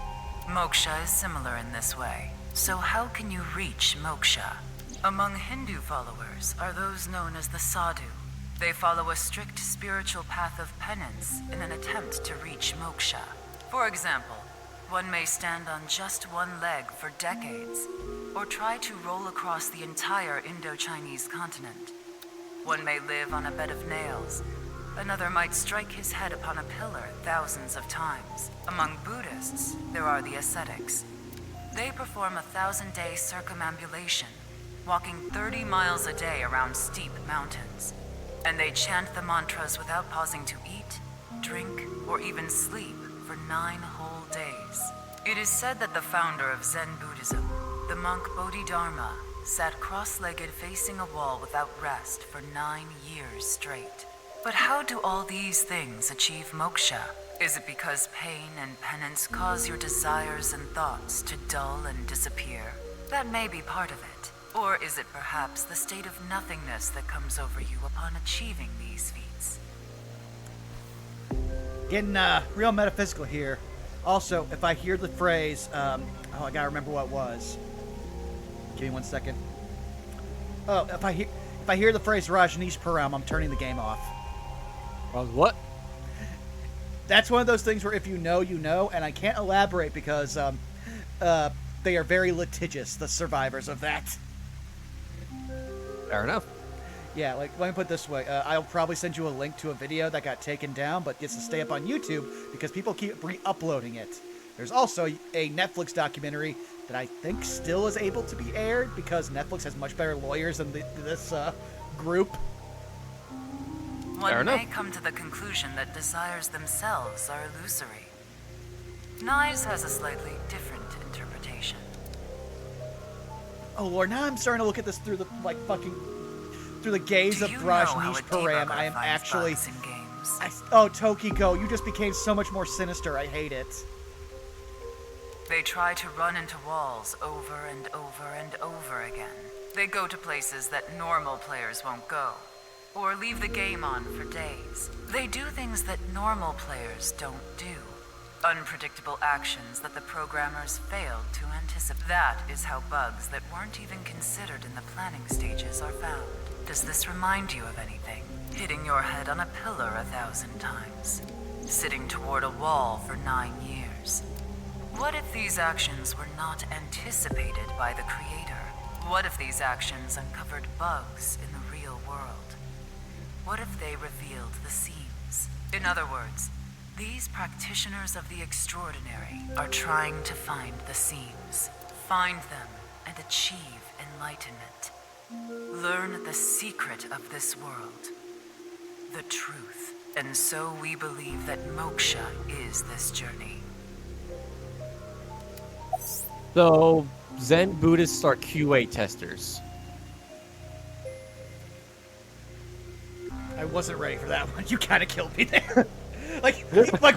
Moksha is similar in this way. So how can you reach moksha? Among Hindu followers are those known as the sadhu. They follow a strict spiritual path of penance in an attempt to reach moksha. For example, one may stand on just one leg for decades, or try to roll across the entire Indo-Chinese continent. One may live on a bed of nails. Another might strike his head upon a pillar thousands of times. Among Buddhists, there are the ascetics. They perform a 1,000-day circumambulation, walking 30 miles a day around steep mountains. And they chant the mantras without pausing to eat, drink, or even sleep for 9 whole days. It is said that the founder of Zen Buddhism, the monk Bodhidharma, sat cross-legged facing a wall without rest for 9 years straight. But how do all these things achieve moksha? Is it because pain and penance cause your desires and thoughts to dull and disappear? That may be part of it. Or is it perhaps the state of nothingness that comes over you upon achieving these feats? Getting real metaphysical here. Also, if I hear the phrase, I gotta remember what it was. Give me 1 second. Oh, if I hear the phrase Rajneesh Param, I'm turning the game off. What? That's one of those things where if you know, you know, and I can't elaborate because they are very litigious, the survivors of that. Fair enough. Yeah, like, let me put it this way. I'll probably send you a link to a video that got taken down, but gets to stay up on YouTube because people keep re-uploading it. There's also a Netflix documentary that I think still is able to be aired because Netflix has much better lawyers than this group. One may come to the conclusion that desires themselves are illusory. Nyes has a slightly different interpretation. Oh Lord, now I'm starting to look at this through the through the gaze of Rajneesh Param. I am actually. Oh, Tokiko, you just became so much more sinister. I hate it. They try to run into walls over and over and over again. They go to places that normal players won't go, or leave the game on for days. They do things that normal players don't do. Unpredictable actions that the programmers failed to anticipate. That is how bugs that weren't even considered in the planning stages are found. Does this remind you of anything? Hitting your head on a pillar 1,000 times? Sitting toward a wall for 9 years? What if these actions were not anticipated by the creator? What if these actions uncovered bugs in the real world? What if they revealed the seams? In other words, these practitioners of the extraordinary are trying to find the seams, find them, and achieve enlightenment. Learn the secret of this world, the truth. And so we believe that moksha is this journey. So, Zen Buddhists are QA testers. I wasn't ready for that one. You kind of killed me there. like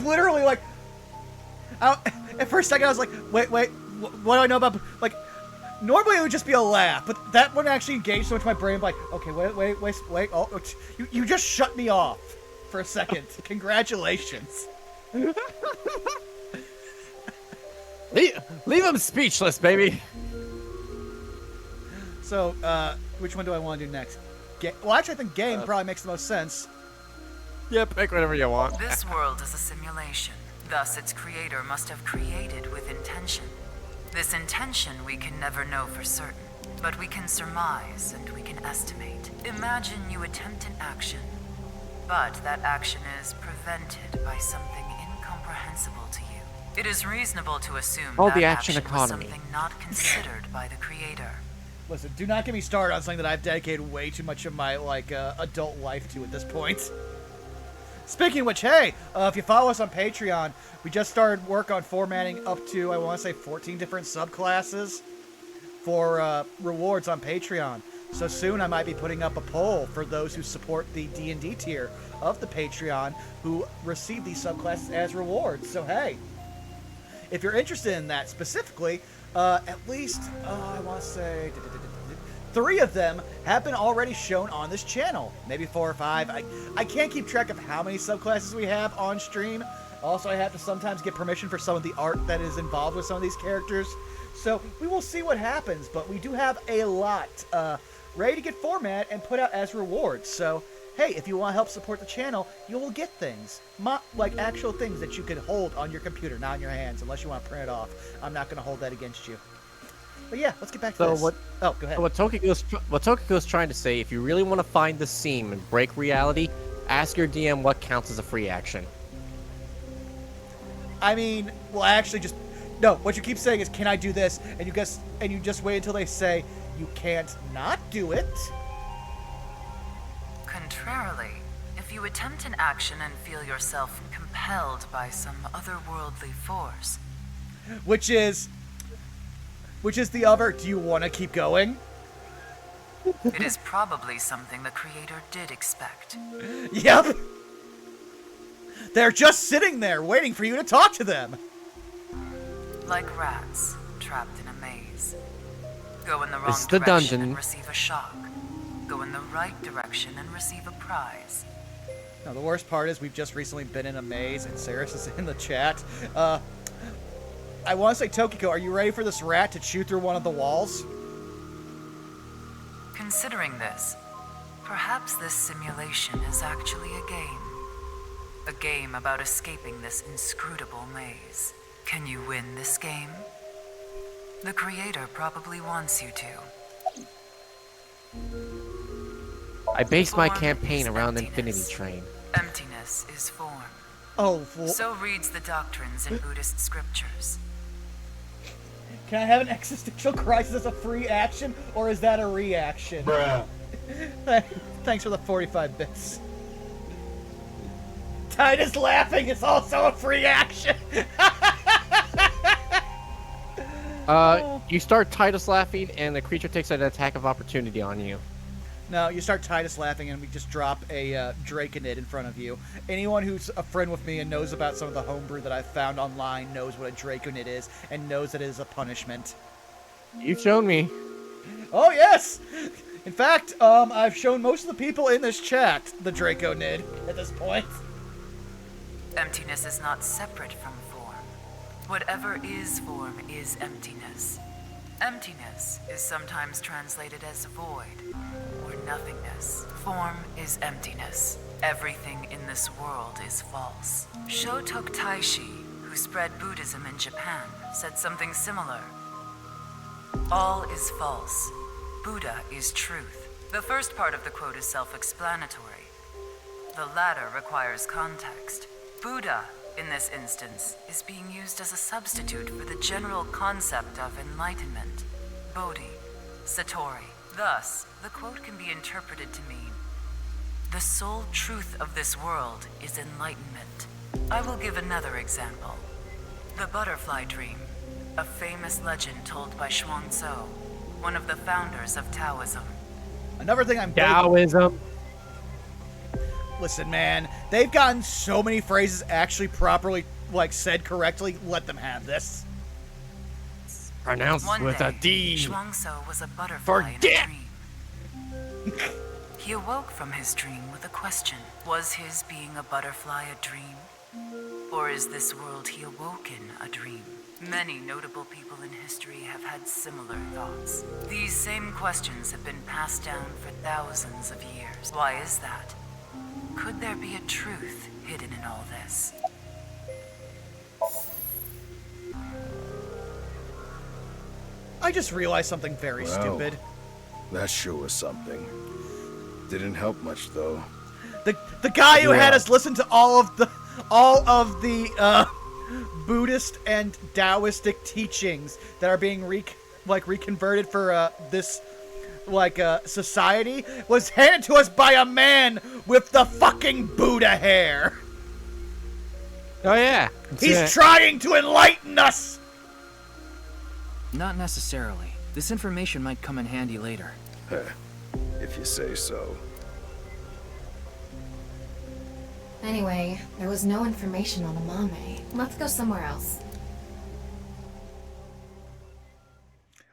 literally, like, for a second I was like, wait, what do I know about, like, normally it would just be a laugh, but that one actually engaged so much my brain, like, okay, wait, oh, you just shut me off for a second. Congratulations. Leave him speechless, baby. So, which one do I want to do next? Well, actually, I think game probably makes the most sense. Yeah, pick whatever you want. This world is a simulation. Thus, its creator must have created with intention. This intention we can never know for certain, but we can surmise and we can estimate. Imagine you attempt an action, but that action is prevented by something incomprehensible to you. It is reasonable to assume that the action was economy. something not considered by the creator. Listen, do not get me started on something that I've dedicated way too much of my, adult life to at this point. Speaking of which, hey, if you follow us on Patreon, we just started work on formatting up to, I want to say, 14 different subclasses for rewards on Patreon. So soon I might be putting up a poll for those who support the D&D tier of the Patreon who receive these subclasses as rewards. So hey, if you're interested in that specifically, at least, I want to say, 3 of them have been already shown on this channel. Maybe 4 or 5. I can't keep track of how many subclasses we have on stream. Also, I have to sometimes get permission for some of the art that is involved with some of these characters. So we will see what happens, but we do have a lot ready to get formatted and put out as rewards. So hey, if you want to help support the channel, you will get things. Like actual things that you can hold on your computer, not in your hands, unless you want to print it off. I'm not going to hold that against you. But yeah, let's get back to this. What, oh, go ahead. So what Tokiko's trying to say, if you really want to find the seam and break reality, ask your DM what counts as a free action. I mean, well, I actually just... No, what you keep saying is, can I do this? And you just wait until they say, you can't not do it. Contrarily, if you attempt an action and feel yourself compelled by some otherworldly force... Which is the other, do you want to keep going? It is probably something the creator did expect. Yep. They're just sitting there waiting for you to talk to them. Like rats trapped in a maze. Go in the wrong It's the direction dungeon. and receive a shock. Go in the right direction and receive a prize. Now, the worst part is we've just recently been in a maze, and Saris is in the chat. I want to say, Tokiko, are you ready for this rat to chew through one of the walls? Considering this, perhaps this simulation is actually a game. A game about escaping this inscrutable maze. Can you win this game? The creator probably wants you to. I based my campaign around Infinity Train. Emptiness is form. Oh, so reads the doctrines in Buddhist scriptures. Can I have an existential crisis as a free action, or is that a reaction? Bruh. Thanks for the 45 bits. Titus laughing is also a free action. You start Titus laughing, and the creature takes an attack of opportunity on you. No, you start Titus laughing, and we just drop a Draconid in front of you. Anyone who's a friend with me and knows about some of the homebrew that I've found online knows what a Draconid is, and knows that it is a punishment. You've shown me. Oh, yes! In fact, I've shown most of the people in this chat the Draconid at this point. Emptiness is not separate from form. Whatever is form is emptiness. Emptiness is sometimes translated as void or nothingness. Form is emptiness. Everything in this world is false. Shotok Taishi, who spread Buddhism in Japan, said something similar. All is false. Buddha is truth. The first part of the quote is self-explanatory. The latter requires context. Buddha, in this instance, is being used as a substitute for the general concept of enlightenment, Bodhi, Satori. Thus, the quote can be interpreted to mean, the sole truth of this world is enlightenment. I will give another example. The butterfly dream, a famous legend told by Zhuangzi, one of the founders of Taoism. Another thing I'm... Taoism. Listen, man, they've gotten so many phrases actually properly, said correctly. Let them have this. Pronounced with a D. Zhuangzi was a butterfly in a dream. He awoke from his dream with a question. Was his being a butterfly a dream? Or is this world he awoke in a dream? Many notable people in history have had similar thoughts. These same questions have been passed down for thousands of years. Why is that? Could there be a truth hidden in all this? I just realized something very stupid. That sure was something. Didn't help much, though. The guy who had us listen to all of the Buddhist and Taoistic teachings that are being reconverted for this society was handed to us by a man with the fucking Buddha hair. Oh yeah. He's trying to enlighten us. Not necessarily. This information might come in handy later. If you say so. Anyway, there was no information on the Mame. Let's go somewhere else.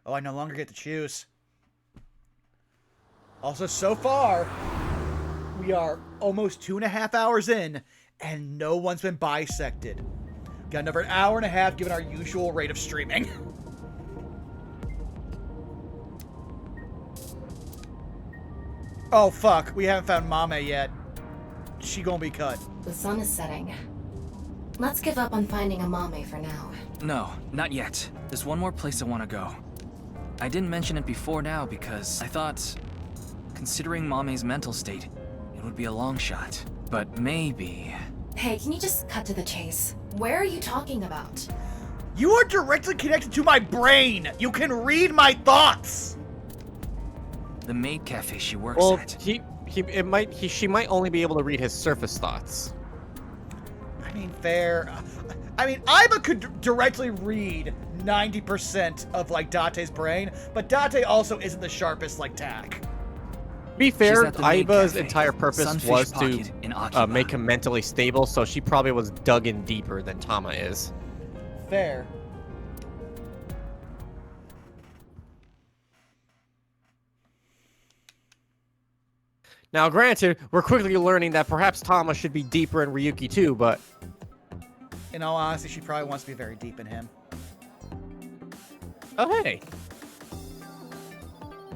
Oh, I no longer get to choose. Also, so far, we are almost 2.5 hours in, and no one's been bisected. Got another hour and a half given our usual rate of streaming. Oh, fuck. We haven't found Mame yet. She gonna be cut. The sun is setting. Let's give up on finding a Mame for now. No, not yet. There's one more place I want to go. I didn't mention it before now because I thought, considering Mame's mental state, it would be a long shot. But maybe... Hey, can you just cut to the chase? Where are you talking about? You are directly connected to my brain! You can read my thoughts! The maid cafe she works at. She might only be able to read his surface thoughts. I mean, fair. I mean, Aiba could directly read 90% of, like, Date's brain, but Date also isn't the sharpest, like, tack. To be fair, at the maid Aiba's cafe, entire purpose Sunfish was Pocket in to Akiba. make him mentally stable, so she probably was dug in deeper than Tama is. Fair. Now, granted, we're quickly learning that perhaps Tama should be deeper in Ryuki too, but... In all honesty, she probably wants to be very deep in him. Oh, hey.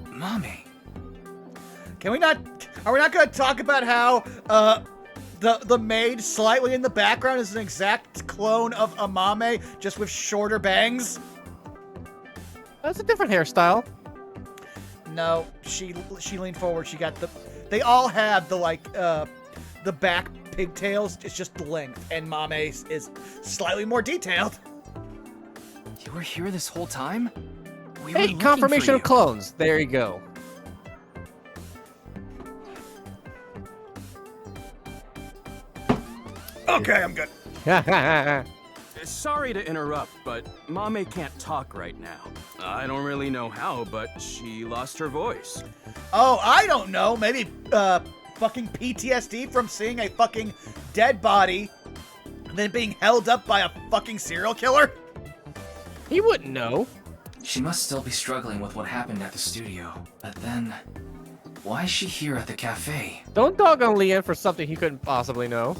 Mommy. Can we not... Are we not going to talk about how, the maid slightly in the background is an exact clone of Amame, just with shorter bangs? That's a different hairstyle. No, she leaned forward. She got the... They all have the, like, the back pigtails. It's just the length. And Mame is slightly more detailed. You were here this whole time? We were Hey, looking confirmation for of you. clones. There you go. Okay, I'm good. Sorry to interrupt, but Mame can't talk right now. I don't really know how, but she lost her voice. Oh, I don't know. Maybe, fucking PTSD from seeing a fucking dead body and then being held up by a fucking serial killer? He wouldn't know. She must still be struggling with what happened at the studio. But then, why is she here at the cafe? Don't dog on Leanne for something he couldn't possibly know.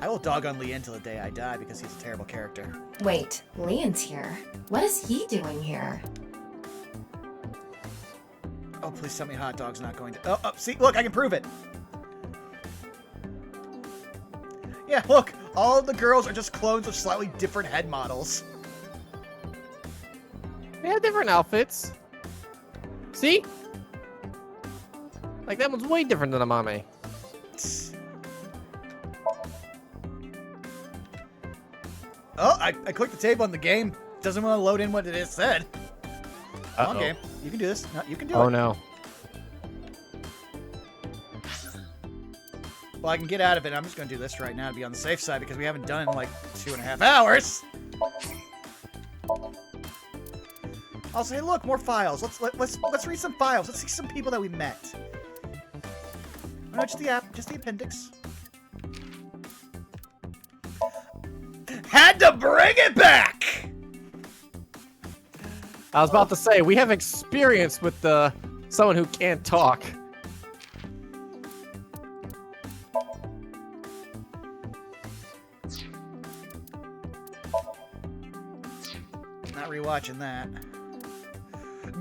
I will dog on Lee until the day I die because he's a terrible character. Wait, Leon's here. What is he doing here? Oh, please tell me hot dog's not going to... Oh, see, look, I can prove it. Yeah, look, all of the girls are just clones of slightly different head models. They have different outfits. See? Like, that one's way different than a Mame. Oh, I clicked the tape on the game. Doesn't want to load in what it is said. Come on, Uh-oh. game. You can do this. No, you can do it. Oh, no. Well, I can get out of it. I'm just going to do this right now to be on the safe side because we haven't done it in like 2.5 hours. Also, hey, look, more files. Let's read some files. Let's see some people that we met. Oh, no, just the appendix. Had to bring it back. I was about to say, we have experience with someone who can't talk. Not rewatching that.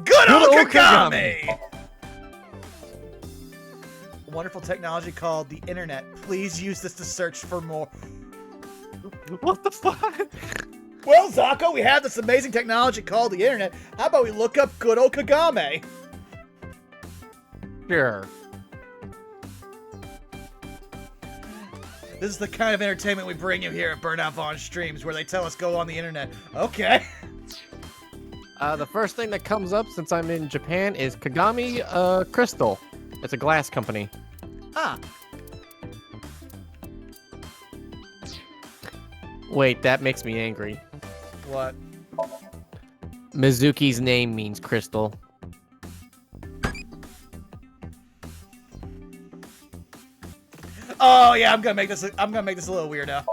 Good old Kagami! Wonderful technology called the internet. Please use this to search for more. What the fuck? Well, Zako, we have this amazing technology called the internet. How about we look up good old Kagame? Sure. This is the kind of entertainment we bring you here at Burnout Vaughn Streams, where they tell us go on the internet. Okay. The first thing that comes up since I'm in Japan is Kagami Crystal. It's a glass company. Ah. Wait, that makes me angry. What? Mizuki's name means crystal. Oh yeah, I'm gonna make this a little weirdo.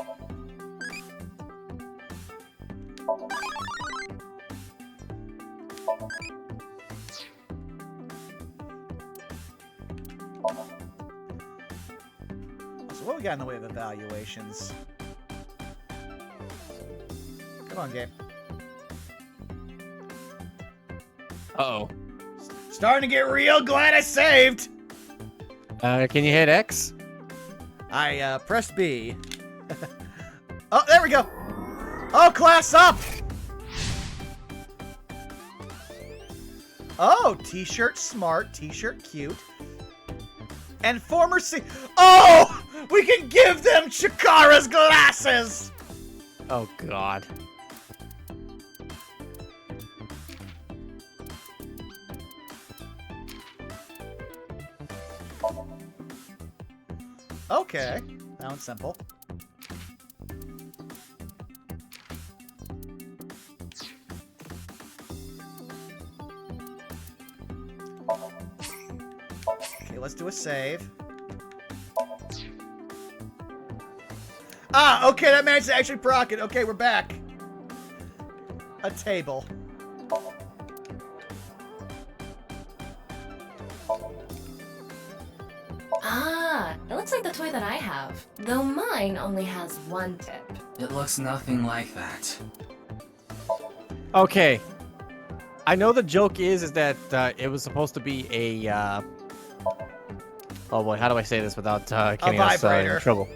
So what we got in the way of evaluations? Come on, game. Uh-oh. Starting to get real glad I saved. Can you hit X? I pressed B. Oh, there we go. Oh, class up. Oh, t-shirt smart, t-shirt cute. And former Oh! We can give them Chikara's glasses! Oh, God. Okay, that one's simple. Okay, let's do a save. Ah, okay, that managed to actually proc it. Okay, we're back. A table. Ah, it looks like the toy that I have. Though mine only has one tip. It looks nothing like that. Okay. I know the joke is that it was supposed to be a, oh boy, how do I say this without getting us in trouble?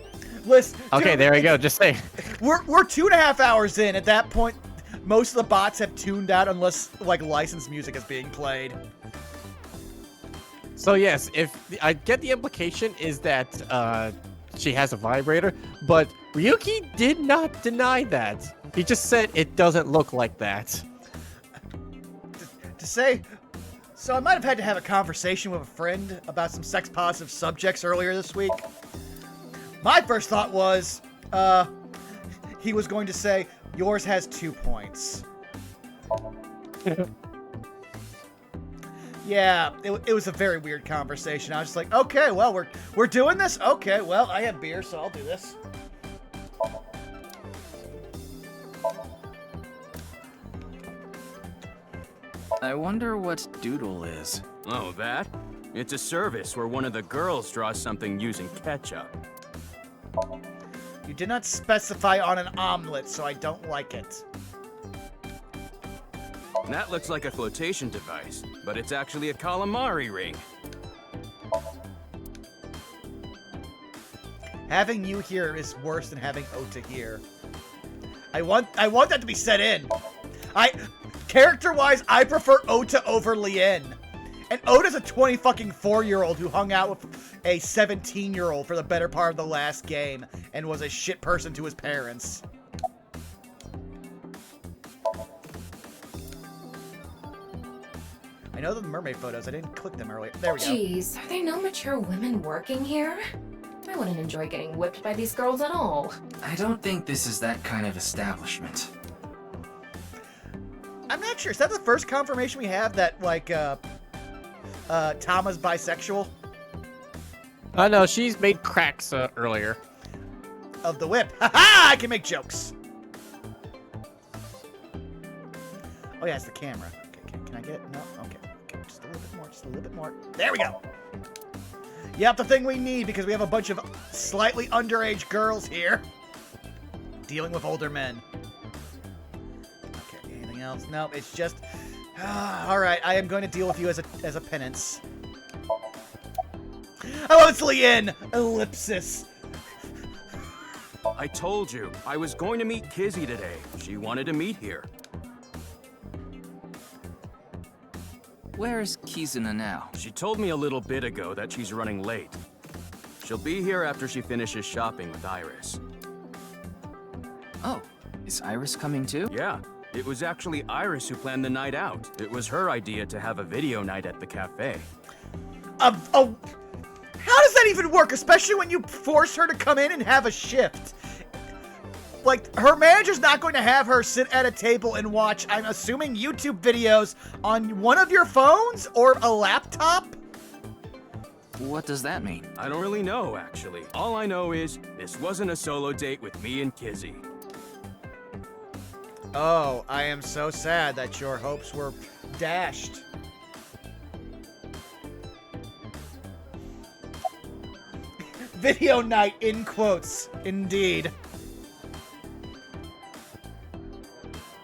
Listen, okay, dude, there we go. Just say. We're 2.5 hours in. At that point, most of the bots have tuned out unless like licensed music is being played. So yes, if I get the implication is that she has a vibrator, but Ryuki did not deny that. He just said it doesn't look like that. To say, so I might have had to have a conversation with a friend about some sex-positive subjects earlier this week. My first thought was, he was going to say, yours has 2 points. Yeah, it was a very weird conversation. I was just like, okay, well, we're doing this? Okay, well, I have beer, so I'll do this. I wonder what Doodle is. Oh, that? It's a service where one of the girls draws something using ketchup. You did not specify on an omelet, so I don't like it. That looks like a flotation device, but it's actually a calamari ring. Having you here is worse than having Ota here. I want that to be set in. Character-wise, I prefer Ota over Lien. And Ota's a 20-fucking-4-year-old who hung out with a 17-year-old for the better part of the last game and was a shit person to his parents. I know the mermaid photos. I didn't click them earlier. There we go. Jeez, are there no mature women working here? I wouldn't enjoy getting whipped by these girls at all. I don't think this is that kind of establishment. I'm not sure. Is that the first confirmation we have that, like, Tama's bisexual? No, she's made cracks earlier. Of the whip. Ha-ha! I can make jokes. Oh, yeah, it's the camera. Okay, can I get it? No? Okay. Just a little bit more. Just a little bit more. There we go. Yep, the thing we need because we have a bunch of slightly underage girls here dealing with older men. Okay, anything else? No, it's just... all right, I am going to deal with you as a penance. Oh, it's Lien! Ellipsis. I told you, I was going to meet Kizzy today. She wanted to meet here. Where's Kizuna now? She told me a little bit ago that she's running late. She'll be here after she finishes shopping with Iris. Oh, is Iris coming too? Yeah, it was actually Iris who planned the night out. It was her idea to have a video night at the cafe. Oh, how does that even work? Especially when you force her to come in and have a shift. Like, her manager's not going to have her sit at a table and watch, I'm assuming, YouTube videos on one of your phones or a laptop? What does that mean? I don't really know, actually. All I know is, this wasn't a solo date with me and Kizzy. Oh, I am so sad that your hopes were dashed. Video night, in quotes, indeed.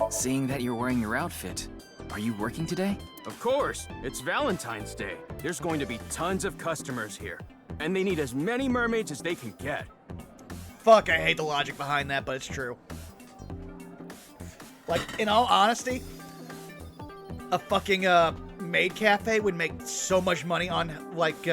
Seeing that you're wearing your outfit, are you working today? Of course, it's Valentine's Day. There's going to be tons of customers here. and they need as many mermaids as they can get. Fuck, I hate the logic behind that, but it's true. Like, in all honesty, a fucking, maid cafe would make so much money on, like,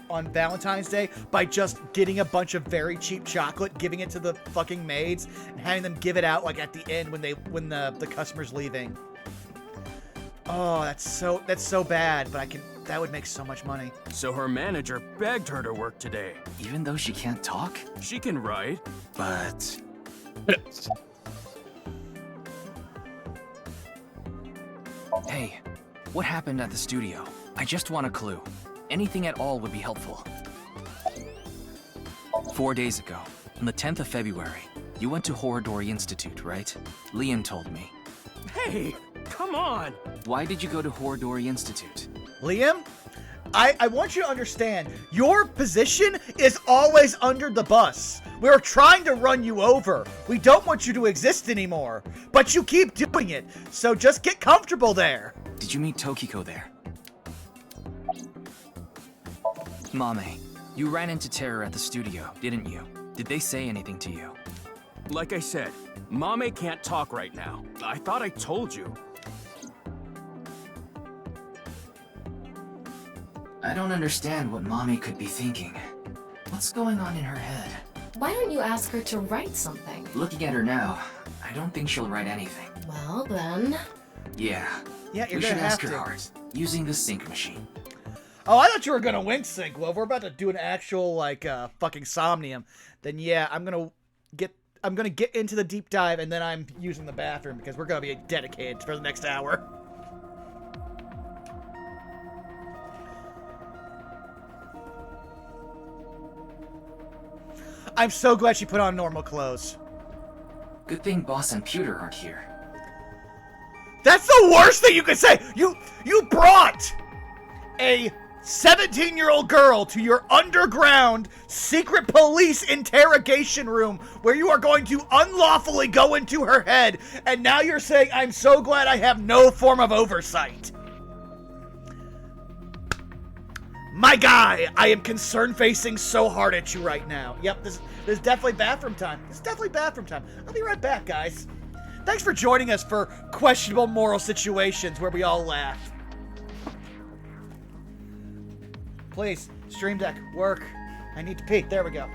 on Valentine's Day by just getting a bunch of very cheap chocolate, giving it to the fucking maids, and having them give it out, like, at the end when the customer's leaving. Oh, that's so bad, but that would make so much money. So her manager begged her to work today. Even though she can't talk? She can write, but... Hey, what happened at the studio? I just want a clue. Anything at all would be helpful. 4 days ago, on the 10th of February, you went to Horridori Institute, right? Liam told me. Hey, come on! Why did you go to Horridori Institute? Liam, I want you to understand, your position is always under the bus. We're trying to run you over. We don't want you to exist anymore. But you keep doing it, so just get comfortable there. Did you meet Tokiko there? Mame, you ran into Terror at the studio, didn't you? Did they say anything to you? Like I said, Mame can't talk right now. I thought I told you. I don't understand what Mame could be thinking. What's going on in her head? Why don't you ask her to write something? Looking at her now, I don't think she'll write anything. Well, then... Yeah, you're we gonna should have ask to. her art, using the sync machine. Oh, I thought you were gonna wink sync. Well, if we're about to do an actual, like, fucking Somnium, then yeah, I'm gonna get into the deep dive, and then I'm using the bathroom, because we're gonna be dedicated for the next hour. I'm so glad she put on normal clothes. Good thing Boss and Pewter aren't here. That's the worst thing you could say! You brought a 17-year-old girl to your underground secret police interrogation room where you are going to unlawfully go into her head, and now you're saying, I'm so glad I have no form of oversight. My guy, I am concern-facing so hard at you right now. Yep, this is definitely bathroom time. This is definitely bathroom time. I'll be right back, guys. Thanks for joining us for questionable moral situations where we all laugh. Please, Stream Deck, work. I need to pee. There we go.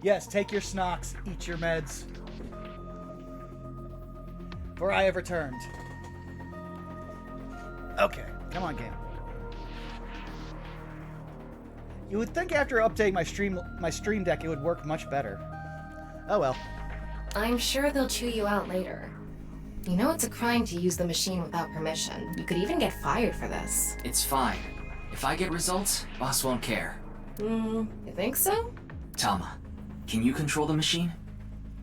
Yes, take your snocks, eat your meds. For I have returned. Okay, come on, game. You would think after updating my stream deck it would work much better. Oh well. I'm sure they'll chew you out later. You know it's a crime to use the machine without permission. You could even get fired for this. It's fine. If I get results, Boss won't care. You think so? Tama, can you control the machine?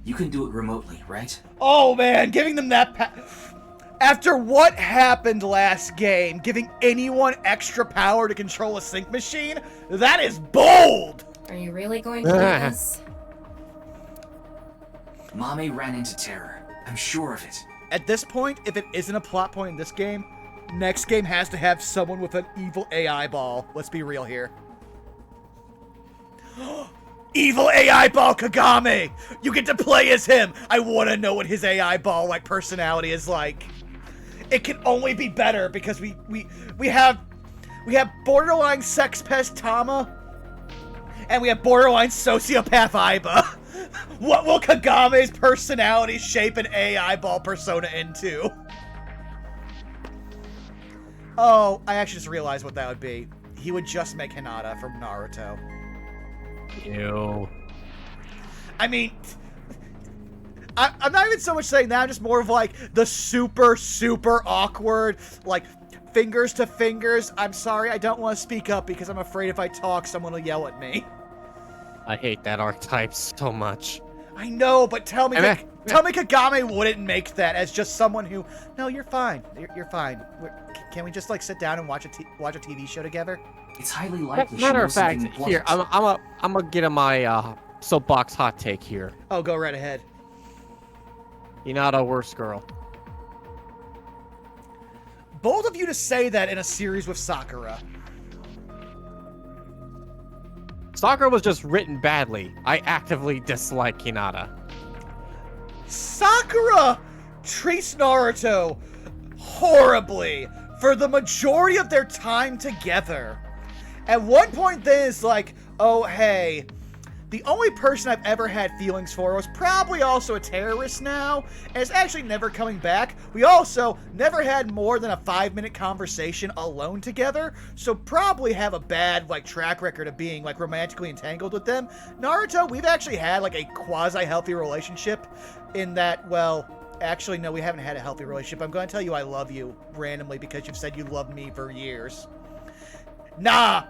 You can do it remotely, right? Oh man, giving them that after what happened last game, giving anyone extra power to control a sync machine? That is bold! Are you really going to do this? Mame ran into Terror. I'm sure of it. At this point, if it isn't a plot point in this game, next game has to have someone with an evil AI ball. Let's be real here. Evil AI ball Kagame! You get to play as him! I want to know what his AI ball like personality is like. It can only be better because we have borderline sex pest Tama, and we have borderline sociopath Aiba. What will Kagame's personality shape an AI ball persona into? Oh, I actually just realized what that would be. He would just make Hinata from Naruto. Ew. I mean, I'm not even so much saying that. I'm just more of like the super, super awkward, like fingers to fingers. I'm sorry, I don't want to speak up because I'm afraid if I talk, someone will yell at me. I hate that archetype so much. I know, but tell me Kagame wouldn't make that as just someone who, no, you're fine. You're fine. Can we just like sit down and watch a TV show together? It's highly likely. Matter of fact, here I'm gonna get in my soapbox hot take here. Oh, go right ahead. Hinata, worst girl. Bold of you to say that in a series with Sakura. Sakura was just written badly. I actively dislike Hinata. Sakura treats Naruto horribly for the majority of their time together. At one point then it's like, oh hey, the only person I've ever had feelings for was probably also a terrorist now, and it's actually never coming back. We also never had more than a 5-minute conversation alone together, so probably have a bad, like, track record of being, like, romantically entangled with them. Naruto, we've actually had, like, a quasi-healthy relationship in that, well, actually, no, we haven't had a healthy relationship. I'm going to tell you I love you randomly because you've said you love me for years. Nah!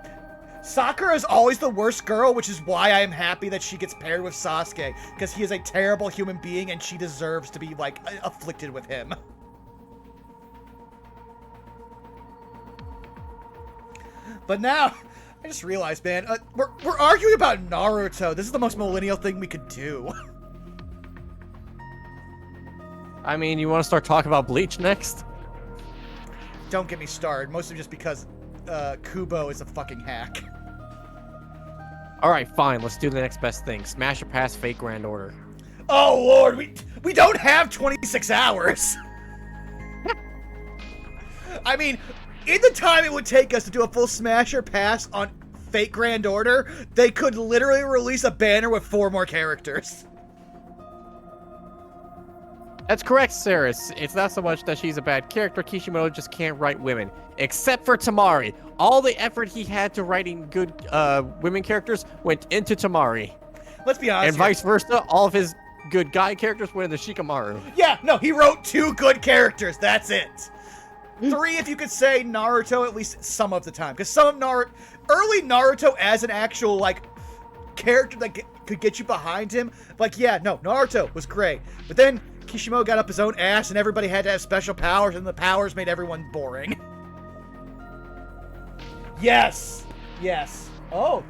Sakura is always the worst girl, which is why I am happy that she gets paired with Sasuke, because he is a terrible human being and she deserves to be, like, afflicted with him. But now, I just realized, man, we're arguing about Naruto. This is the most millennial thing we could do. I mean, you want to start talking about Bleach next? Don't get me started, mostly just because Kubo is a fucking hack. Alright, fine. Let's do the next best thing. Smash or pass Fate Grand Order. Oh, Lord, we don't have 26 hours. I mean, in the time it would take us to do a full smash or pass on Fate Grand Order, they could literally release a banner with 4 more characters. That's correct, Sarah. It's not so much that she's a bad character. Kishimoto just can't write women. Except for Tamari. All the effort he had to writing good women characters went into Tamari. Let's be honest. And vice versa, all of his good guy characters went into Shikamaru. Yeah, no, he wrote 2 good characters. That's it. 3 if you could say Naruto at least some of the time. Because some of early Naruto as an actual, like, character that could get you behind him. Like, yeah, no, Naruto was great. But then Kishimoto got up his own ass and everybody had to have special powers and the powers made everyone boring. Yes! Yes. Oh.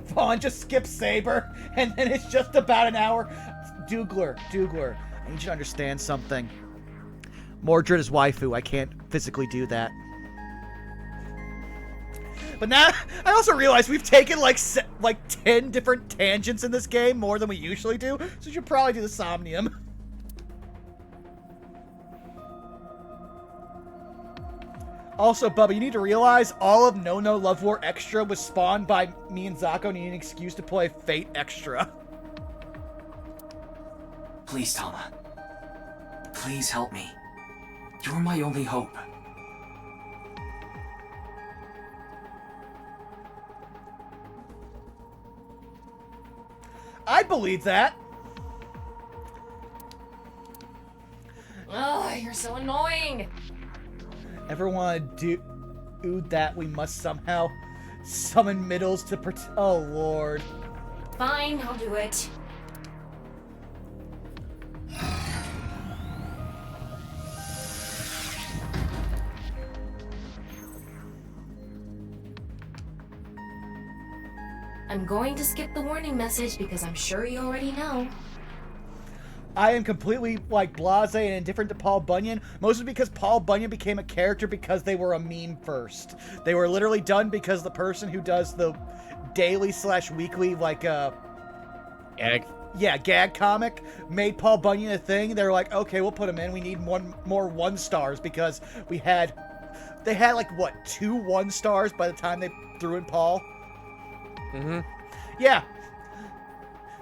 Vaughn just skips Saber and then it's just about an hour. Dougler, I need you to understand something. Mordred is waifu. I can't physically do that. But now, I also realize we've taken like 10 different tangents in this game, more than we usually do, so we should probably do the Somnium. Also, Bubba, you need to realize all of No No Love War Extra was spawned by me and Zako needing an excuse to play Fate Extra. Please, Tama. Please help me. You're my only hope. I believe that. Oh, you're so annoying. Ever want to do that? We must somehow summon middles to protect. Oh, Lord. Fine, I'll do it. I'm going to skip the warning message because I'm sure you already know. I am completely, like, blasé and indifferent to Paul Bunyan, mostly because Paul Bunyan became a character because they were a meme first. They were literally done because the person who does the daily/weekly, like, Gag? Yeah, gag comic made Paul Bunyan a thing. They were like, okay, we'll put him in. We need more 1-stars because they had, like, what, 2 1-stars by the time they threw in Paul? Mm-hmm. Yeah.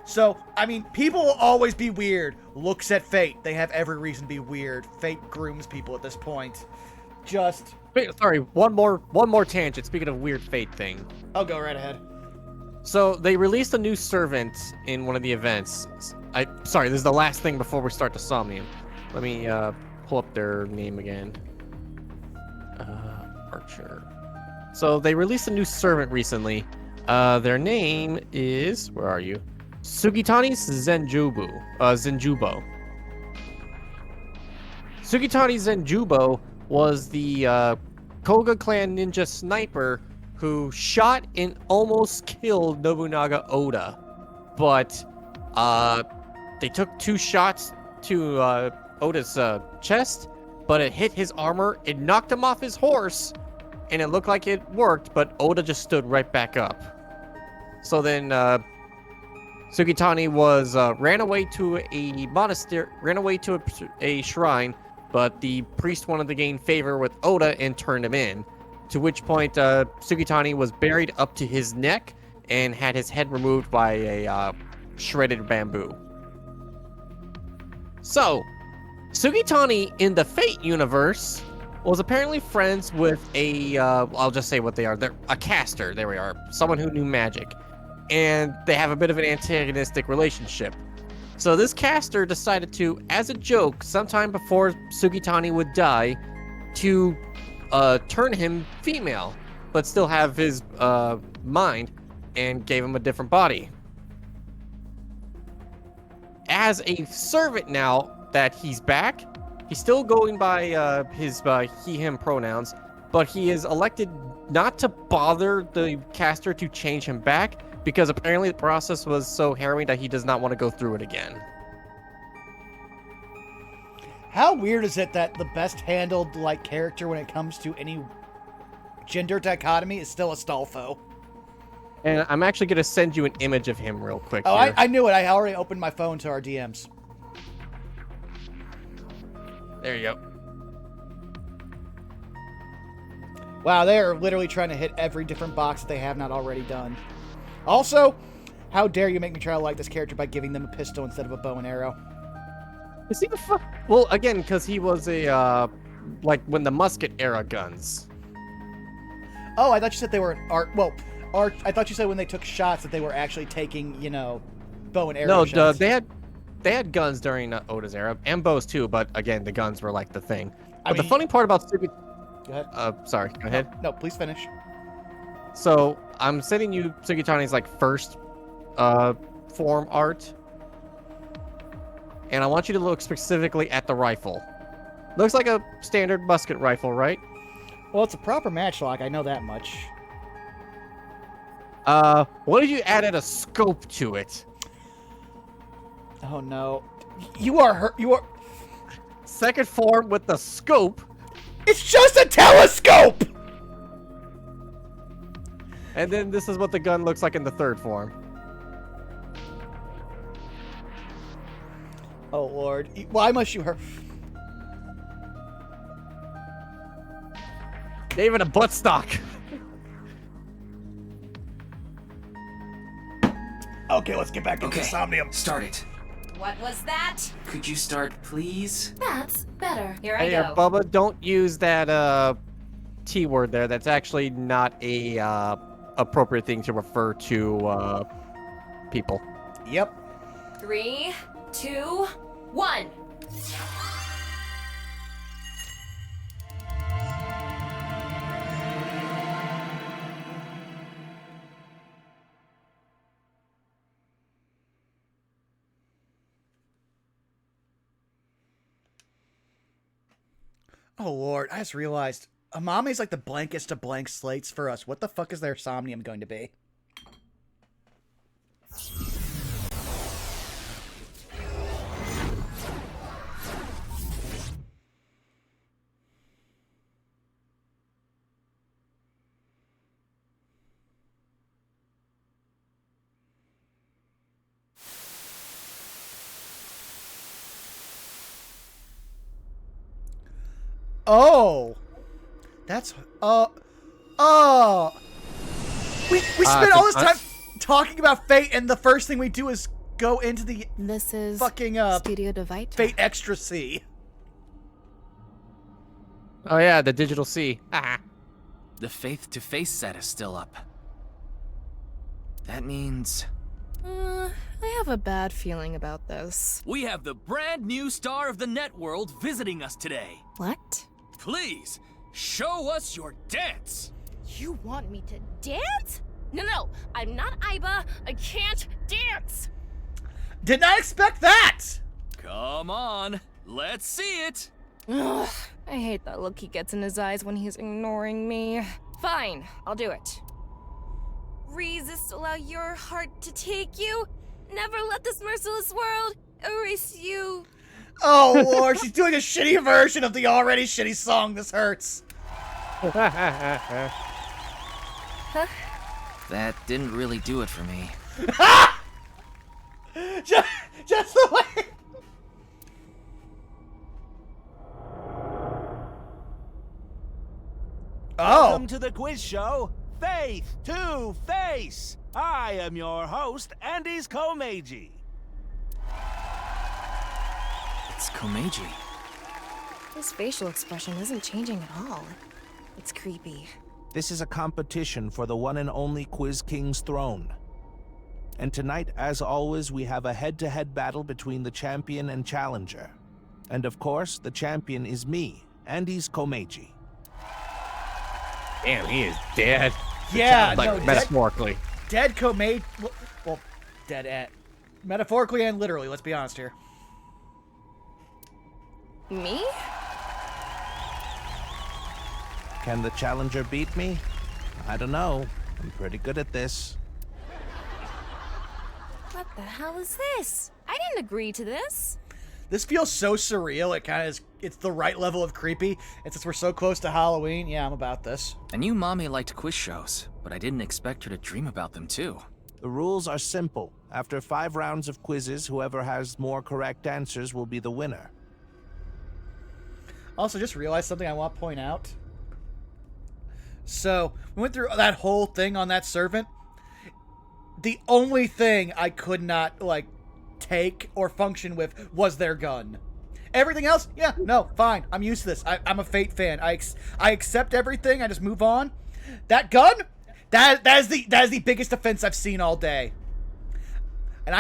So, I mean, people will always be weird. Looks at Fate. They have every reason to be weird. Fate grooms people at this point. Just... Sorry, one more tangent. Speaking of weird Fate thing. I'll go right ahead. So, they released a new servant in one of the events. Sorry, this is the last thing before we start the Somnium. Let me pull up their name again. Archer. So they released a new servant recently. Their name is, where are you? Sugitani Zenjubo. Sugitani Zenjubo was the Koga clan ninja sniper who shot and almost killed Nobunaga Oda. But they took 2 shots to Oda's chest, but it hit his armor, it knocked him off his horse, and it looked like it worked, but Oda just stood right back up. So then Sugitani was ran away to a monastery, ran away to a shrine, but the priest wanted to gain favor with Oda and turned him in. To which point Sugitani was buried up to his neck and had his head removed by a shredded bamboo. So, Sugitani in the Fate universe was apparently friends with a, I'll just say what they are. They're a caster, there we are, someone who knew magic. And they have a bit of an antagonistic relationship. So this caster decided to, as a joke, sometime before Sugitani would die, to turn him female, but still have his mind, and gave him a different body. As a servant now that he's back, he's still going by his he/him pronouns, but he is elected not to bother the caster to change him back, because apparently the process was so harrowing that he does not want to go through it again. How weird is it that the best handled like character when it comes to any gender dichotomy is still Astolfo? And I'm actually going to send you an image of him real quick. Oh, here. I knew it. I already opened my phone to our DMs. There you go. Wow, they are literally trying to hit every different box that they have not already done. Also, how dare you make me try to like this character by giving them a pistol instead of a bow and arrow? Is he the fuck? Well, again, because he was a, like, when the musket era guns. Oh, I thought you said they were I thought you said when they took shots that they were actually taking, you know, bow and arrow shots. No, they had guns during Oda's era, and bows too, but again, the guns were like the thing. But the funny part about Go ahead. Sorry, go ahead. No, please finish. So, I'm sending you Sugitani's, like, first form art. And I want you to look specifically at the rifle. Looks like a standard musket rifle, right? Well, it's a proper matchlock, I know that much. What if you added a scope to it? Oh no. You are Second form with the scope. It's just a telescope! And then this is what the gun looks like in the third form. Oh lord. Why must you hurt? David, a buttstock. Okay, let's get back into Somnium. Start it. What was that? Could you start, please? That's better. Here I Hey, go. Bubba, don't use that T word there. That's actually not a appropriate thing to refer to people. Yep. 3, 2, 1. Oh lord, I just realized Amame's like the blankest of blank slates for us. What the fuck is their Somnium going to be? Oh, that's we spent all this time talking about Fate, and the first thing we do is go into the fucking Studio Divide Fate Extra C. Oh yeah, the digital C. Ah. The Faith to Face set is still up. That means... I have a bad feeling about this. We have the brand new star of the networld visiting us today. What? Please, show us your dance. You want me to dance? No, I'm not Aiba. I can't dance. Did not expect that! Come on, let's see it. Ugh, I hate that look he gets in his eyes when he's ignoring me. Fine, I'll do it. Resist, allow your heart to take you. Never let this merciless world erase you. Oh, Lord, she's doing a shitty version of the already shitty song. This hurts. That didn't really do it for me. Just the way. Welcome to the quiz show, Faith to Face. I am your host, Andy's Komeiji. It's Komeiji. His facial expression isn't changing at all. It's creepy. This is a competition for the one and only Quiz King's throne. And tonight, as always, we have a head-to-head battle between the champion and challenger. And of course, the champion is me, Andy's Komeiji. Damn, he is dead. Yeah, like, no, metaphorically. Dead Komeiji. Well, dead at. Metaphorically and literally, let's be honest here. Me? Can the challenger beat me? I don't know. I'm pretty good at this. What the hell is this? I didn't agree to this. This feels so surreal. It kind of is. It's the right level of creepy. And since we're so close to Halloween, yeah, I'm about this. I knew Mommy liked quiz shows, but I didn't expect her to dream about them too. The rules are simple. After 5 rounds of quizzes, whoever has more correct answers will be the winner. Also, just realized something I want to point out. So, we went through that whole thing on that servant. The only thing I could not, like, take or function with was their gun. Everything else, yeah, no, fine. I'm used to this. I'm a Fate fan. I accept everything. I just move on. That gun, that is the biggest offense I've seen all day. And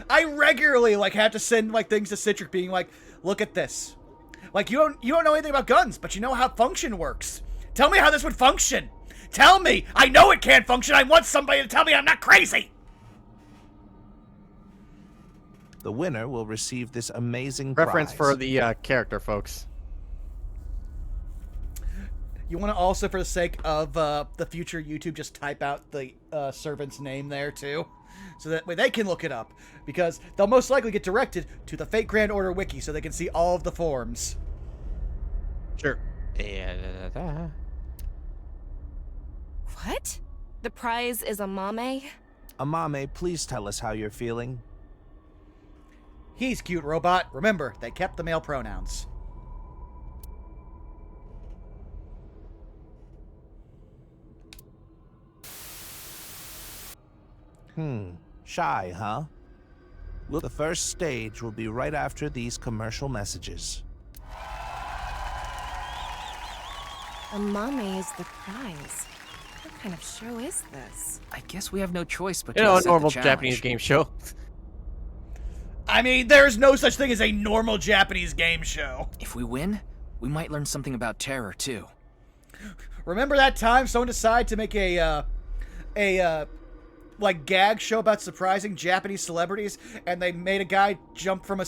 I regularly like have to send like things to Citric, being like, look at this. Like you don't know anything about guns, but you know how function works. Tell me how this would function. Tell me. I know it can't function. I want somebody to tell me I'm not crazy. The winner will receive this amazing reference prize. for the character, folks. You want to also, for the sake of the future YouTube, just type out the servant's name there too, so that way they can look it up, because they'll most likely get directed to the Fate Grand Order wiki, so they can see all of the forms. Sure. What? The prize is a mame? Amame, please tell us how you're feeling. He's cute, robot. Remember, they kept the male pronouns. Shy, huh? Well, the first stage will be right after these commercial messages. A mame is the prize. What kind of show is this? I guess we have no choice but a to accept normal the challenge. Japanese game show. I mean, there's no such thing as a normal Japanese game show. If we win, we might learn something about terror too. Remember that time someone decided to make a like gag show about surprising Japanese celebrities, and they made a guy jump from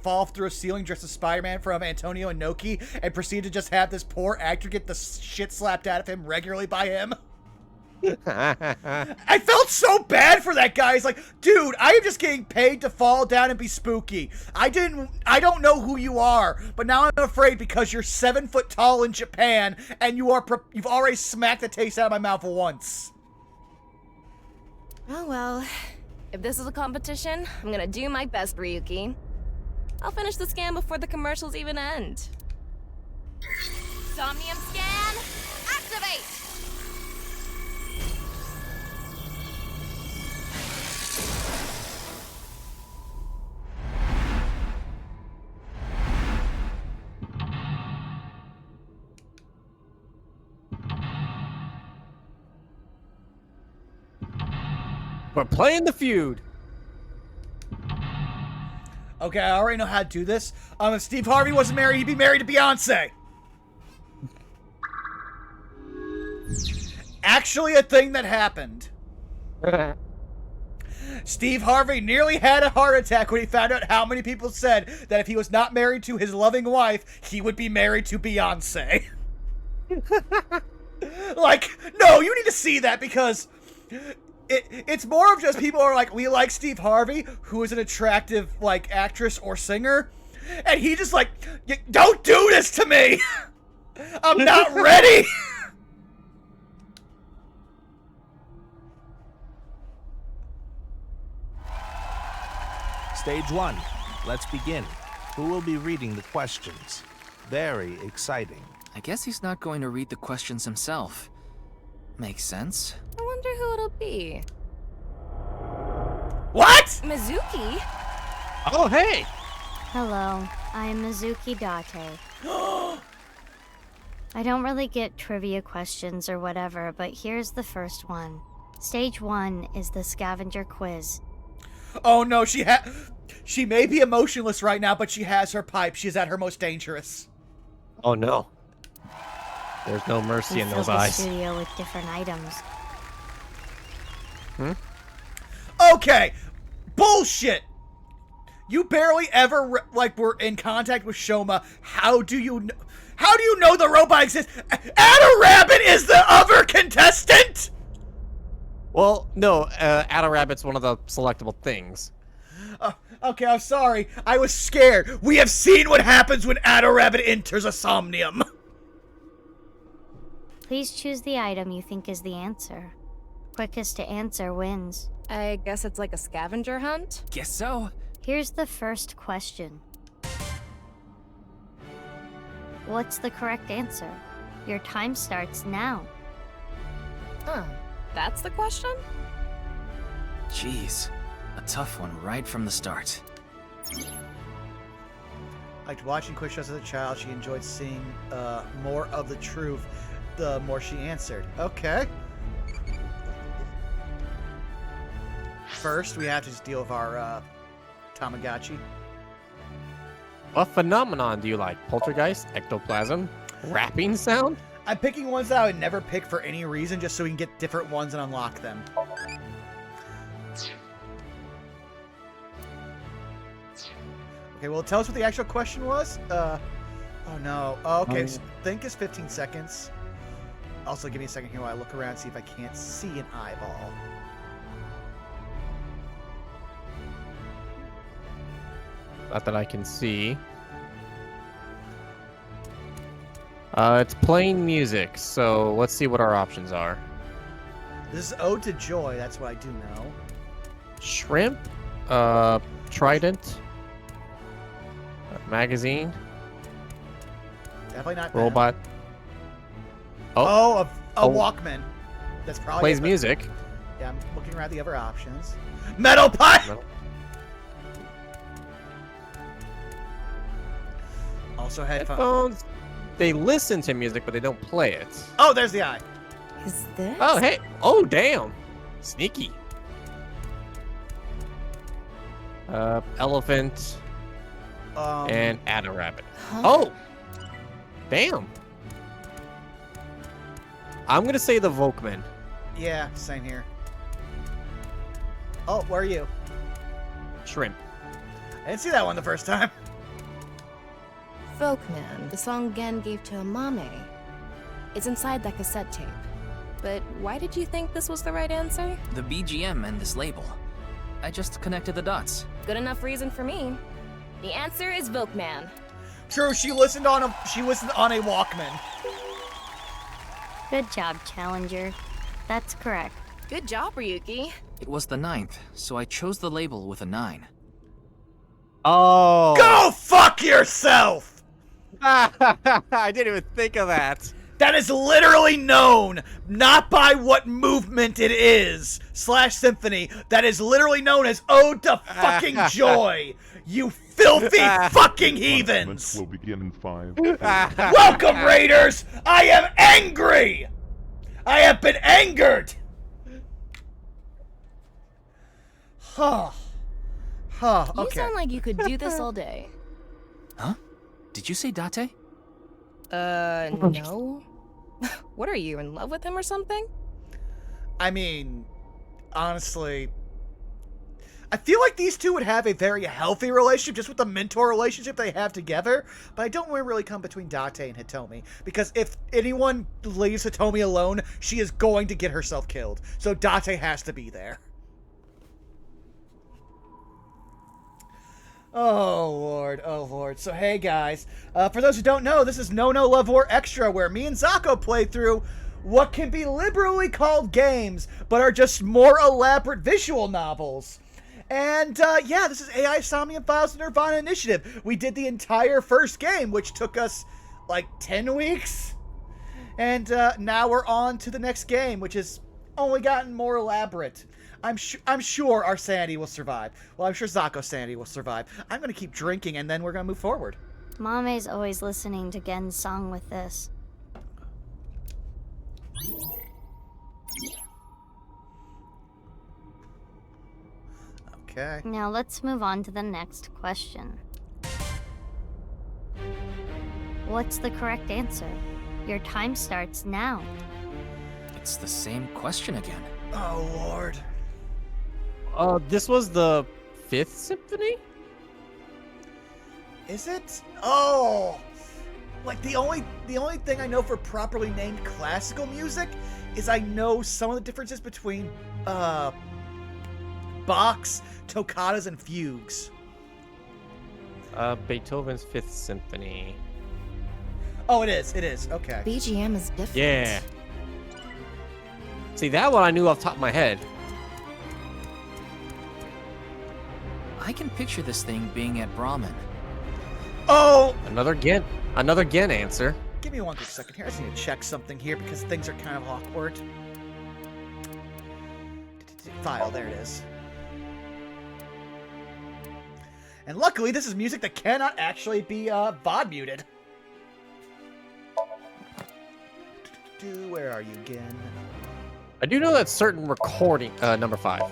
fall through a ceiling dressed as Spider-Man from Antonio Inoki, and proceeded to just have this poor actor get the shit slapped out of him regularly by him? I felt so bad for that guy. He's like, dude, I am just getting paid to fall down and be spooky. I don't know who you are, but now I'm afraid because you're 7 foot tall in Japan, and you've already smacked the taste out of my mouth once. Oh well, if this is a competition, I'm gonna do my best, Ryuki. I'll finish the scan before the commercials even end. Somnium scan, activate! We're playing the feud. Okay, I already know how to do this. If Steve Harvey wasn't married, he'd be married to Beyonce. Actually, a thing that happened. Steve Harvey nearly had a heart attack when he found out how many people said that if he was not married to his loving wife, he would be married to Beyonce. Like, no, you need to see that because it's more of just people are like, we like Steve Harvey, who is an attractive, like, actress or singer, and he just like, don't do this to me! I'm not ready! Stage 1. Let's begin. Who will be reading the questions? Very exciting. I guess he's not going to read the questions himself. Makes sense. I wonder who it'll be. What? Mizuki? Oh, hey! Hello, I'm Mizuki Date. I don't really get trivia questions or whatever, but here's the first one. Stage 1 is the scavenger quiz. Oh no, she may be emotionless right now, but she has her pipe. She's at her most dangerous. Oh no. There's no mercy in those eyes. We filled the studio with different items. Okay, bullshit. You barely ever were in contact with Shoma. How do you know the robot exists? Ada Rabbit is the other contestant. Well, no, Ada Rabbit's one of the selectable things. Okay, I'm sorry. I was scared. We have seen what happens when Ada Rabbit enters a Somnium. Please choose the item you think is the answer. Quickest to answer wins. I guess it's like a scavenger hunt? Guess so. Here's the first question. What's the correct answer? Your time starts now. Huh. That's the question? Jeez. A tough one right from the start. Liked watching quiz shows as a child. She enjoyed seeing more of the truth the more she answered. Okay. First, we have to just deal with our Tamagotchi. What phenomenon do you like? Poltergeist? Ectoplasm? Rapping sound? I'm picking ones that I would never pick for any reason, just so we can get different ones and unlock them. Okay, well, tell us what the actual question was. Oh no. Oh, okay, so think is 15 seconds. Also, give me a second here while I look around and see if I can't see an eyeball. Not that I can see. It's playing music, so let's see what our options are. This is Ode to Joy, that's what I do know. Shrimp, Trident, magazine, Definitely not that. robot. Oh, a Walkman. That's probably plays it, but- music. Yeah, I'm looking around the other options. Metal pipe! Also headphones. They listen to music, but they don't play it. Oh, there's the eye. Is this? Oh, hey. Oh, damn. Sneaky. Elephant. And Ada Rabbit. Huh? Oh! Damn. I'm gonna say the Volkman. Yeah, same here. Oh, where are you? Shrimp. I didn't see that one the first time. Folkman, the song Gen gave to Amame. It's inside that cassette tape. But why did you think this was the right answer? The BGM and this label. I just connected the dots. Good enough reason for me. The answer is Volkman. True, she listened on a Walkman. Good job, Challenger. That's correct. Good job, Ryuki. It was the 9th, so I chose the label with a 9. Oh. Go fuck yourself! I didn't even think of that. That is literally known, not by what movement it is, /symphony. That is literally known as Ode to fucking Joy. You filthy fucking heathens! Will begin in 5. Welcome, Raiders! I am angry! I have been angered! Huh. Huh, You okay. sound like you could do this all day. Huh? Did you say Date? No. What are you, in love with him or something? I mean, honestly, I feel like these two would have a very healthy relationship just with the mentor relationship they have together, but I don't want to really come between Date and Hitomi, because if anyone leaves Hitomi alone, she is going to get herself killed. So Date has to be there. Oh, Lord. Oh, Lord. So, hey, guys. For those who don't know, this is No No Love War Extra, where me and Zako play through what can be liberally called games, but are just more elaborate visual novels. And, yeah, this is AI Somnium Files and nirvanA Initiative. We did the entire first game, which took us, like, 10 weeks. And, now we're on to the next game, which has only gotten more elaborate. I'm sure our sanity will survive. Well, I'm sure Zako's sanity will survive. I'm going to keep drinking, and then we're going to move forward. Mame's always listening to Gen's song with this. Okay. Now let's move on to the next question. What's the correct answer? Your time starts now. It's the same question again. Oh, Lord. This was the 5th symphony? Is it? Oh! Like, the only thing I know for properly named classical music is I know some of the differences between, Bach's, toccatas, and fugues. Beethoven's 5th symphony. Oh, it is. It is. Okay. BGM is different. Yeah. See, that one I knew off the top of my head. I can picture this thing being at Brahmin. Oh! Another Gen answer. Give me one quick second here. I just need to check something here because things are kind of awkward. File, there it is. And luckily, this is music that cannot actually be VOD muted. Where are you again? I do know that certain recording, number 5.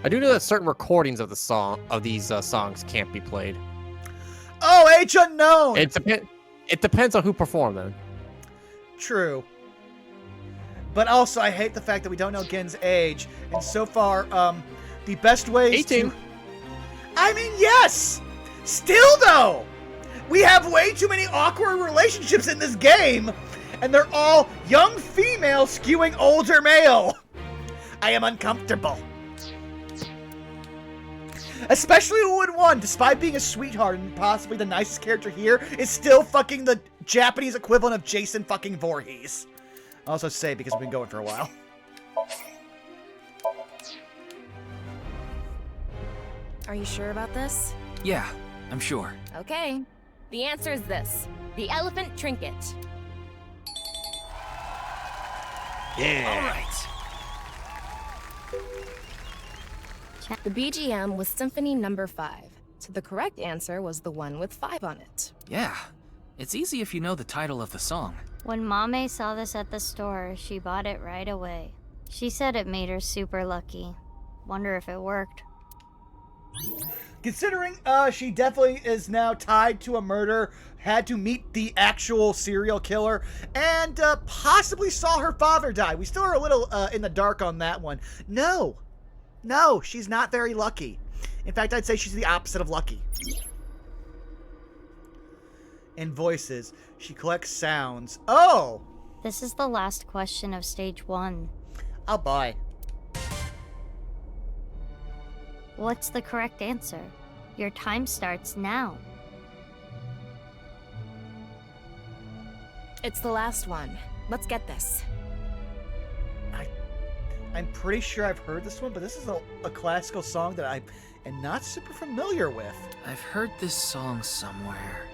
I do know that certain recordings of these songs can't be played. Oh, Age Unknown! It depends on who performed them. True. But also, I hate the fact that we don't know Gen's age. And so far, the best ways 18. I mean, yes! Still, though! We have way too many awkward relationships in this game! And they're all young female skewing older male! I am uncomfortable. Especially when one, despite being a sweetheart and possibly the nicest character here, is still fucking the Japanese equivalent of Jason fucking Voorhees. I'll also say because we've been going for a while. Are you sure about this? Yeah, I'm sure. Okay. The answer is this. The elephant trinket. Yeah. All right. The BGM was Symphony Number 5, so the correct answer was the one with 5 on it. Yeah, it's easy if you know the title of the song. When Mame saw this at the store, she bought it right away. She said it made her super lucky. Wonder if it worked. Considering she definitely is now tied to a murder, had to meet the actual serial killer, and possibly saw her father die. We still are a little in the dark on that one. No, she's not very lucky. In fact, I'd say she's the opposite of lucky. In voices, she collects sounds. Oh! This is the last question of stage 1. Oh boy. What's the correct answer? Your time starts now. It's the last one. Let's get this. I'm pretty sure I've heard this one, but this is a classical song that I am not super familiar with. I've heard this song somewhere.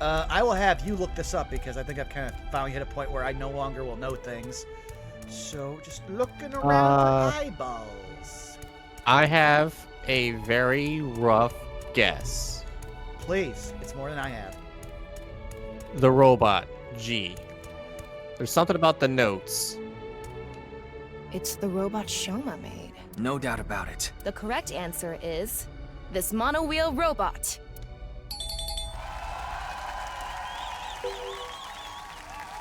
I will have you look this up because I think I've kind of finally hit a point where I no longer will know things. So just looking around for eyeballs. I have a very rough guess. Please, it's more than I have. The robot, G. There's something about the notes. It's the robot Shoma made. No doubt about it. The correct answer is this monowheel robot.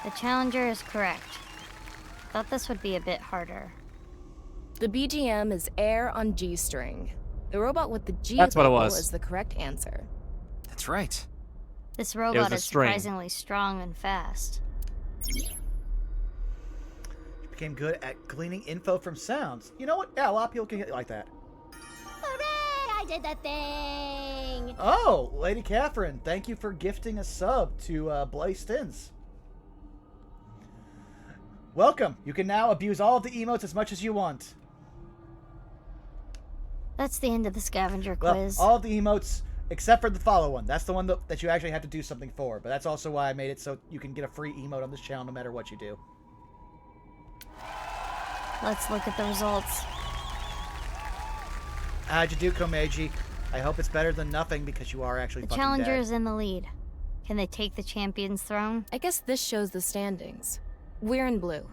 The challenger is correct. Thought this would be a bit harder. The BGM is air on G-string. The robot with the G That's what it vocal was. is the correct answer. That's right. This was robot a is string. surprisingly strong and fast. You became good at gleaning info from sounds. You know what? Yeah, a lot of people can get like that. Hooray! I did the thing! Oh, Lady Catherine, thank you for gifting a sub to Blaze Stins. Welcome. You can now abuse all of the emotes as much as you want. That's the end of the scavenger Well, quiz. all of the emotes except for the follow one. That's the one that you actually have to do something for. But that's also why I made it so you can get a free emote on this channel no matter what you do. Let's look at the results. How'd you do, Komeiji? I hope it's better than nothing because you are actually The fucking challenger dead. is in the lead. Can they take the champion's throne? I guess this shows the standings. We're in blue.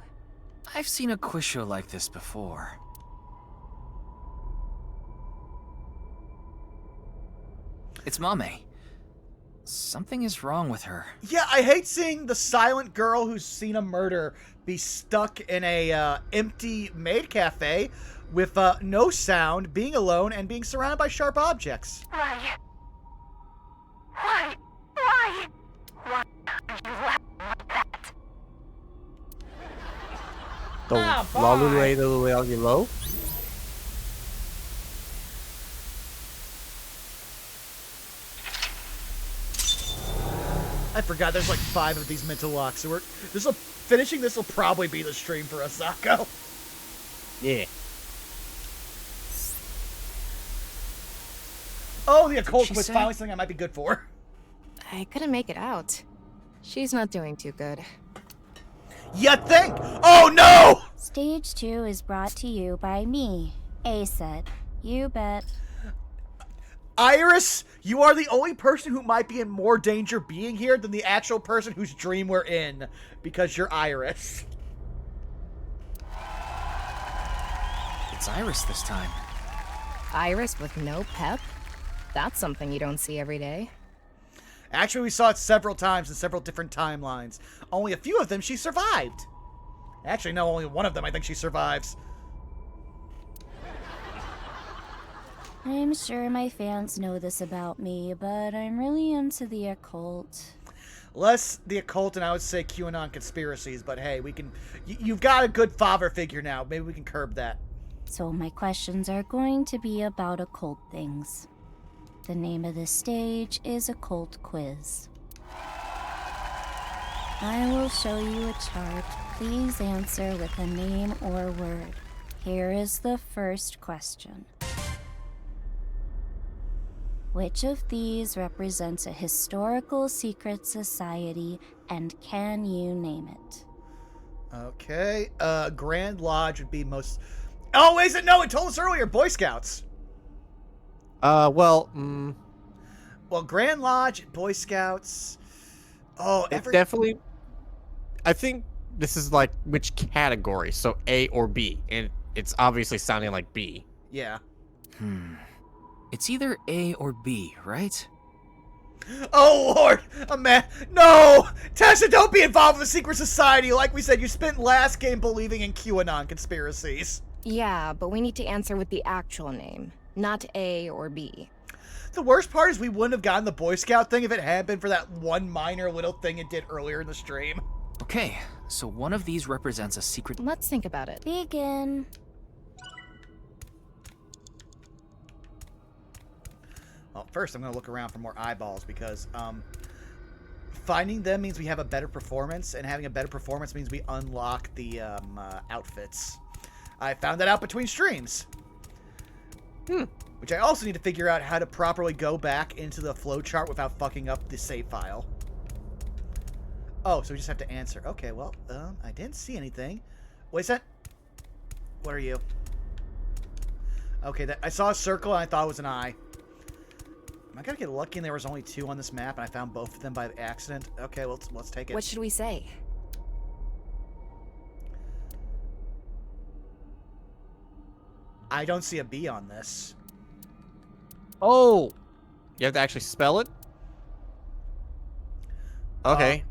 I've seen a quiz show like this before. It's Mame. Something is wrong with her. Yeah, I hate seeing the silent girl who's seen a murder be stuck in a empty maid cafe with no sound, being alone, and being surrounded by sharp objects. Why? Why? Why? Why are you laughing like that? The Lalulelo. I forgot there's like 5 of these mental locks, so finishing this will probably be the stream for us, Zako. Yeah. Oh, the occult she quiz say? finally something I might be good for. I couldn't make it out. She's not doing too good. You think? Oh no! Stage 2 is brought to you by me, A-Set. You bet. Iris, you are the only person who might be in more danger being here than the actual person whose dream we're in, because you're Iris. It's Iris this time. Iris with no pep? That's something you don't see every day. Actually, we saw it several times in several different timelines. Only a few of them she survived. Actually, no, only one of them I think she survives. I'm sure my fans know this about me, but I'm really into the occult. Less the occult and I would say QAnon conspiracies, but hey, we can. You've got a good father figure now. Maybe we can curb that. So my questions are going to be about occult things. The name of this stage is Occult Quiz. I will show you a chart. Please answer with a name or word. Here is the first question. Which of these represents a historical secret society, and can you name it? Okay, Grand Lodge would be most... Oh, wait, no, it told us earlier, Boy Scouts. Well, Well, Grand Lodge, Boy Scouts... Oh, it definitely... I think this is like which category, so A or B, and it's obviously sounding like B. Yeah. It's either A or B, right? Oh, Lord! Man, no! Tessa, don't be involved with a secret society. Like we said, you spent last game believing in QAnon conspiracies. Yeah, but we need to answer with the actual name, not A or B. The worst part is we wouldn't have gotten the Boy Scout thing if it had been for that one minor little thing it did earlier in the stream. Okay, so one of these represents a secret... Let's think about it. Begin. Well, first I'm going to look around for more eyeballs because finding them means we have a better performance, and having a better performance means we unlock the outfits. I found that out between streams. Which I also need to figure out how to properly go back into the flowchart without fucking up the save file. Oh, so we just have to answer. Okay, well, I didn't see anything. Wait a sec. What are you? Okay, I saw a circle and I thought it was an eye. Am I gonna get lucky and there was only 2 on this map and I found both of them by accident? Okay, well, let's take it. What should we say? I don't see a B on this. Oh! You have to actually spell it? Okay,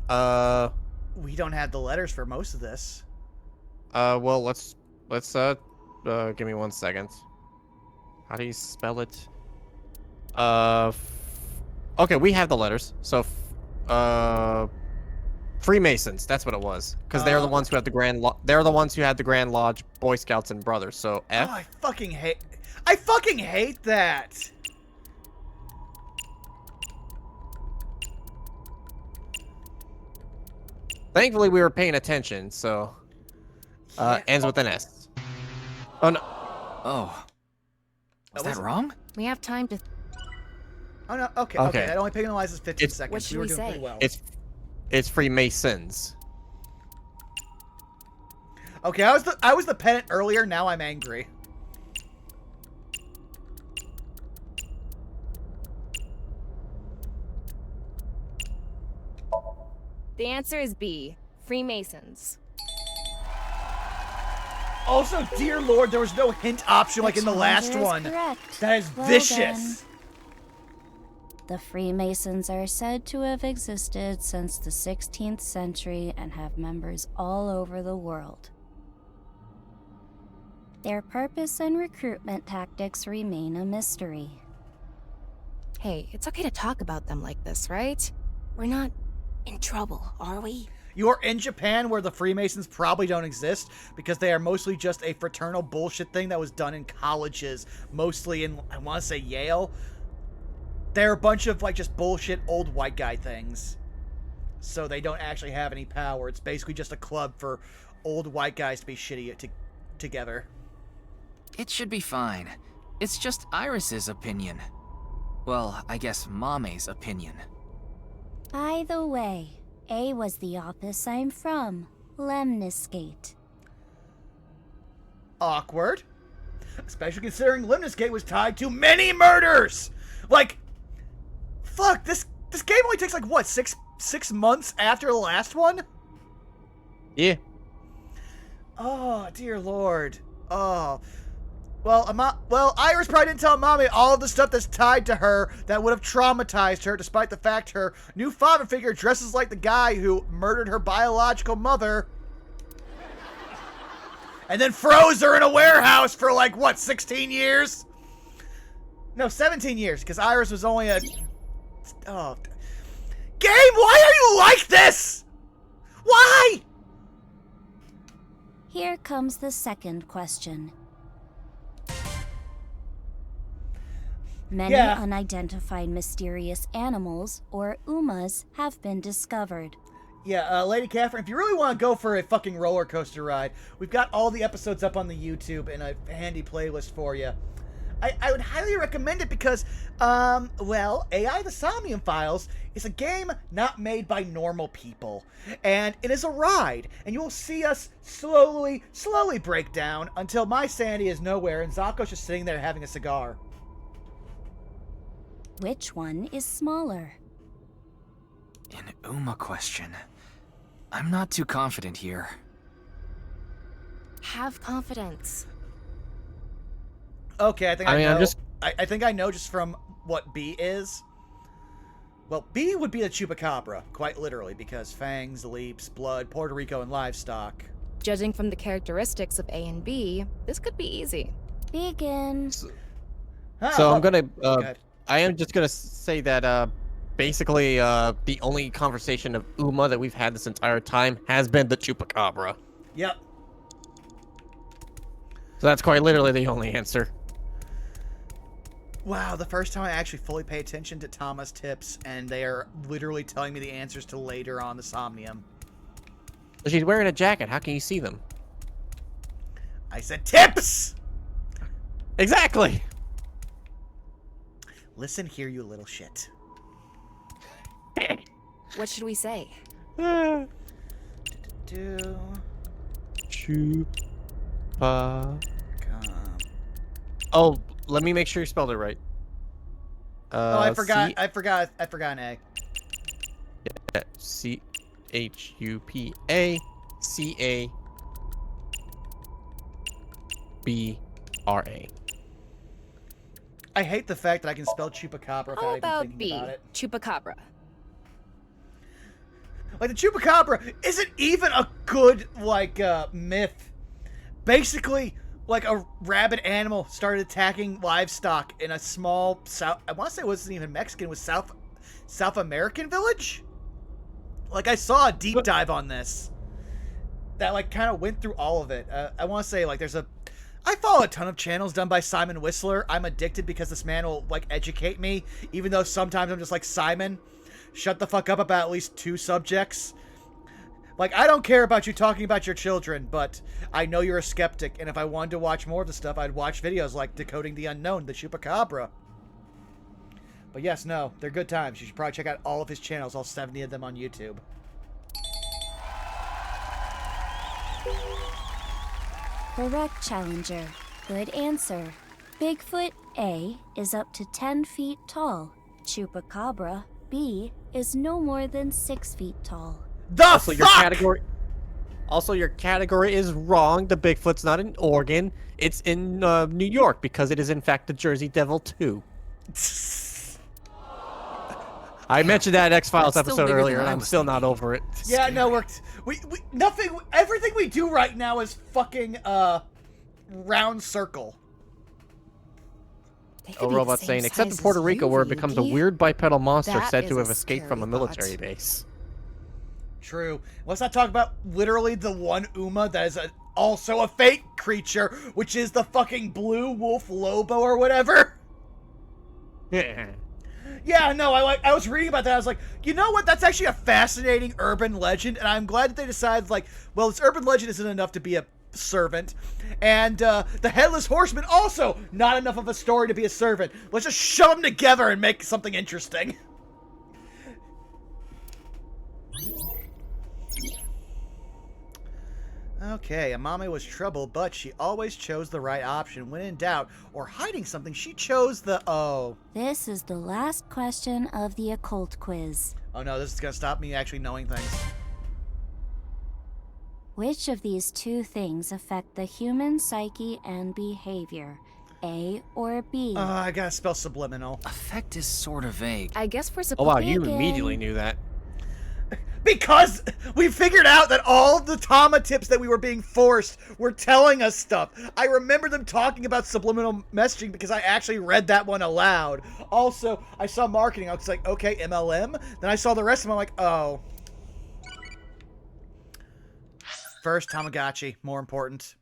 We don't have the letters for most of this. well, let's, give me 1 second. How do you spell it? Okay, we have the letters. So, Freemasons, that's what it was. Because they're the ones who have the they're the ones who had the Grand Lodge, Boy Scouts, and Brothers. So, F. Oh, I fucking hate that! Thankfully, we were paying attention, so... ends with an S. Oh, no. Oh. Was that wrong? We have time to... Oh, no, okay. That only penalizes 15 seconds. What should we doing say? pretty well. It's Freemasons. Okay, I was the pedant earlier, now I'm angry. The answer is B. Freemasons. Also, dear lord, there was no hint option like in the last one. Correct. That is Well vicious. done. The Freemasons are said to have existed since the 16th century and have members all over the world. Their purpose and recruitment tactics remain a mystery. Hey, it's okay to talk about them like this, right? We're not in trouble, are we? You're in Japan where the Freemasons probably don't exist because they are mostly just a fraternal bullshit thing that was done in colleges, mostly in, I want to say Yale. They're a bunch of like just bullshit old white guy things. So they don't actually have any power. It's basically just a club for old white guys to be shitty together. It should be fine. It's just Iris's opinion. Well, I guess Mame's opinion. By the way, A was the office I'm from, Lemniscate. Awkward. Especially considering Lemniscate was tied to many murders! Like, fuck, this game only takes like, what, six months after the last one? Yeah. Oh, dear lord. Oh. Well, Iris probably didn't tell Mommy all of the stuff that's tied to her that would have traumatized her, despite the fact her new father figure dresses like the guy who murdered her biological mother. And then froze her in a warehouse for like, what, 16 years? No, 17 years, because Iris was only a... Oh. Game, why are you like this? Why? Here comes the second question. Many unidentified mysterious animals, or UMAs, have been discovered. Yeah, Lady Catherine, if you really want to go for a fucking roller coaster ride, we've got all the episodes up on the YouTube in a handy playlist for you. I would highly recommend it because, well, AI the Somnium Files is a game not made by normal people. And it is a ride, and you will see us slowly break down until my sanity is nowhere and Zako's just sitting there having a cigar. Which one is smaller? An UMA question. I'm not too confident here. Have confidence. Okay, I think I know. I'm just... I think I know just from what B is. Well, B would be the Chupacabra, quite literally, because fangs, leaps, blood, Puerto Rico, and livestock. Judging from the characteristics of A and B, this could be easy. Begin. So I'm gonna... I am just gonna say that, basically, the only conversation of UMA that we've had this entire time has been the Chupacabra. Yep. So that's quite literally the only answer. Wow, the first time I actually fully pay attention to Tama's tips, and they are literally telling me the answers to later on the Somnium. She's wearing a jacket. How can you see them? I said tips! Exactly! Listen here, you little shit. What should we say? Chupa. Oh, let me make sure you spelled it right. Oh, I forgot. I forgot an A. Yeah, CHUPACAB. R-A. I hate the fact that I can spell chupacabra without How even about thinking B? about it. Chupacabra. Like, the chupacabra isn't even a good, like, myth. Basically, like, a rabid animal started attacking livestock in a small I want to say it wasn't even Mexican, it was South American village? Like, I saw a deep dive on this that, like, kind of went through all of it. I want to say, like, I follow a ton of channels done by Simon Whistler. I'm addicted because this man will, like, educate me, even though sometimes I'm just like, Simon, shut the fuck up about at least 2 subjects. Like, I don't care about you talking about your children, but I know you're a skeptic, and if I wanted to watch more of the stuff, I'd watch videos like Decoding the Unknown, the Chupacabra. But yes, no, they're good times. You should probably check out all of his channels, all 70 of them on YouTube. Correct, Challenger. Good answer. Bigfoot A is up to 10 feet tall. Chupacabra B is no more than 6 feet tall. Also, your category is wrong. The Bigfoot's not in Oregon. It's in New York because it is in fact the Jersey Devil too. I mentioned that X-Files episode earlier, and I'm still not over it. Yeah, no, everything we do right now is fucking, round circle. Oh, robot saying, except in Puerto Rico, where it becomes a weird bipedal monster said to have escaped from a military base. True. Let's not talk about literally the one Uma that is also a fake creature, which is the fucking blue wolf lobo or whatever. Yeah. Yeah, no, I was reading about that. I was like, you know what? That's actually a fascinating urban legend, and I'm glad that they decided, like, well, this urban legend isn't enough to be a servant, and the Headless Horseman also not enough of a story to be a servant. Let's just shove them together and make something interesting. Okay, Amame was troubled, but she always chose the right option. When in doubt or hiding something, she chose the O. This is the last question of the occult quiz. Oh no, this is gonna stop me actually knowing things. Which of these 2 things affect the human psyche and behavior? A or B? I gotta spell subliminal. Affect is sort of vague. I guess we're Oh supposed wow, you immediately knew that. Because we figured out that all the Tama tips that we were being forced were telling us stuff. I remember them talking about subliminal messaging because I actually read that one aloud. Also, I saw marketing. I was like, okay, MLM. Then I saw the rest of them. I'm like, oh. First, Tamagotchi. More important.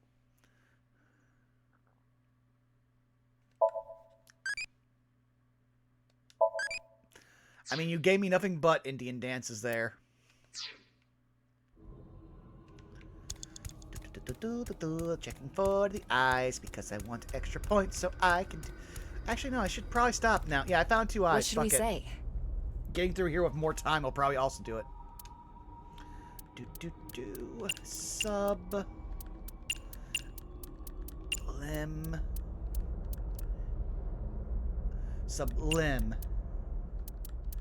I mean, you gave me nothing but Indian dances there. Checking for the eyes because I want extra points so I can... Actually, no, I should probably stop now. Yeah, I found 2 eyes. What should we say? Getting through here with more time will probably also do it. Sub... Lim... Sublim.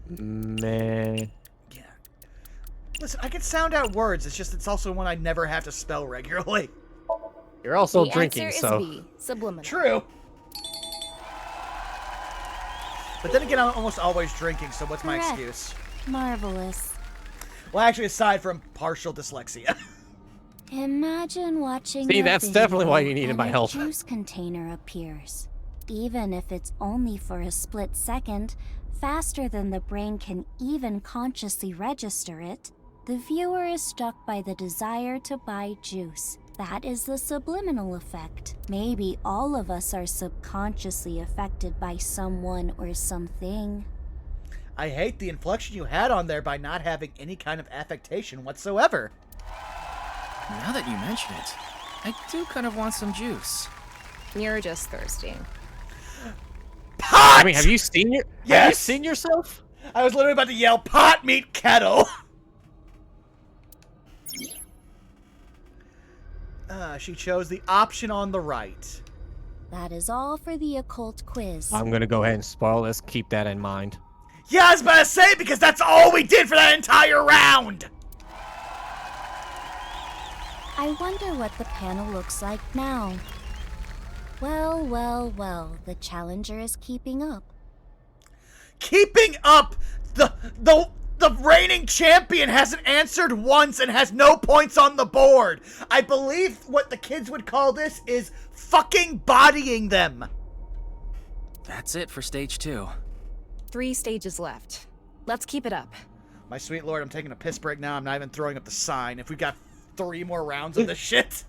Meh. Yeah. Listen, I can sound out words. It's just it's also one I never have to spell regularly. You're also the drinking, answer so. is B, subliminal. True. But then again, I'm almost always drinking, so what's my Correct. excuse? Marvelous. Well, actually, aside from partial dyslexia. Imagine watching See, a that's definitely video why you needed and my a help. juice container appears. Even if it's only for a split second, faster than the brain can even consciously register it, the viewer is struck by the desire to buy juice. That is the subliminal effect. Maybe all of us are subconsciously affected by someone or something. I hate the inflection you had on there by not having any kind of affectation whatsoever. Now that you mention it, I do kind of want some juice. You're just thirsty. Pot! I mean, have you seen yourself? I was literally about to yell, pot, meat, kettle. She chose the option on the right. That is all for the occult quiz. I'm gonna go ahead and spoil this. Keep that in mind. Yeah, I was about to say, because that's all we did for that entire round. I wonder what the panel looks like now. Well, well, well, the challenger is keeping up. Keeping up? The reigning champion hasn't answered once and has no points on the board. I believe what the kids would call this is fucking bodying them. That's it for stage 2. 3 stages left. Let's keep it up. My sweet lord, I'm taking a piss break now. I'm not even throwing up the sign. If we got 3 more rounds of this shit.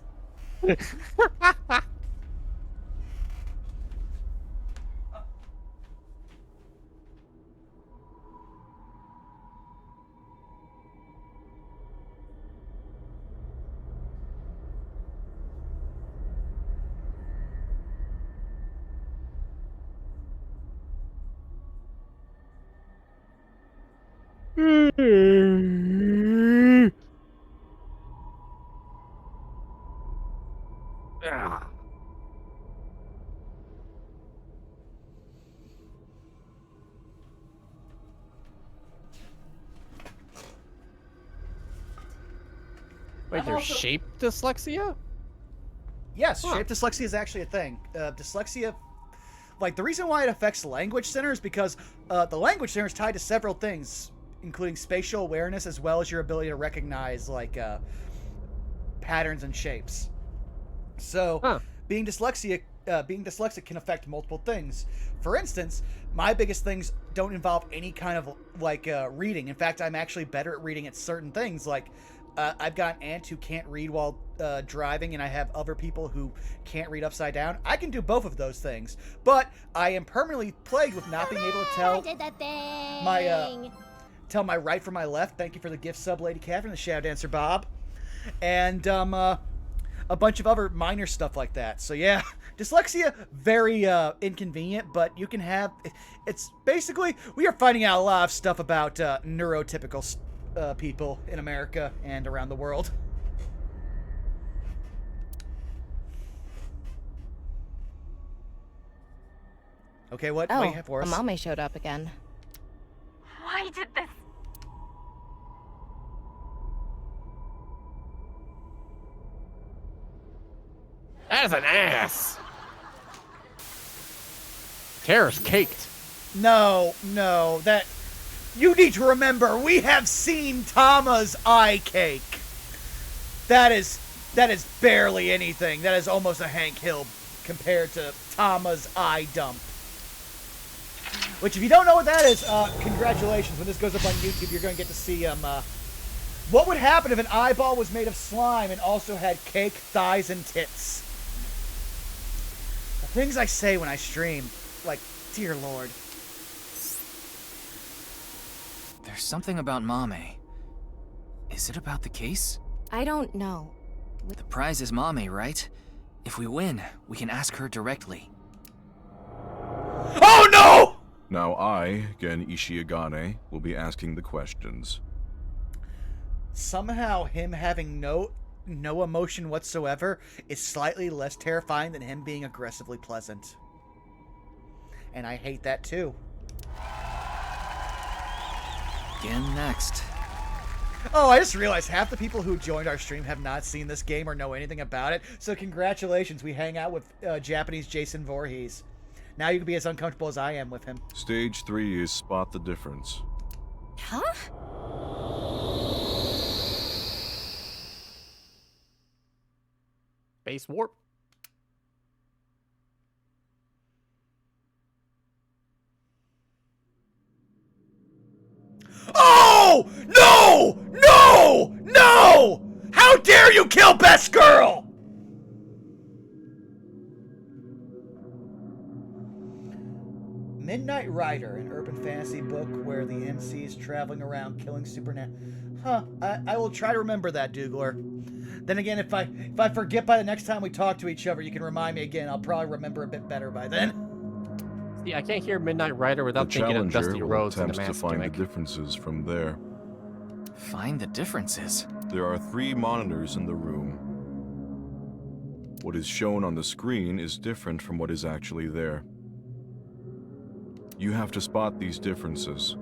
Wait, there's shape dyslexia? Yes, shape dyslexia is actually a thing. Dyslexia, like, the reason why it affects language center is because the language center is tied to several things, including spatial awareness as well as your ability to recognize, like, patterns and shapes. So, being dyslexic can affect multiple things. For instance, my biggest things don't involve any kind of, like, reading. In fact, I'm actually better at reading at certain things, like, I've got an aunt who can't read while driving, and I have other people who can't read upside down. I can do both of those things, but I am permanently plagued with not being able to tell my right from my left. Thank you for the gift sub, Lady Catherine, the Shadow Dancer Bob, and a bunch of other minor stuff like that. So yeah, dyslexia, very inconvenient, but you can have. It's basically, we are finding out a lot of stuff about neurotypical people in America and around the world. Okay, what do you have for us? Amame showed up again. Why did this? That is an ass. Terror's caked. No, that... You need to remember, we have seen Tama's eye cake. That is barely anything. That is almost a Hank Hill compared to Tama's eye dump. Which, if you don't know what that is, congratulations. When this goes up on YouTube, you're going to get to see what would happen if an eyeball was made of slime and also had cake, thighs, and tits. The things I say when I stream, like, dear Lord. There's something about Mame. Is it about the case? I don't know. The prize is Mame, right? If we win, we can ask her directly. Oh no! Now I, Gen Ishiagane, will be asking the questions. Somehow him having no emotion whatsoever is slightly less terrifying than him being aggressively pleasant. And I hate that too. Again next. Oh, I just realized half the people who joined our stream have not seen this game or know anything about it. So congratulations, we hang out with Japanese Jason Voorhees. Now you can be as uncomfortable as I am with him. Stage 3 is spot the difference. Huh? Base warp. Oh! No! No! No! How dare you kill Best Girl! Midnight Rider, an urban fantasy book where the MC is traveling around killing supernatural. Huh, I will try to remember that, Dougler. Then again, if I forget by the next time we talk to each other, you can remind me again. I'll probably remember a bit better by then. See, I can't hear Midnight Rider without The thinking of challenger Dusty will Rhodes and attempt the to mask find gimmick. the differences from there. Find the differences? There are 3 monitors in the room. What is shown on the screen is different from what is actually there. You have to spot these differences.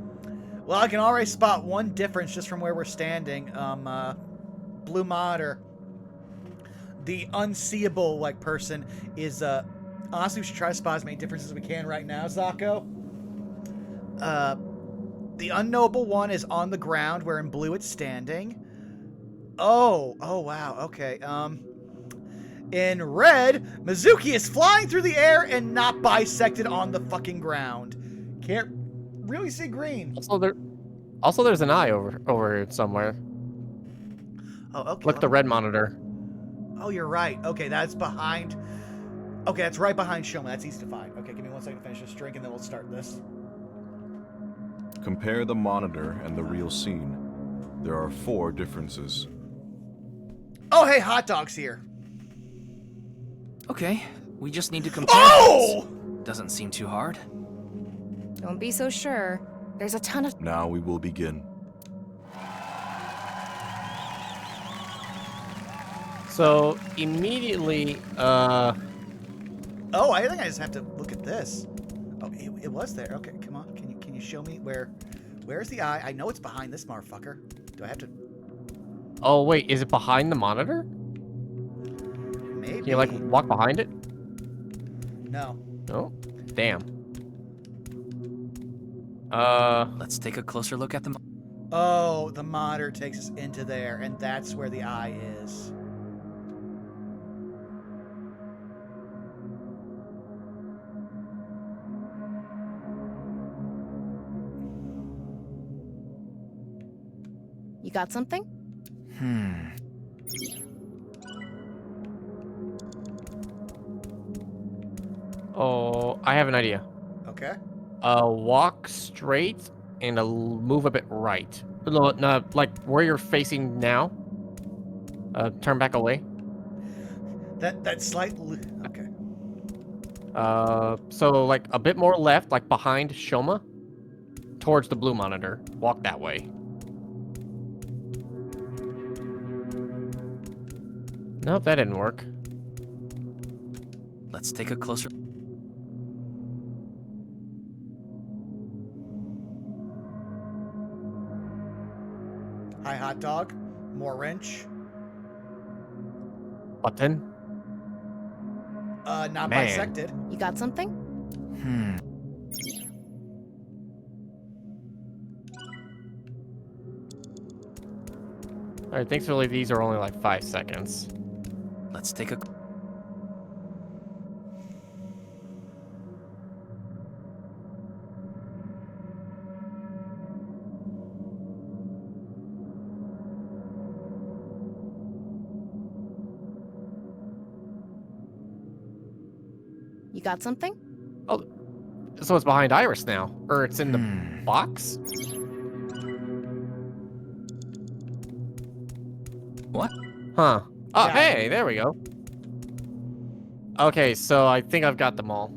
Well, I can already spot one difference just from where we're standing. Blue monitor. The unseeable person is Honestly, we should try to spot as many differences as we can right now, Zako. The unknowable one is on the ground, where in blue it's standing. Oh wow, okay. In red, Mizuki is flying through the air and not bisected on the fucking ground. Can't really see green. Also, there's an eye over here somewhere. Oh, okay. Look, the red monitor. Oh, you're right. Okay, that's behind. Okay, that's right behind Shoma. That's easy to find. Okay, give me 1 second to finish this drink, and then we'll start this. Compare the monitor and the real scene. There are 4 differences. Oh, hey, hot dog's here. Okay, we just need to compare. Oh! things. Doesn't seem too hard. Don't be so sure. There's a ton of... Now we will begin. So, immediately, Oh, I think I just have to look at this. Oh, it was there. Okay, come on. Can you show me where's the eye? I know it's behind this motherfucker. Do I have to... Oh, wait, is it behind the monitor? Maybe. Can you, like, walk behind it? No. Oh, damn. Let's take a closer look at the... Oh, the monitor takes us into there, and that's where the eye is. You got something? Oh, I have an idea. Okay. Walk straight and move a bit right. No, like where you're facing now. Turn back away. That slightly... Okay. So like a bit more left, like behind Shoma, towards the blue monitor. Walk that way. Nope, that didn't work. Let's take a closer... Hi, hot dog. More wrench. Button. Not Man. bisected. You got something? Alright, thankfully these are only like 5 seconds. Let's take a... You got something? Oh, so it's behind Iris now. Or it's in the box? What? Huh. Oh, Yeah. hey, there we go. Okay, so I think I've got them all.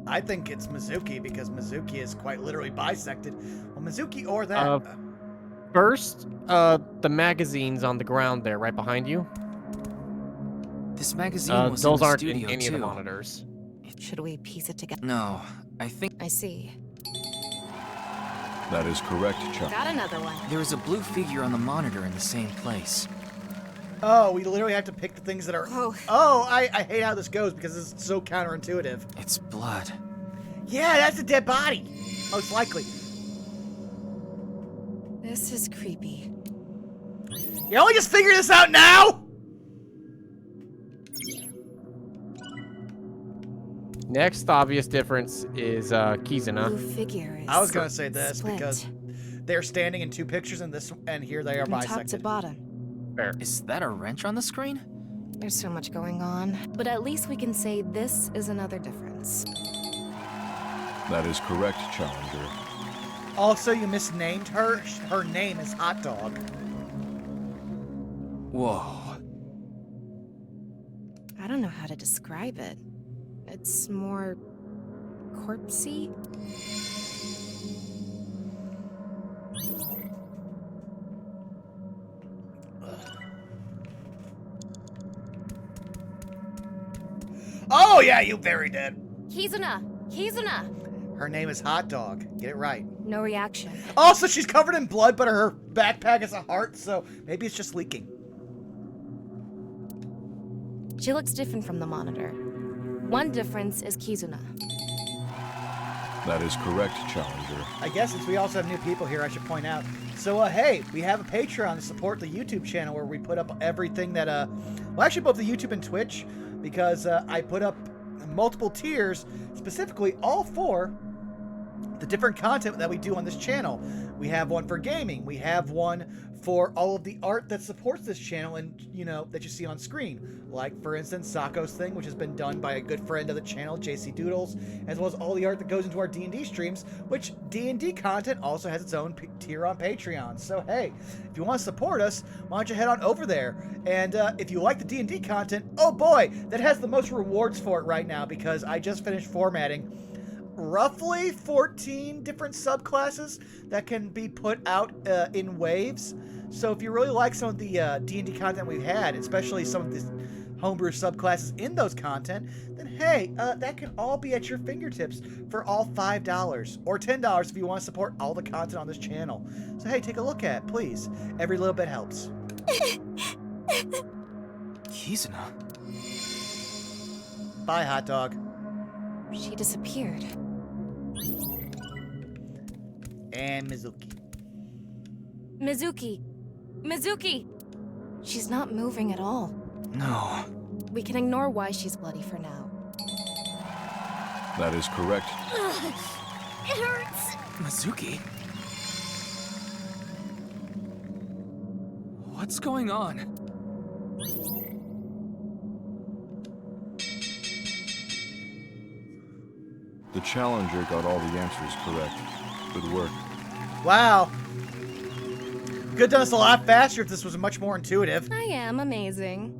I think it's Mizuki, because Mizuki is quite literally bisected. Well, Mizuki or that... First, the magazines on the ground there, right behind you. This magazine was in those the aren't studio in any too. of the monitors. Should we piece it together? No, I think... I see. That is correct, Chuck. Got another one. There is a blue figure on the monitor in the same place. Oh, we literally have to pick the things that are... Oh, I hate how this goes, because it's so counterintuitive. It's blood. Yeah, that's a dead body. Most likely. This is creepy. You only just figured this out now? Next obvious difference is Kizuna. Blue figure is I was gonna say this split. because they're standing in 2 pictures, and here they are From top to bisected. bottom. Fair. Is that a wrench on the screen? There's so much going on. But at least we can say this is another difference. That is correct, Challenger. Also, you misnamed her. Her name is Hot Dog. Whoa. I don't know how to describe it. It's more corpsey. Oh yeah, you very dead. Kizuna! Kizuna! Her name is Hot Dog. Get it right. No reaction. Also, she's covered in blood, but her backpack is a heart, so maybe it's just leaking. She looks different from the monitor. One difference is Kizuna. That is correct, Challenger. I guess since we also have new people here, I should point out. So, hey, we have a Patreon to support the YouTube channel where we put up everything that, well, actually both the YouTube and Twitch, because I put up multiple tiers, specifically all for the different content that we do on this channel. We have one for gaming. We have one for all of the art that supports this channel and, you know, that you see on screen. Like, for instance, Sako's thing, which has been done by a good friend of the channel, JC Doodles, as well as all the art that goes into our D&D streams, which D&D content also has its own tier on Patreon. So, hey, if you want to support us, why don't you head on over there? And if you like the D&D content, oh boy, that has the most rewards for it right now, because I just finished formatting roughly 14 different subclasses that can be put out in waves. So if you really like some of the D&D content we've had, especially some of the homebrew subclasses in those content, then hey, that can all be at your fingertips for all $5 or $10 if you want to support all the content on this channel. So hey, take a look at it, please. Every little bit helps. Kizuna? Bye, hot dog. She disappeared. And Mizuki. Mizuki! Mizuki! She's not moving at all. No. We can ignore why she's bloody for now. That is correct. It hurts. Mizuki? What's going on? The Challenger got all the answers correct. Good work. Wow. Could have done this a lot faster if this was much more intuitive. I am amazing.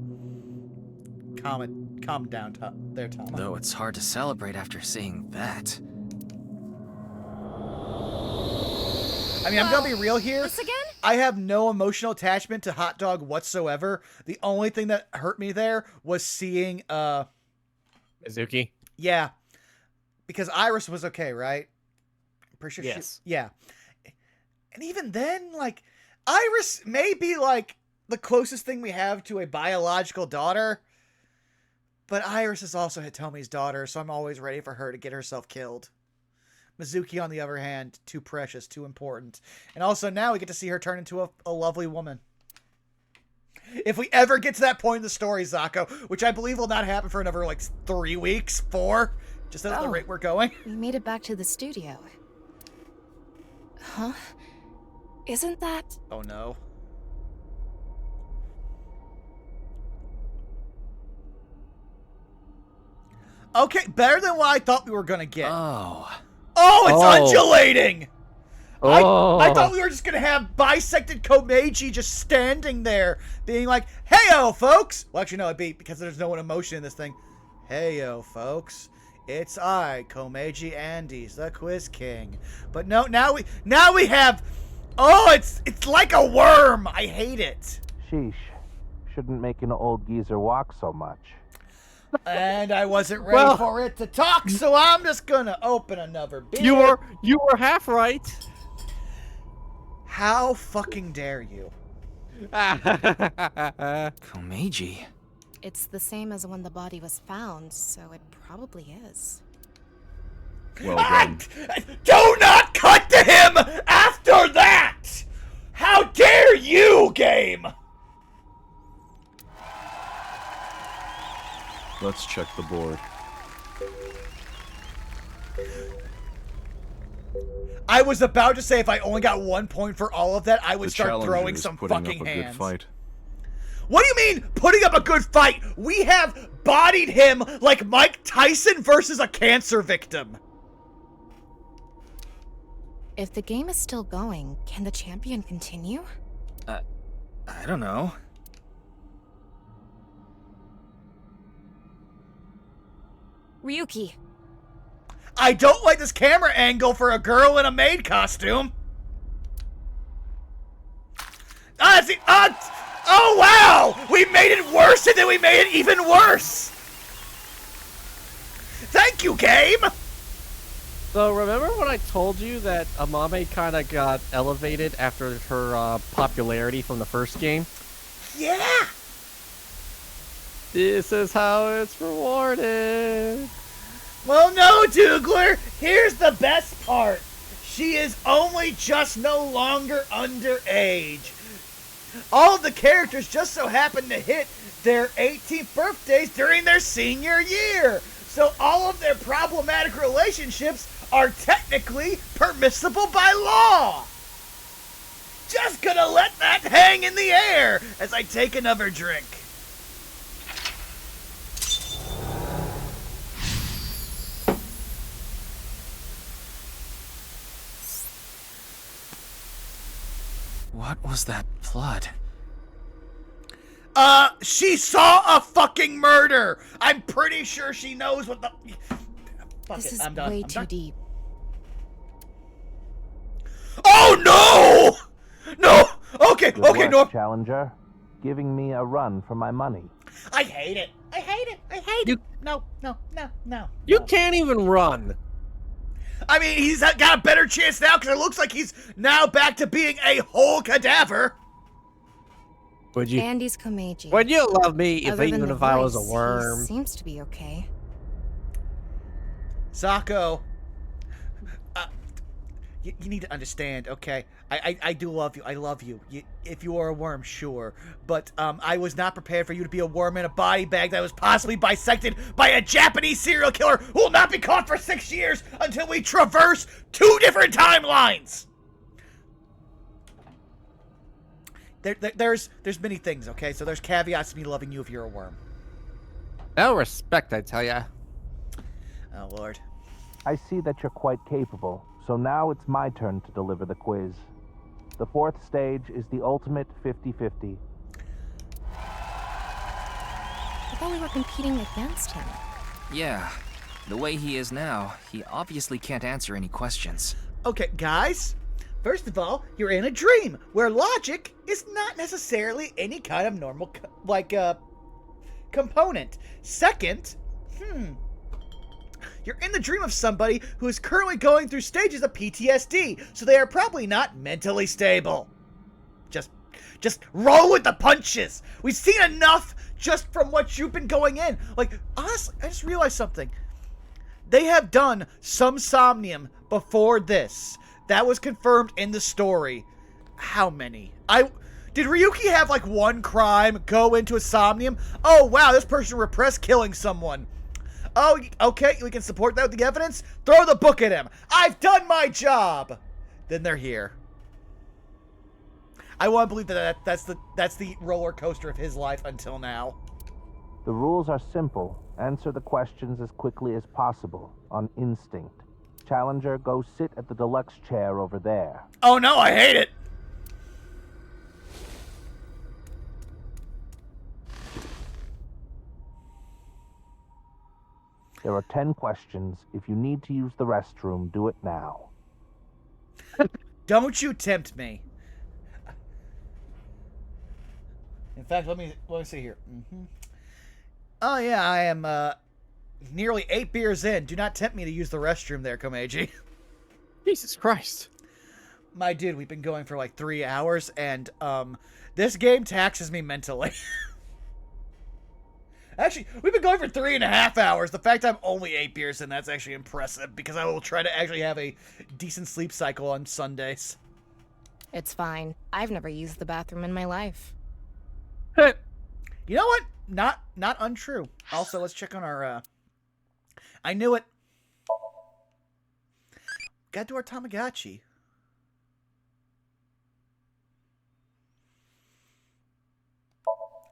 Calm down there, Tom. Though it's hard to celebrate after seeing that. I mean, I'm gonna be real here. This again? I have no emotional attachment to Hot Dog whatsoever. The only thing that hurt me there was seeing, Mizuki? Yeah. Because Iris was okay, right? I'm pretty sure yes. Yeah. And even then, like, Iris may be, like, the closest thing we have to a biological daughter. But Iris is also Hitomi's daughter, so I'm always ready for her to get herself killed. Mizuki, on the other hand, too precious, too important. And also now we get to see her turn into a lovely woman. If we ever get to that point in the story, Zako, which I believe will not happen for another, like, 3 weeks, 4, just at the rate we're going. We made it back to the studio. Huh? Isn't that... Oh, no. Okay, better than what I thought we were gonna get. Oh. Oh, it's undulating! Oh. I thought we were just gonna have bisected Komeiji just standing there, being like, "Hey-o, folks!" Well, actually, no, it'd be because there's no emotion in this thing. "Hey-o, folks. It's I, Komeiji Andes, the Quiz King." But no, now we have... Oh, it's like a worm! I hate it. Sheesh. Shouldn't make an old geezer walk so much. And I wasn't ready for it to talk, so I'm just gonna open another beer. You were half right. How fucking dare you? Komeiji. It's the same as when the body was found, so it probably is. Well done. Do not cut to him after that! How dare you, game! Let's check the board. I was about to say if I only got 1 point for all of that, I would The start Challenger throwing is some putting fucking up a hands. good fight. What do you mean, putting up a good fight? We have bodied him like Mike Tyson versus a cancer victim. If the game is still going, can the champion continue? I don't know. Ryuki. I don't like this camera angle for a girl in a maid costume. Oh wow! We made it worse and then we made it even worse! Thank you, game! So remember when I told you that Amame kind of got elevated after her popularity from the first game? Yeah! This is how it's rewarded. Well, no, Dougler. Here's the best part. She is only just no longer underage. All of the characters just so happen to hit their 18th birthdays during their senior year. So all of their problematic relationships are technically permissible by law. Just gonna let that hang in the air as I take another drink. What was that blood? She saw a fucking murder. I'm pretty sure she knows what the... Fuck This it, is I'm done. way I'm too done. deep. Oh no! No! Okay, Good okay, work, no. Challenger. Giving me a run for my money. I hate it. I hate it. I hate it. No. You can't even run. I mean, he's got a better chance now because it looks like he's now back to being a whole cadaver. Would you? Andy's Komeiji. Would you love me if Other than even the if I was a voice, worm? He seems to be okay. Zako, you need to understand, okay? I do love you. I love you. If you are a worm, sure. But I was not prepared for you to be a worm in a body bag that was possibly bisected by a Japanese serial killer who will not be caught for 6 years until we traverse 2 different timelines. There's many things, okay? So there's caveats to me loving you if you're a worm. No respect, I tell ya. Oh, Lord. I see that you're quite capable, so now it's my turn to deliver the quiz. The 4th stage is the ultimate 50-50. I thought we were competing against him. Yeah, the way he is now, he obviously can't answer any questions. Okay, guys. First of all, you're in a dream, where logic is not necessarily any kind of normal, component. Second, you're in the dream of somebody who is currently going through stages of PTSD, so they are probably not mentally stable. Just roll with the punches. We've seen enough just from what you've been going in. Like, honestly, I just realized something. They have done some Somnium before this. That was confirmed in the story. How many? Did Ryuki have like one crime go into a Somnium? Oh wow, this person repressed killing someone. Oh, okay, we can support that with the evidence? Throw the book at him. I've done my job. Then they're here. I want to believe that's the roller coaster of his life until now. The rules are simple. Answer the questions as quickly as possible, on instinct. Challenger, go sit at the deluxe chair over there. Oh no, I hate it! There are 10 questions. If you need to use the restroom, do it now. Don't you tempt me. In fact, let me see here. Oh yeah, I am nearly 8 beers in. Do not tempt me to use the restroom there, Komeiji. Jesus Christ. My dude, we've been going for like 3 hours, and this game taxes me mentally. Actually, we've been going for 3.5 hours. The fact I'm only 8 beers in, that's actually impressive, because I will try to actually have a decent sleep cycle on Sundays. It's fine. I've never used the bathroom in my life. You know what? Not untrue. Also, let's check on our, I knew it. Gotta do our Tamagotchi.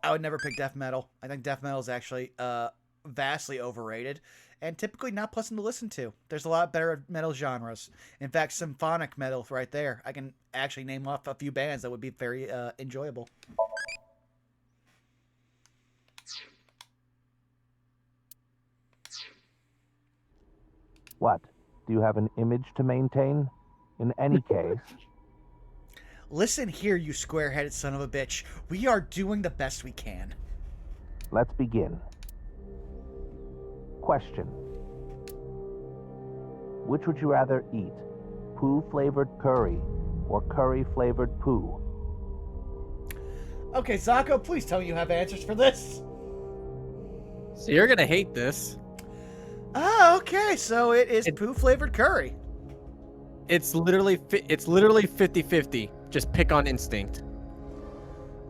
I would never pick death metal. I think death metal is actually vastly overrated and typically not pleasant to listen to. There's a lot better metal genres. In fact, symphonic metal right there. I can actually name off a few bands that would be very enjoyable. What? Do you have an image to maintain? In any case... Listen here, you square-headed son of a bitch. We are doing the best we can. Let's begin. Question. Which would you rather eat? Poo-flavored curry or curry-flavored poo? Okay, Zako, please tell me you have answers for this. So you're gonna hate this. Oh, okay. So it is poo-flavored curry. It's literally 50-50. Just pick on instinct.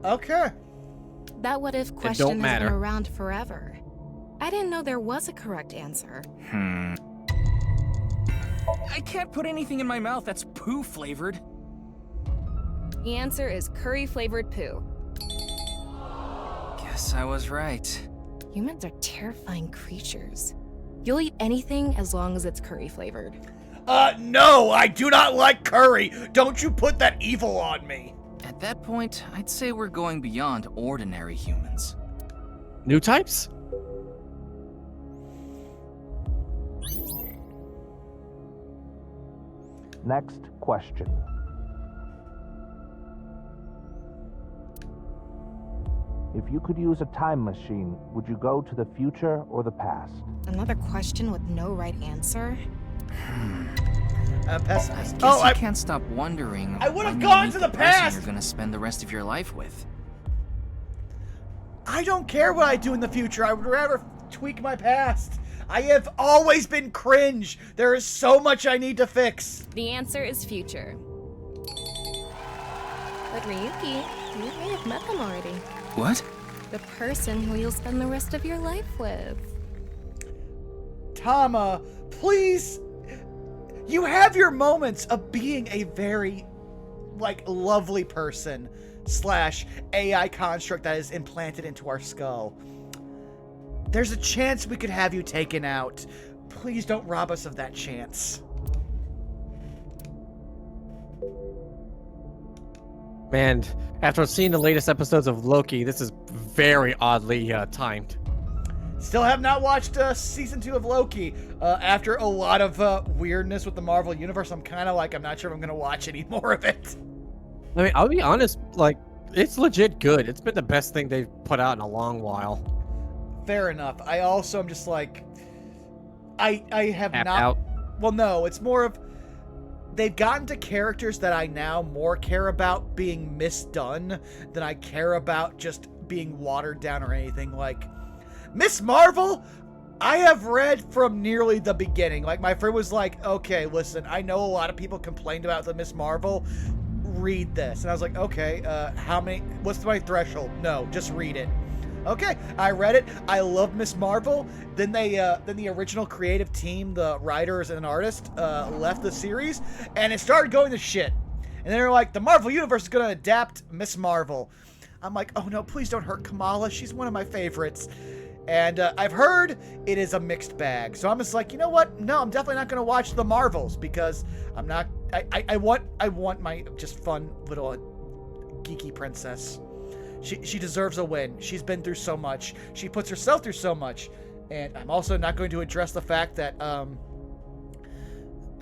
Okay. That what if question has been around forever. I didn't know there was a correct answer. I can't put anything in my mouth that's poo-flavored. The answer is curry-flavored poo. Guess I was right. Humans are terrifying creatures. You'll eat anything as long as it's curry-flavored. No, I do not like curry. Don't you put that evil on me. At that point, I'd say we're going beyond ordinary humans. New types? Next question. If you could use a time machine, would you go to the future or the past? Another question with no right answer? Pessimist. I can't stop wondering. I would have when gone you to meet the person past! You're gonna spend the rest of your life with. I don't care what I do in the future. I would rather tweak my past. I have always been cringe. There is so much I need to fix. The answer is future. But Ryuki, you may have met them already. What? The person who you'll spend the rest of your life with. Tama, please. You have your moments of being a very, lovely person / AI construct that is implanted into our skull. There's a chance we could have you taken out. Please don't rob us of that chance. Man, after seeing the latest episodes of Loki, this is very oddly timed. Still have not watched season 2 of Loki. After a lot of weirdness with the Marvel Universe, I'm kind of I'm not sure if I'm going to watch any more of it. I mean, I'll be honest, it's legit good. It's been the best thing they've put out in a long while. Fair enough. I also am just I have Tapped not... out. Well, no, it's more of... They've gotten to characters that I now more care about being misdone than I care about just being watered down or anything. Miss Marvel, I have read from nearly the beginning. My friend was like, okay, listen, I know a lot of people complained about the Miss Marvel. Read this. And I was like, okay, what's my threshold? No, just read it. Okay, I read it. I love Miss Marvel. Then the original creative team, the writers and artist, left the series, and it started going to shit. And they're like, the Marvel Universe is going to adapt Miss Marvel. I'm like, oh no, please don't hurt Kamala. She's one of my favorites. And I've heard it is a mixed bag. So I'm just like, you know what? No, I'm definitely not going to watch the Marvels because I'm not. I want my just fun little geeky princess. She deserves a win. She's been through so much. She puts herself through so much. And I'm also not going to address the fact that,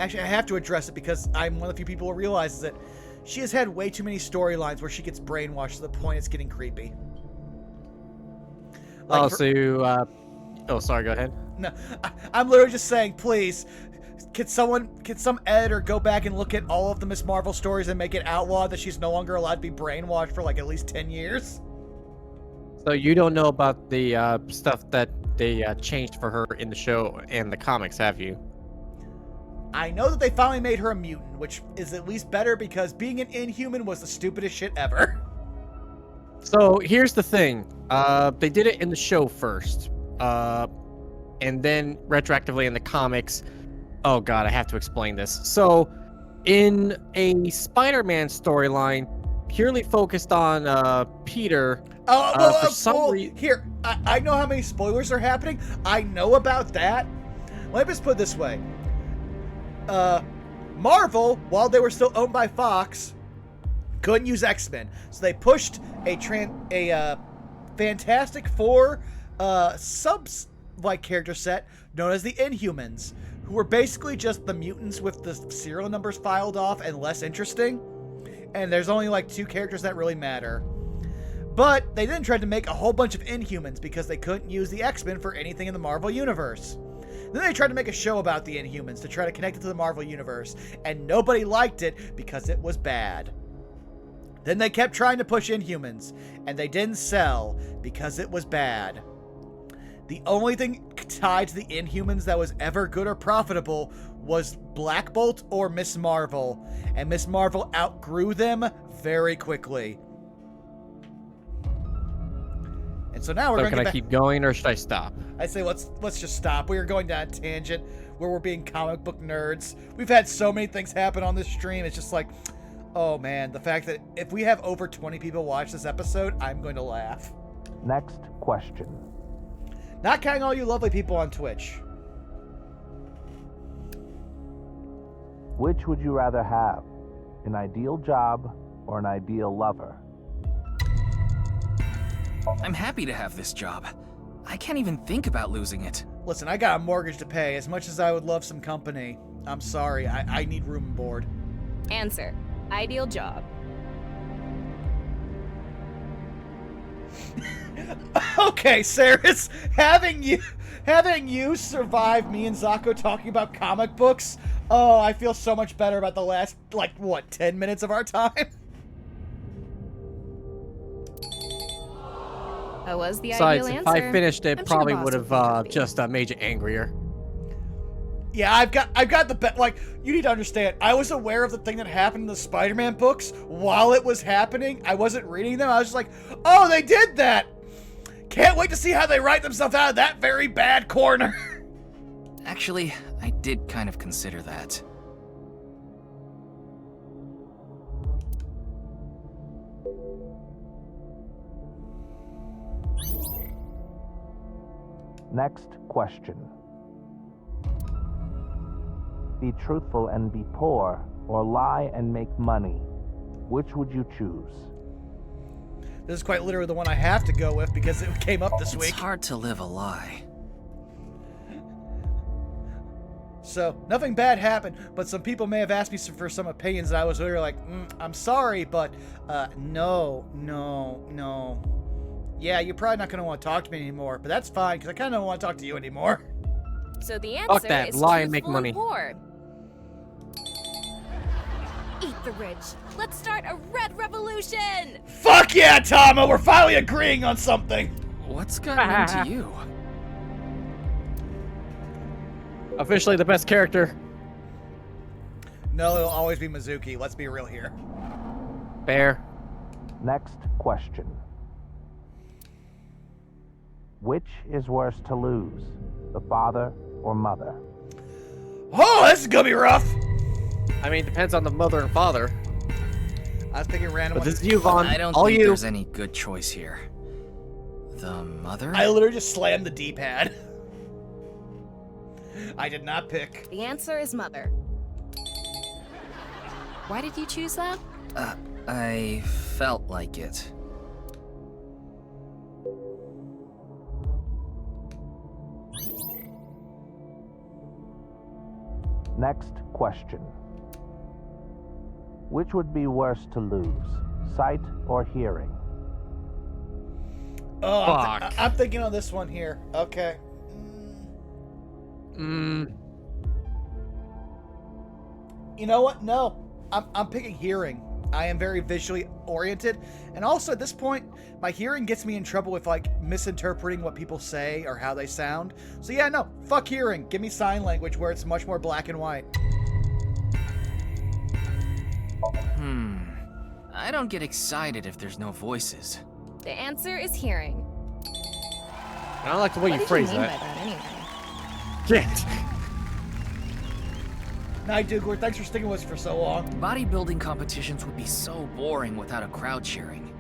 actually, I have to address it because I'm one of the few people who realizes that she has had way too many storylines where she gets brainwashed to the point it's getting creepy. Sorry, go ahead. No, I'm literally just saying, please, can some editor go back and look at all of the Miss Marvel stories and make it outlawed that she's no longer allowed to be brainwashed for at least 10 years? So you don't know about the stuff that they changed for her in the show and the comics, have you? I know that they finally made her a mutant, which is at least better because being an Inhuman was the stupidest shit ever. So here's the thing. They did it in the show first. And then retroactively in the comics. Oh god, I have to explain this. So in a Spider-Man storyline, purely focused on Peter. Here, I know how many spoilers are happening. I know about that. Let me just put it this way. Marvel, while they were still owned by Fox, couldn't use X-Men. So they pushed a Fantastic Four character set known as the Inhumans, who were basically just the mutants with the serial numbers filed off and less interesting. And there's only 2 characters that really matter. But they then tried to make a whole bunch of Inhumans because they couldn't use the X-Men for anything in the Marvel Universe. Then they tried to make a show about the Inhumans to try to connect it to the Marvel Universe, and nobody liked it because it was bad. Then they kept trying to push Inhumans, and they didn't sell because it was bad. The only thing tied to the Inhumans that was ever good or profitable was Black Bolt or Miss Marvel, and Miss Marvel outgrew them very quickly. And so now we're going to can I keep going or should I stop? I say let's just stop. We are going down a tangent where we're being comic book nerds. We've had so many things happen on this stream. It's just like, oh man, the fact that if we have over 20 people watch this episode, I'm going to laugh. Next question. Not counting all you lovely people on Twitch. Which would you rather have? An ideal job or an ideal lover? I'm happy to have this job. I can't even think about losing it. Listen, I got a mortgage to pay. As much as I would love some company, I'm sorry, I need room and board. Answer. Ideal job. Okay, Saris, having you survive me and Zako talking about comic books, oh, I feel so much better about the last, 10 minutes of our time? That was the Besides, ideal if answer. I finished it, I'm probably sure would Boss have be just made you angrier. Yeah, I've got the bet. You need to understand. I was aware of the thing that happened in the Spider-Man books while it was happening. I wasn't reading them. I was just like, oh, they did that. Can't wait to see how they write themselves out of that very bad corner. Actually, I did kind of consider that. Next question. Be truthful and be poor, or lie and make money. Which would you choose? This is quite literally the one I have to go with because it came up this week. It's hard to live a lie. So, nothing bad happened, but some people may have asked me for some opinions, and I was literally like, I'm sorry, but, no. Yeah, you're probably not going to want to talk to me anymore, but that's fine, because I kind of don't want to talk to you anymore. So the Fuck answer that. is Lie and make truthful money. and poor. Eat the rich. Let's start a red revolution! Fuck yeah, Tama! We're finally agreeing on something! What's gotten into you? Officially the best character. No, it'll always be Mizuki. Let's be real here. Fair. Next question. Which is worse to lose, the father or mother? Oh, this is gonna be rough! I mean, depends on the mother and father. I was picking random But this ones. is you, Vaughn. I don't All think you. there's any good choice here. The mother? I literally just slammed the D-pad. I did not pick. The answer is mother. Why did you choose that? I felt like it. Next question. Which would be worse to lose, sight or hearing? Oh, Fuck. I'm thinking on this one here. Okay. You know what? No. I'm picking hearing. I am very visually oriented. And also at this point, my hearing gets me in trouble with misinterpreting what people say or how they sound. So yeah, no. Fuck hearing. Give me sign language where it's much more black and white. I don't get excited if there's no voices. The answer is hearing. I don't like the way What you did phrase mean that. by that anyway? Get. Night, Dougler. Thanks for sticking with us for so long. Bodybuilding competitions would be so boring without a crowd cheering.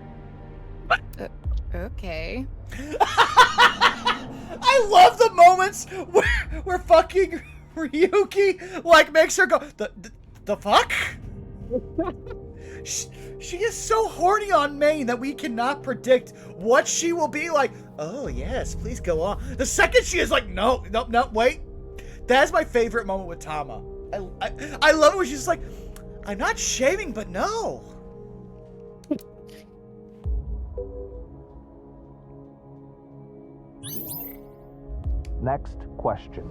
Okay. I love the moments where fucking Ryuki makes her go the fuck. She is so horny on Maine that we cannot predict what she will be like. Oh yes, please go on. The second she is like, no, wait. That's my favorite moment with Tama. I love it when she's like, I'm not shaming, but no. Next question.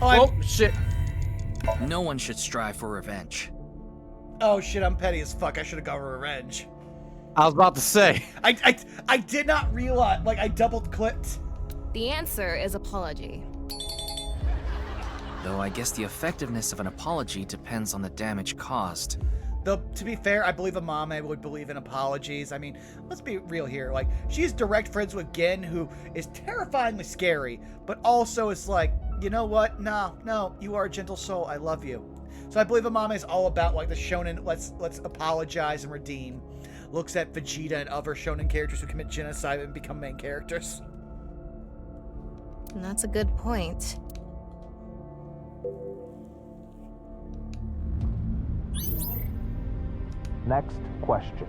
Oh, shit. No one should strive for revenge. Oh shit, I'm petty as fuck. I should have got revenge. I was about to say. I did not realize, like, I double-clicked. The answer is apology. Though I guess the effectiveness of an apology depends on the damage caused. Though, to be fair, I believe a mame would believe in apologies. I mean, let's be real here. Like, she's direct friends with Gin, who is terrifyingly scary, but also is like, you know what? No, you are a gentle soul. I love you. So I believe a mame is all about, like, the shonen, let's apologize and redeem. Looks at Vegeta and other shonen characters who commit genocide and become main characters. And that's a good point. Next question.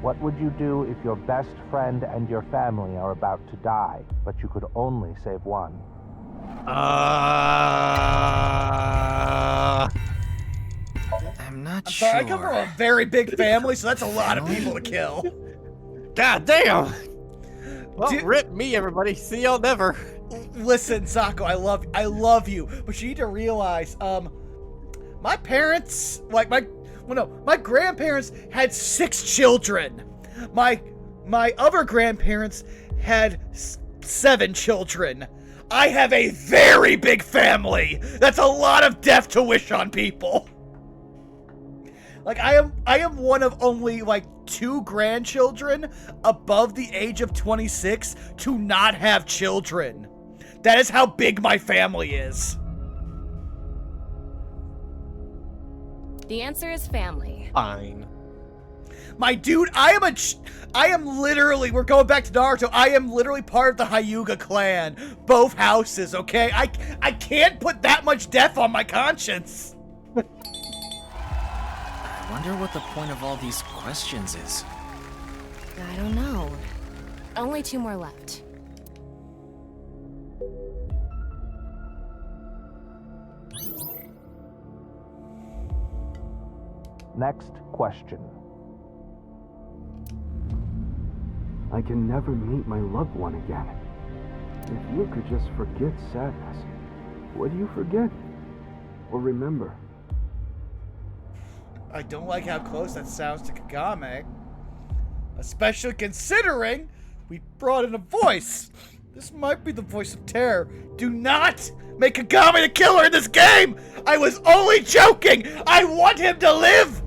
What would you do if your best friend and your family are about to die, but you could only save one? I'm not sure. I come from a very big family, so that's a lot of people to kill. God damn! Well, rip me, everybody. See y'all never. Listen, Zako, I love you, but you need to realize, my parents, like my grandparents had 6 children. My other grandparents had 7 children. I have a very big family. That's a lot of death to wish on people. Like, I am one of only, like, 2 grandchildren above the age of 26 to not have children. That is how big my family is. The answer is family. Fine. My dude, I am literally, we're going back to Naruto, I am literally part of the Hyuga clan. Both houses, okay? I can't put that much death on my conscience. I wonder what the point of all these questions is. I don't know. Only 2 more left. Next question. I can never meet my loved one again. If you could just forget sadness, what do you forget? Or remember? I don't like how close that sounds to Kagame. Especially considering we brought in a voice. This might be the voice of terror. Do not make Kagame the killer in this game! I was only joking! I want him to live!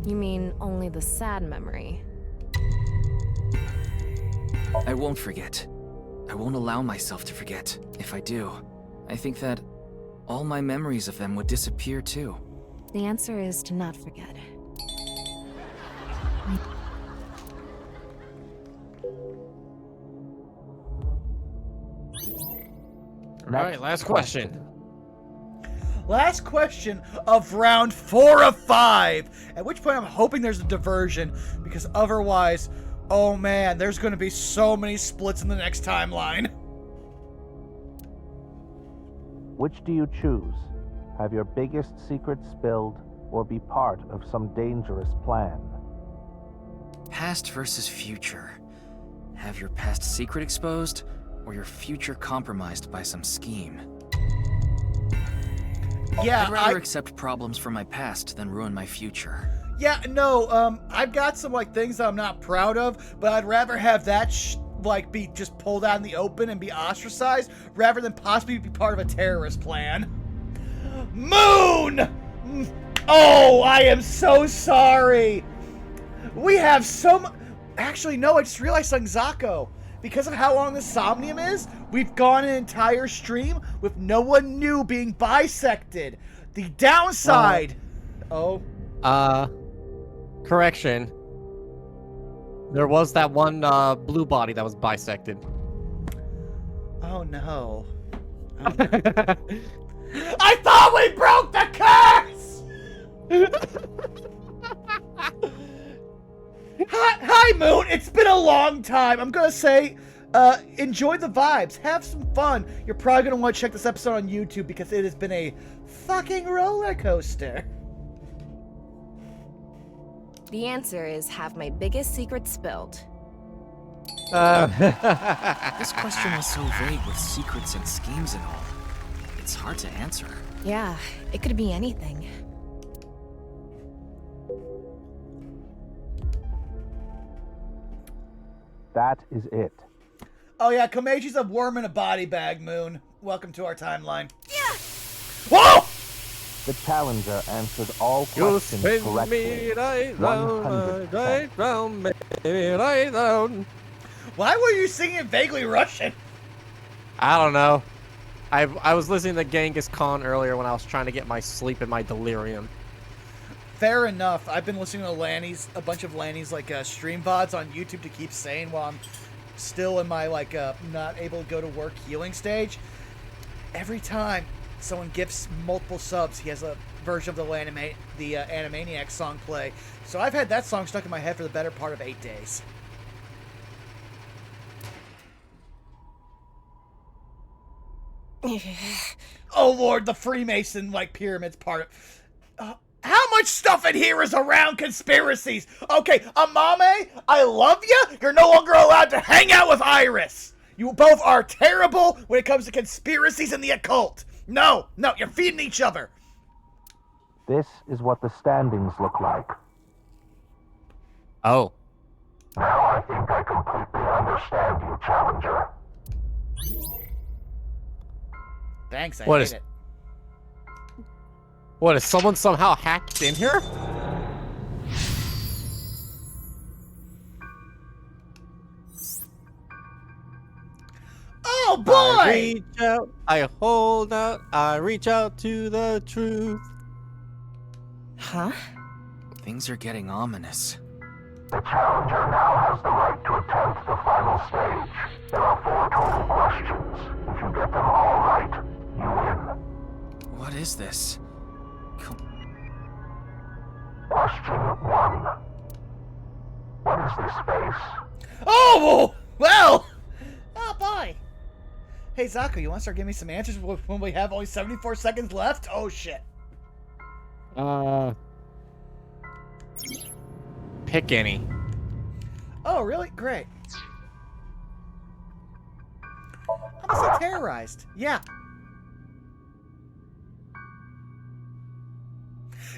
You mean only the sad memory? I won't forget. I won't allow myself to forget. If I do, I think that all my memories of them would disappear too. The answer is to not forget. Alright, last question. Last question of round 4 of 5. At which point I'm hoping there's a diversion, because otherwise, oh man, there's going to be so many splits in the next timeline. Which do you choose? Have your biggest secret spilled, or be part of some dangerous plan? Past versus future. Have your past secret exposed, or your future compromised by some scheme? Yeah, I'd rather accept problems from my past than ruin my future. Yeah, no, I've got some, like, things that I'm not proud of, but I'd rather have that, be just pulled out in the open and be ostracized, rather than possibly be part of a terrorist plan. Moon! Oh, I am so sorry! We have Actually, no, I just realized something, Zako. Because of how long the Somnium is, we've gone an entire stream with no one new being bisected. The downside... Correction. There was that one blue body that was bisected. Oh no. I thought we broke the curse! Hi, Moon! It's been a long time. I'm gonna say, enjoy the vibes. Have some fun. You're probably gonna want to check this episode on YouTube because it has been a fucking roller coaster. The answer is have my biggest secret spilled. This question was so vague with secrets and schemes and all. It's hard to answer. Yeah, it could be anything. That is it. Oh yeah, Komeji's a worm in a body bag, Moon. Welcome to our timeline. Yeah! Whoa! The challenger answered all You questions spin correctly. me right 100%. round, baby, right round. Why were you singing it vaguely Russian? I don't know. I was listening to Genghis Khan earlier when I was trying to get my sleep in my delirium. Fair enough. I've been listening to Lanny's, a bunch of Lanny's like stream VODs on YouTube to keep sane while I'm still in my like not able to go to work healing stage. Every time someone gifts multiple subs, he has a version of the Animaniacs song play. So I've had that song stuck in my head for the better part of 8 days. Oh Lord, the Freemason like pyramids part. How much stuff in here is around conspiracies? Okay, Amame, I love you. You're no longer allowed to hang out with Iris. You both are terrible when it comes to conspiracies and the occult. No, you're feeding each other. This is what the standings look like. Oh. Now I think I completely understand you, Challenger. Thanks, I What hate is- it. What, is someone somehow hacked in here? Oh boy! I reach out, I hold out, I reach out to the truth. Huh? Things are getting ominous. The challenger now has the right to attempt the final stage. There are 4 total questions. If you get them all right, you win. What is this? Question 1. What is this space? Oh, well! Oh boy! Hey, Zaku, you want to start giving me some answers when we have only 74 seconds left? Oh, shit. Pick any. Oh, really? Great. I'm gonna say terrorized. Yeah.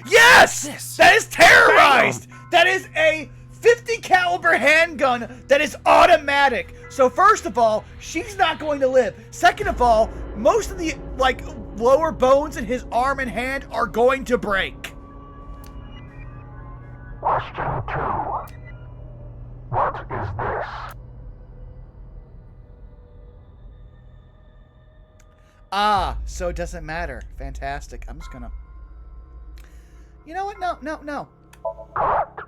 Yes! That is terrorized! That is a 50 caliber handgun that is automatic. So first of all, she's not going to live. Second of all, most of the like lower bones in his arm and hand are going to break. Question 2. What is this? Ah, so it doesn't matter. Fantastic. I'm just gonna... You know what? No. Correct.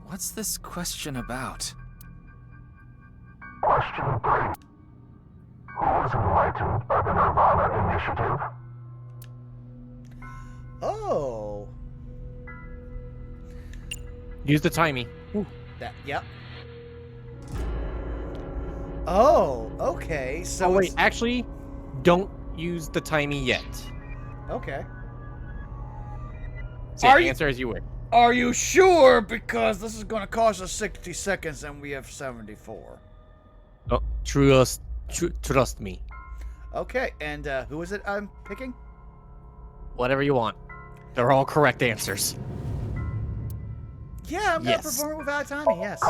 What's this question about? Question 3. Who was enlightened by the nirvanA initiative? Oh. Use the timey. Yep. Oh, okay. So wait, actually, don't use the timey yet. Okay. So answer as you wish. Are you sure? Because this is going to cost us 60 seconds and we have 74. Oh, trust me. Okay, and who is it I'm picking? Whatever you want. They're all correct answers. Yeah, I'm going to Yes. perform it without timing, yes.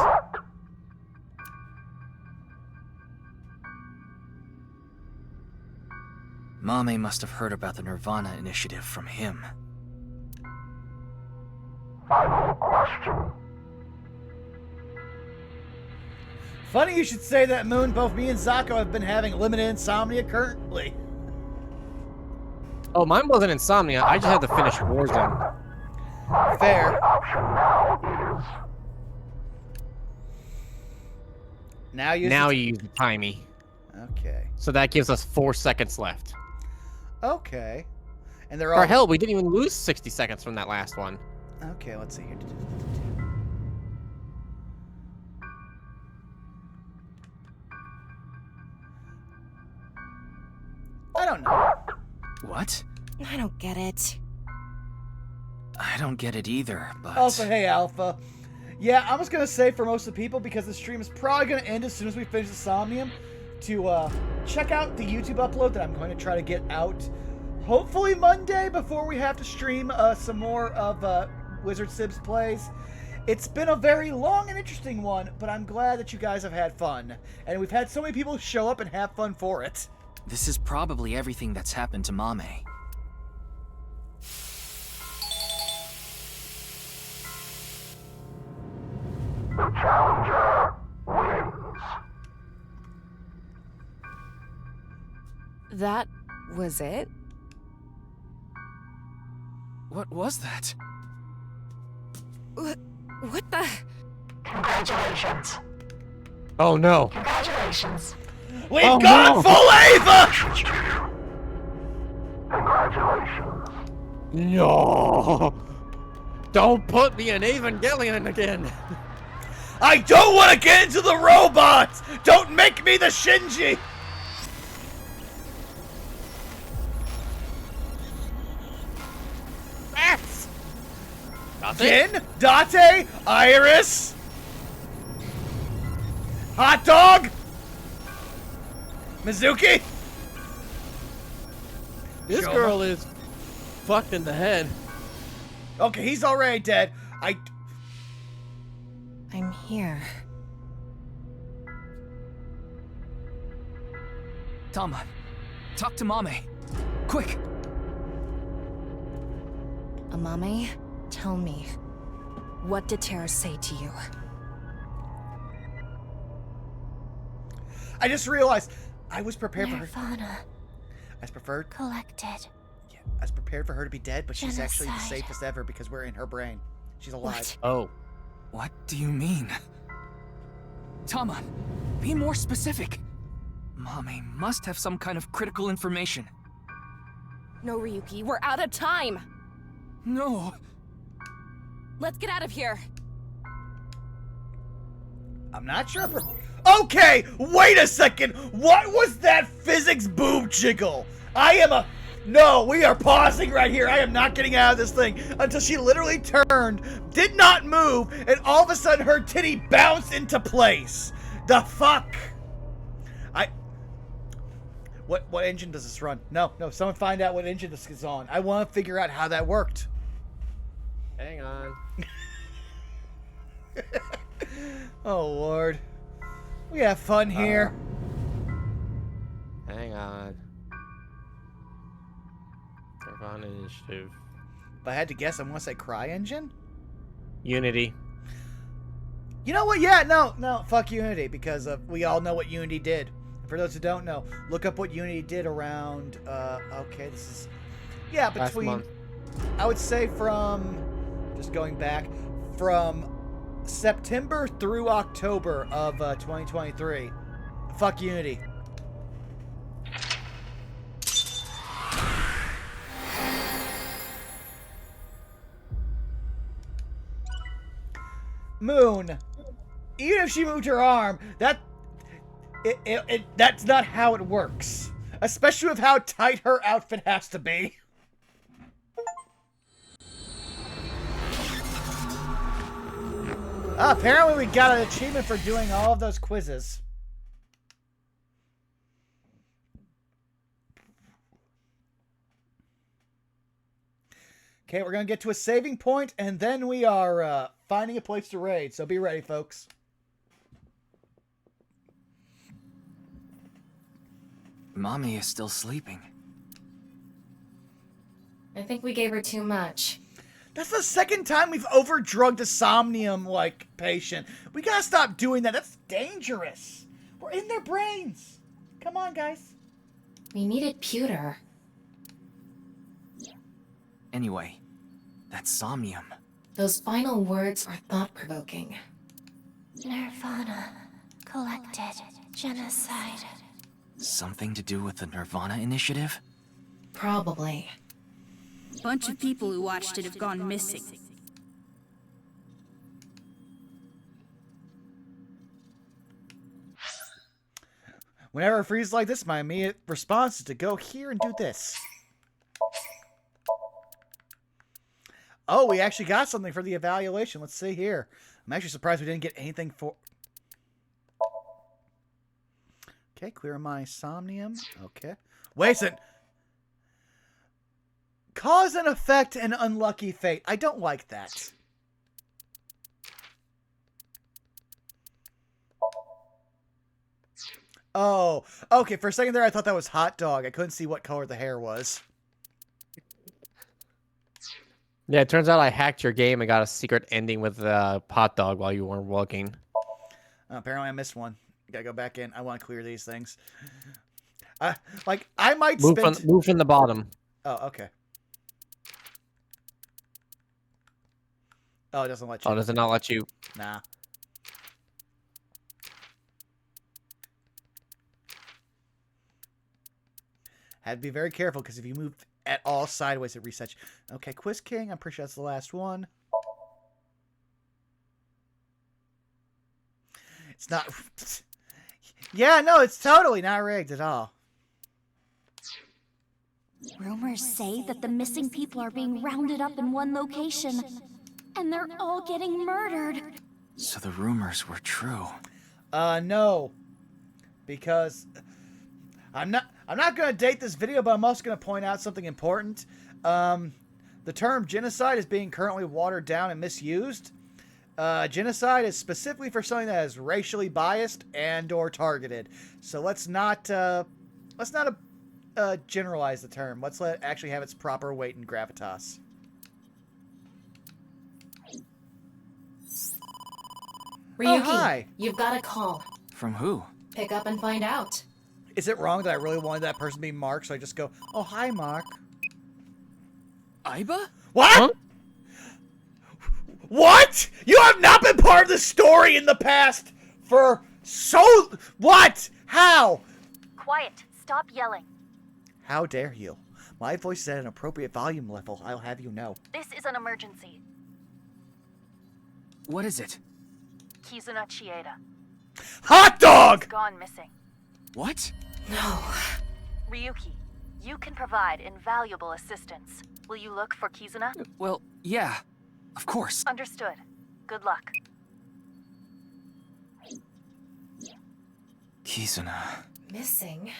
Mame must have heard about the nirvanA initiative from him. Final question. Funny you should say that, Moon. Both me and Zako have been having limited insomnia currently. Oh, mine wasn't insomnia. I just had to finish Warzone. Fair. Option now is... Now you use the timey. Okay. So that gives us 4 seconds left. Okay. And they're all... Or hell, we didn't even lose 60 seconds from that last one. Okay, let's see here. I don't know. What? I don't get it. I don't get it either, but... Also, hey, Alpha. Yeah, I'm just going to say for most of the people, because the stream is probably going to end as soon as we finish the Somnium, to check out the YouTube upload that I'm going to try to get out hopefully Monday before we have to stream some more of Wizard Sibs plays. It's been a very long and interesting one, but I'm glad that you guys have had fun. And we've had so many people show up and have fun for it. This is probably everything that's happened to Mame. The challenger wins. That was it? What was that? What the? Congratulations. Oh no. Congratulations. We've gone full Ava! Congratulations. No. Don't put me in Evangelion again. I don't want to get into the robots! Don't make me the Shinji! That's Jin, Date, Iris, Hot Dog, Mizuki. This Shoma. girl is fucked in the head. Okay, he's already dead. I'm here. Tama, talk to Mame. Quick! Amame, tell me. What did Terra say to you? I just realized I was prepared for her. nirvanA. I was prepared. Collected. Yeah, I was prepared for her to be dead, but she's actually the Genocide. safest ever because we're in her brain. She's alive. Oh. What do you mean? Tama, be more specific. Mame must have some kind of critical information. No, Ryuki, we're out of time! No. Let's get out of here! I'm not sure. Okay, wait a second. What was that physics boob jiggle? No, we are pausing right here. I am not getting out of this thing until she literally turned, did not move, and all of a sudden her titty bounced into place. The fuck? What engine does this run? No, someone find out what engine this is on. I want to figure out how that worked. Hang on. Oh, Lord. We have fun here. Hang on. nirvanA Initiative. If I had to guess, I'm going to say Cry Engine? Unity. You know what? Yeah, no, fuck Unity, because we all know what Unity did. For those who don't know, look up what Unity did around, okay, this is, yeah, between, Last month. I would say from, just going back, from September through October of 2023. Fuck Unity. Moon, even if she moved her arm, that's not how it works. Especially with how tight her outfit has to be. Apparently we got an achievement for doing all of those quizzes. Okay, we're going to get to a saving point, and then we are finding a place to raid. So be ready, folks. Mame is still sleeping. I think we gave her too much. That's the second time we've overdrugged a Somnium, patient. We gotta stop doing that. That's dangerous. We're in their brains. Come on, guys. We needed pewter. Anyway, that's Somnium. Those final words are thought-provoking. nirvanA. Collected. Genocide. Something to do with the nirvanA initiative? Probably. Bunch of people who watched it have gone missing. Whenever it freezes like this, my immediate response is to go here and do this. Oh, we actually got something for the evaluation. Let's see here. I'm actually surprised we didn't get anything for... Okay, clear my Somnium. Okay. Wait a second. Cause and effect and unlucky fate. I don't like that. Oh, okay. For a second there, I thought that was hot dog. I couldn't see what color the hair was. Yeah, it turns out I hacked your game and got a secret ending with hot dog while you weren't looking. Apparently, I missed one. Gotta go back in. I want to clear these things. Like, I might move from the bottom. Oh, okay. Oh, it doesn't let you. Oh, does it not let you? Nah. Had to be very careful, because if you move at all sideways, it resets you. Okay, Quiz King. I'm pretty sure that's the last one. It's not... Yeah, no, it's totally not rigged at all. Rumors say that the missing people are being rounded up in one location, and they're all getting murdered. So the rumors were true. No. Because I'm not going to date this video, but I'm also going to point out something important. The term genocide is being currently watered down and misused. Genocide is specifically for something that is racially biased and or targeted. So let's not generalize the term. Let's let it actually have its proper weight and gravitas. Ryuki, hi. You've got a call. From who? Pick up and find out. Is it wrong that I really wanted that person to be Mark, so I just go, oh, hi, Mark? Aiba? What? Huh? What? You have not been part of the story in the past for so... What? How? Quiet. Stop yelling. How dare you? My voice is at an appropriate volume level, I'll have you know. This is an emergency. What is it? Kizuna Chieda. Hot dog! She's gone missing. What? No. Ryuki, you can provide invaluable assistance. Will you look for Kizuna? Well, yeah. Of course. Understood. Good luck. Kizuna. Missing?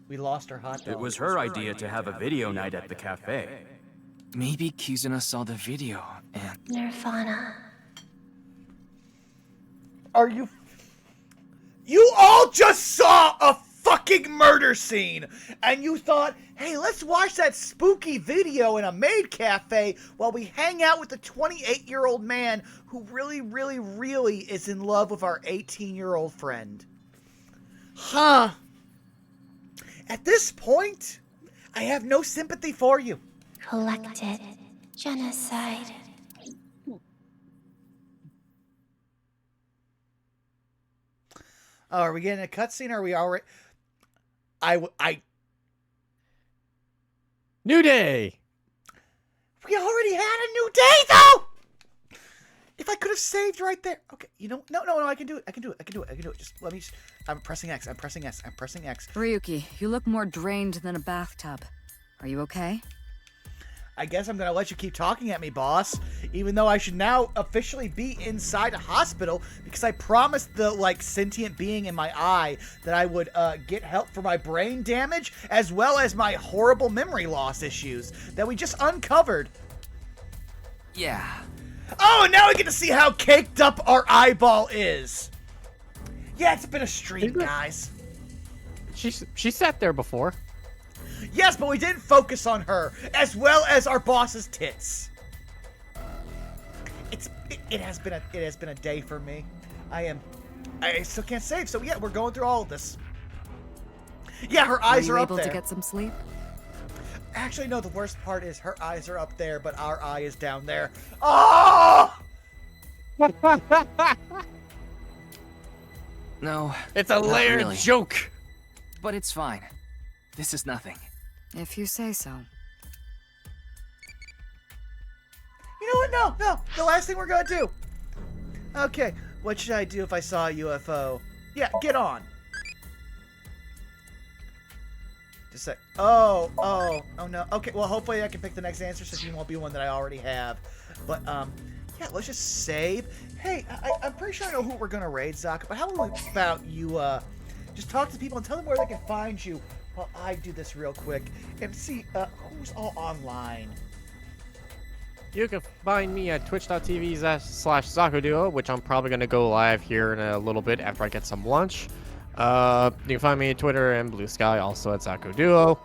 We lost our hot dog. It was her idea to have a video night at the cafe. Maybe Kizuna saw the video and... nirvanA. Are you... You all just saw a fucking murder scene! And you thought, hey, let's watch that spooky video in a maid cafe while we hang out with the 28-year-old man who really, really, really is in love with our 18-year-old friend. Huh. At this point, I have no sympathy for you. Collected. Genocide. Oh, are we getting a cutscene or are we already... I... New day! We already had a new day, though! If I could have saved right there. Okay, you know... No, I can do it. I can do it. Just let me... I'm pressing X. Ryuki, you look more drained than a bathtub. Are you okay? I guess I'm gonna let you keep talking at me, boss. Even though I should now officially be inside a hospital because I promised the, sentient being in my eye that I would, get help for my brain damage as well as my horrible memory loss issues that we just uncovered. Yeah. Oh, and now we get to see how caked up our eyeball is. Yeah, it's been a stream, guys. She sat there before. Yes, but we didn't focus on her, as well as our boss's tits. It has been a day for me. I still can't save, so yeah, we're going through all of this. Yeah, her eyes are up there. Were you able to get some sleep? Actually, no, the worst part is her eyes are up there, but our eye is down there. Oh! No. It's a layered really. joke. But it's fine. This is nothing. If you say so. You know what? No. The last thing we're gonna do. Okay, what should I do if I saw a UFO? Yeah, get on. Just say, oh no. Okay, well, hopefully I can pick the next answer so you won't be one that I already have. But, yeah, let's just save. Hey, I'm pretty sure I know who we're gonna raid, Zaka, but how about you, Just talk to people and tell them where they can find you while I do this real quick and see who's all online. You can find me at twitch.tv/Zakoduo, which I'm probably going to go live here in a little bit after I get some lunch. You can find me on Twitter and Blue Sky, also at Zakoduo.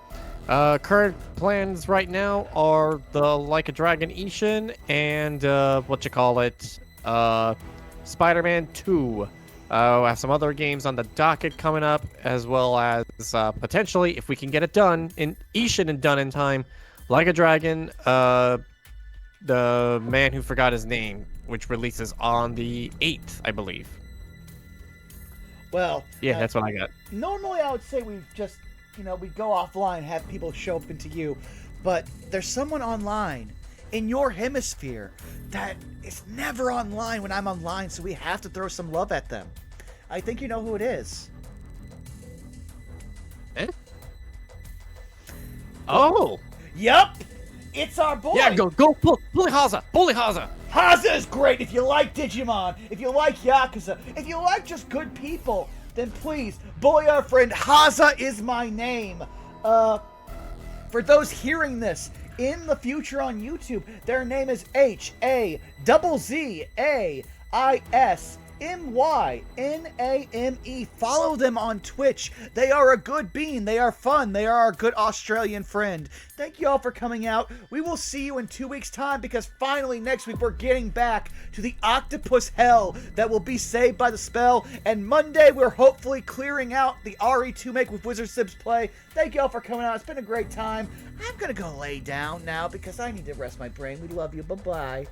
Current plans right now are the Like a Dragon Ishin and, Spider-Man 2. I have some other games on the docket coming up, as well as, potentially, if we can get it done, in Ishin and done in time, Like a Dragon, The Man Who Forgot His Name, which releases on the 8th, I believe. Well, yeah, that's what I got. Normally, I would say we just, we go offline, have people show up into you, but there's someone online in your hemisphere that is never online when I'm online, so we have to throw some love at them. I think you know who it is. Eh? Oh! Yup! It's our boy! Yeah, go, Bully Haza! Bully Haza! Haza is great if you like Digimon, if you like Yakuza, if you like just good people, then please, bully our friend. Haza is my name. For those hearing this in the future on YouTube, their name is HAZZAISMYNAME. Follow them on Twitch. They are a good bean. They are fun. They are our good Australian friend. Thank you all for coming out. We will see you in 2 weeks' time, because finally next week we're getting back to the octopus hell that will be saved by the spell. And Monday we're hopefully clearing out the RE2 make with Wizard Sibs play. Thank you all for coming out. It's been a great time. I'm gonna go lay down now because I need to rest my brain. We love you. Bye-bye.